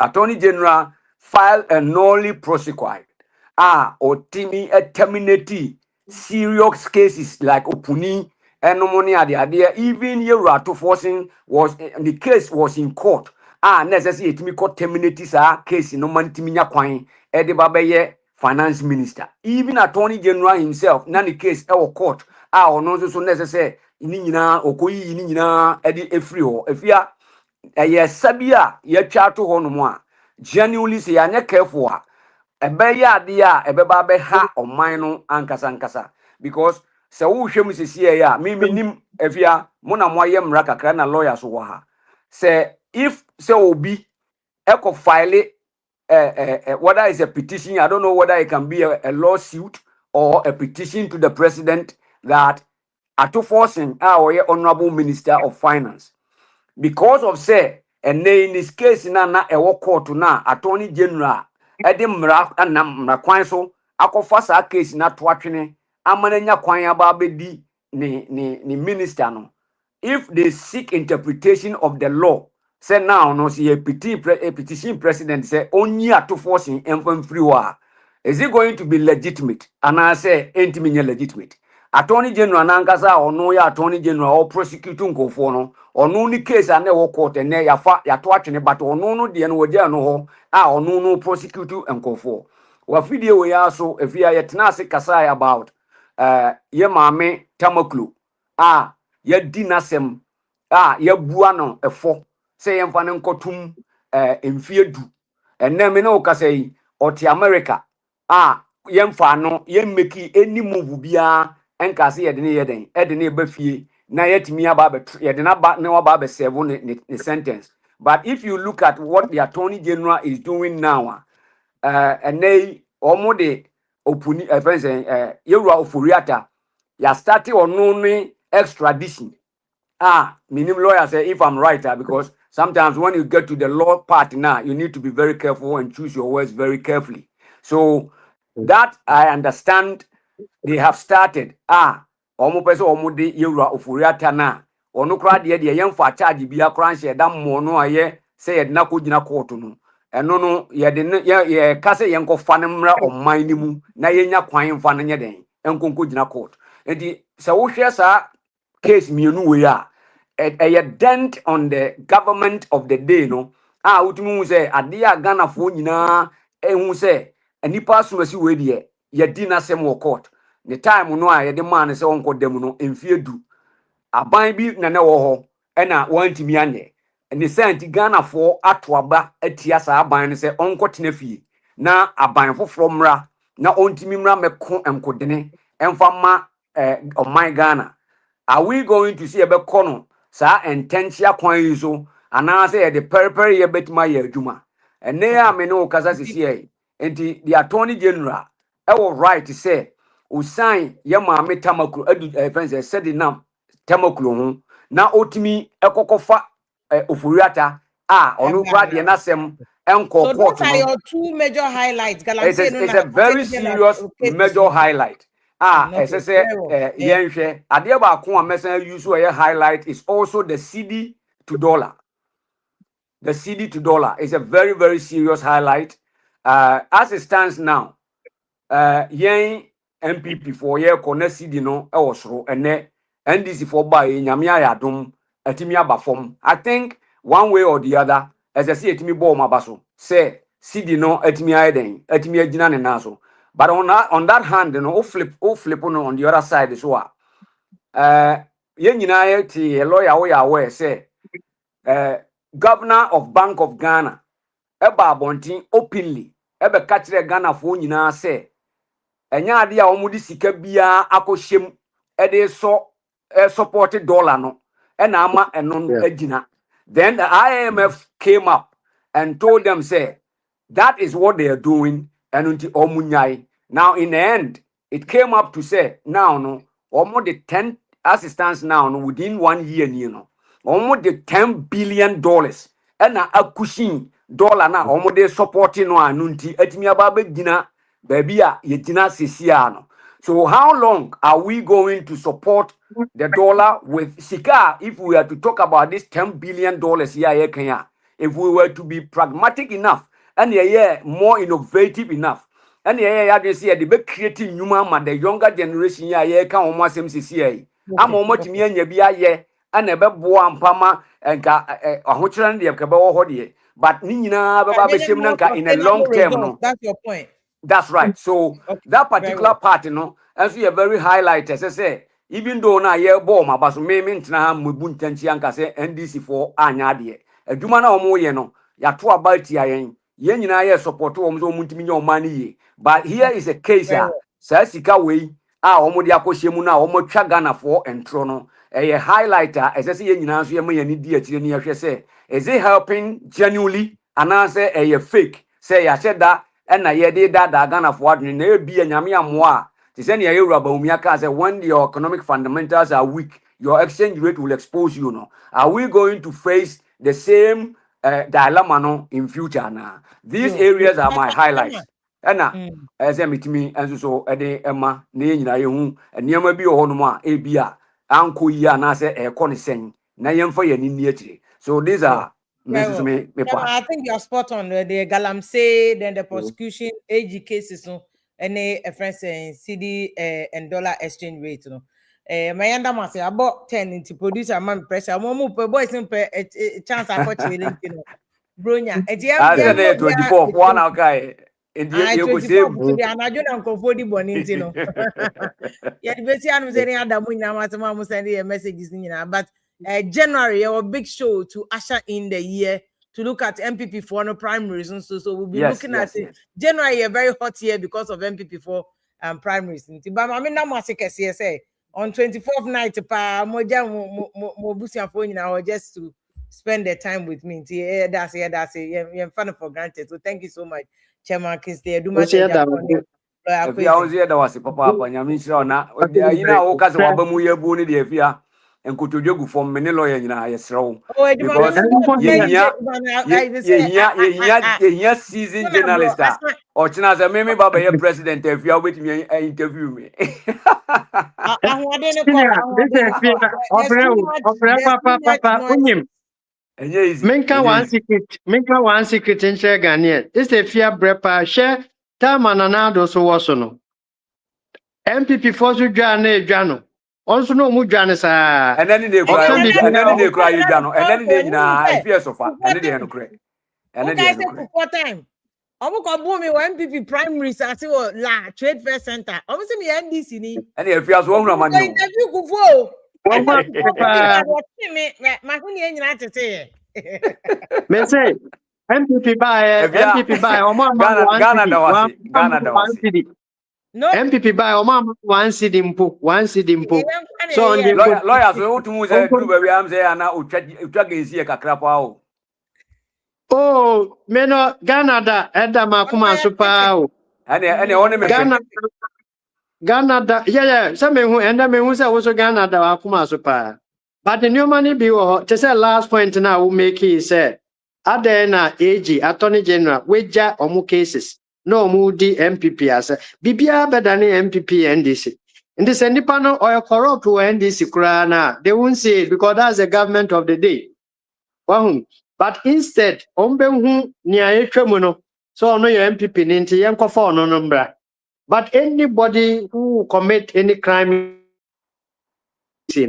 Speaker 2: attorney general file a nolly prosecuted otimi terminate serious cases like opuni and no money at the idea, even your to forcing was the case was in court. Necessary to me court terminates case in no man Timinia Quine, Eddie Babaye, finance minister. Even attorney general himself, none case our court, or no so necessary, Nina, Okoi, Nina, Eddie Efrio, if ya a yes, Sabia, ye chat to Honomoa, genuinely say, I never care for. Ebeya dia ebeba ha omano ankasa because se wo hwem sisi ya me nim afia mo na moye mra kakra na lawyers wo ha se if se obi eko file whether it's a petition, I don't know whether it can be a lawsuit or a petition to the president that ato forcing our honorable minister of finance because of say and in this case na ewo court na attorney general ede mra kwan so akofa sa case na to atwene amananya kwan aba bedi ni minister no if they seek interpretation of the law say now no see a petition president say only ato forcing enfam free wa is it going to be legitimate and I say ain't me legitimate attorney general nankasa ono ya attorney general or prosecutor nkofo no ono ni case ane wo court ene yafa yato atwene but ono no de no wodi no ho ono no prosecutor nkofo wa video we aso efia yetena se kasa about ye maame tamaklu ye dinasem ye bua no efo se ye mfa ne nkotum emfie du enne me no kasa yi oti America ye mfa no ye meki any move bia enkase ye de ne ye den e de ne ba fie na yetimi aba bet ye de na ba ne wa ba be serve ne sentence. But if you look at what the attorney general is doing now and they omode opuni friends yewura oforiata ya start ono ne extradition minimum lawyer say if I'm right, because sometimes when you get to the law part now, you need to be very careful and choose your words very carefully. So that I understand they have started. Omo pese omo de yewura ofuriata na ono kra de yemfa charge bia kra nhye da mo no aye say ye na ko gina court no eno no ye kase yenko fa ne mra oman ni mu na yenya kwan fa no nye den enkonko gina court enti se wo hwe sa case mienu we a dent on the government of the day no utumi hu say ade a Ghana fo nyina ehu say anipa asomasi we de ye di na sem wo court the time no a ye de man say onko dem no emfie du aban bi na wo ho na wantimi anye ne santi Ghana fo atoaba atia sa aban no say onko tena fie na aban foforo mra na ontimi mra meko enkodene emfa ma oman Ghana. Are we going to see a bekono sa intensia kwan yi so ana say the perper ye betima ye adwuma ene ya me no kasa sisi enti the attorney general was right to say usan ye maame tamakuru adu friends said nam tamakuru ho na otimi ekokofa ofuriata onu kra de na sem enko
Speaker 1: so
Speaker 2: court
Speaker 1: those are your two major highlights.
Speaker 2: it's a very serious major highlight. Say yenhwe ade ba ko amesa use where highlight is also the CD to dollar. The CD to dollar is a very, very serious highlight. As it stands now, yen MPP for year corner CD no elsro and ne NDC for buy nyamia yadum atimia bafom. I think one way or the other, as I see etimi bo mabaso, say CD no atimia den atimia jina ne naso. But on that hand, you know, flip no on the other side as well. Yen nyina ti a lawyer we aware say Governor of Bank of Ghana eba abontin openly ebe kachire Ghana fo nyina say enya ade a omudi sika bia akoshem ede so support dollar no na ama eno agina. Then the IMF came up and told them say that is what they are doing and unti omunyai. Now in the end it came up to say now no almost the 10 assistance now no within 1 year you know almost the $10 billion and a cushion dollar na almost they supporting no anunti etimi aba gina baby ye gina sisiano. So how long are we going to support the dollar with sika if we are to talk about this $10 billion here Kenya? If we were to be pragmatic enough and more innovative enough and they see the big creating human the younger generation here can almost MCCA. I'm almost me and ye and a bebo ampama and ahochran de kabo hodie but nina baba in a long term no.
Speaker 1: That's your point.
Speaker 2: That's right. So that particular part, you know, as we are very highlighted, as I say, even though na ye bom abaso me ntina mbu ntanchi anka say NDC for anya de adwuma na omo ye no ya to about ya yen nyina ye support omo so muntimi nya omani ye. But here is a case sa sika we omo de akohye mu na omo twa Ghana for entro no a highlighter as I say ye nyina so ye ma yani di akire ni ahwe say is it helping genuinely and answer a fake say ya said that and na ye de that Ghana for adwene na e bia nyame amoa to send ye Yoruba Umiaka say when your economic fundamentals are weak your exchange rate will expose you no. Are we going to face the same dilemma no in future now? These areas are my highlights. And as a meet me and so Emma ne nyina ye hu enema bi o hono a e bia anko yi ana say e ko ne sen na yemfa ye ni akire. So these are me
Speaker 1: I think you're spot on. The Galamsey, then the prosecution, AG cases, no, and a friend saying CD and dollar exchange rate, no. My under say about 10 into producer man pressure. I'm more boys in a chance I got you, Bronya.
Speaker 2: I said 24 one okay.
Speaker 1: I 24 and I don't uncle 40 bonintino. Yeah, the best I'm saying Adam Winama sending a messages in but January our big show to usher in the year to look at MPP for no primaries and so we'll be looking at it. January a very hot year because of MPP for primaries. But I mean now say on 24th night pa moja mobusia phone now just to spend the time with me. That's it. Fun for granted. So thank you so much. Chairman Kingsley
Speaker 2: Eduma Papa nyame nshira na ina wo kase wabamu yebu ni de afia nkotodwe from me ne lawyer nyina yesrew
Speaker 1: Oh,
Speaker 2: because ye season journalist or china say me baba ye president if you wait me interview me
Speaker 3: Minka one secret in share Ghanaian. This a fear brepa share Tamanado so was no. MPP force you Jano. Also no mu Janisa.
Speaker 2: And then they cry, and then they cry, you Jano, and then they I fear so far, and then they no cry. And then they no
Speaker 1: cry. Time. Omo ko bu mi MPP primaries asi wo la trade fair center. Omo se mi NDC ni.
Speaker 2: And if you as one man.
Speaker 1: Interview kufo.
Speaker 3: Me say MPP buy
Speaker 2: Ghana
Speaker 3: no MPP buy one city mpo so on the
Speaker 2: lawyers we want to move do we am say na utwa gensi e kakra pa o
Speaker 3: oh me no Ghana da eda makuma so pa o
Speaker 2: ene one me
Speaker 3: Ghana da yeah so me hu enda me hu say wo so Ghana da makuma so pa but the new money be to say last point now we make it say Adena AG Attorney General weja omu cases no mu di MPP as bibia better than MPP NDC. In this nipa no or corrupt or NDC kura na they won't say it because that's the government of the day. But instead ombe nia etwemu no so no your MPP ni nti yenkofa ono no mbra. But anybody who commit any crime they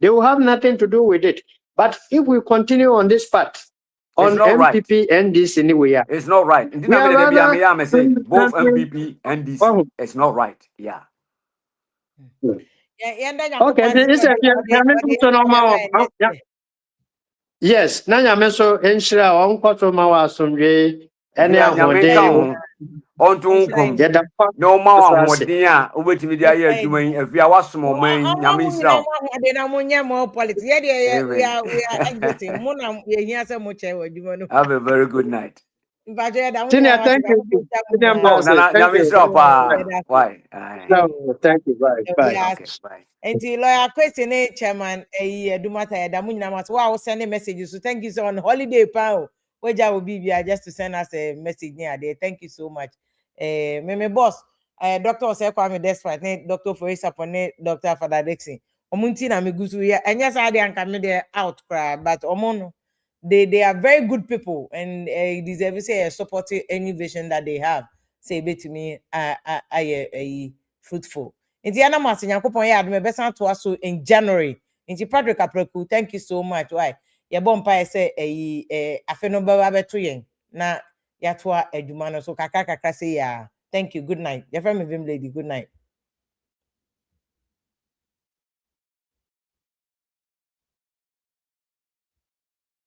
Speaker 3: will have nothing to do with it. But if we continue on this path on MPP and this anyway,
Speaker 2: it's not right. Both MPP and this, it's not right. Yeah.
Speaker 3: Okay, yes. Nanya meso enshira on kwato mawa somwe ene ahode
Speaker 2: on to come no ma ahode a obetimi dia ye adwuma yi afia wasom man nyame nsira
Speaker 1: de na munya more politics ye we are exiting mo na ye hia se mo che adwuma no.
Speaker 2: Have a very good night.
Speaker 3: Thank you.
Speaker 2: Nyame nsira pa why
Speaker 3: thank you bye
Speaker 2: okay bye.
Speaker 1: Enti lawyer question chairman Edumata Edam nyina mas wa send messages so thank you so on holiday pa Weja will be just to send us a message near there. Thank you so much. Me boss, Dr. Osekwame Despite, Dr. Forisa Pone, Dr. Father Dixon. Omunti na me gusu ya. And yes, I didn't come there out cry, but omono, they are very good people and deserve to say supporting any vision that they have. Say be to me, fruitful. Indiana Martin, Yakupon ya me best to us in January. Inti Patrick Apreku, thank you so much. Why? Ya bompa say afeno baba beto yen na yatwa adwuma no so kakra say ya. Thank you. Good night. Your friend Vim lady. Good night.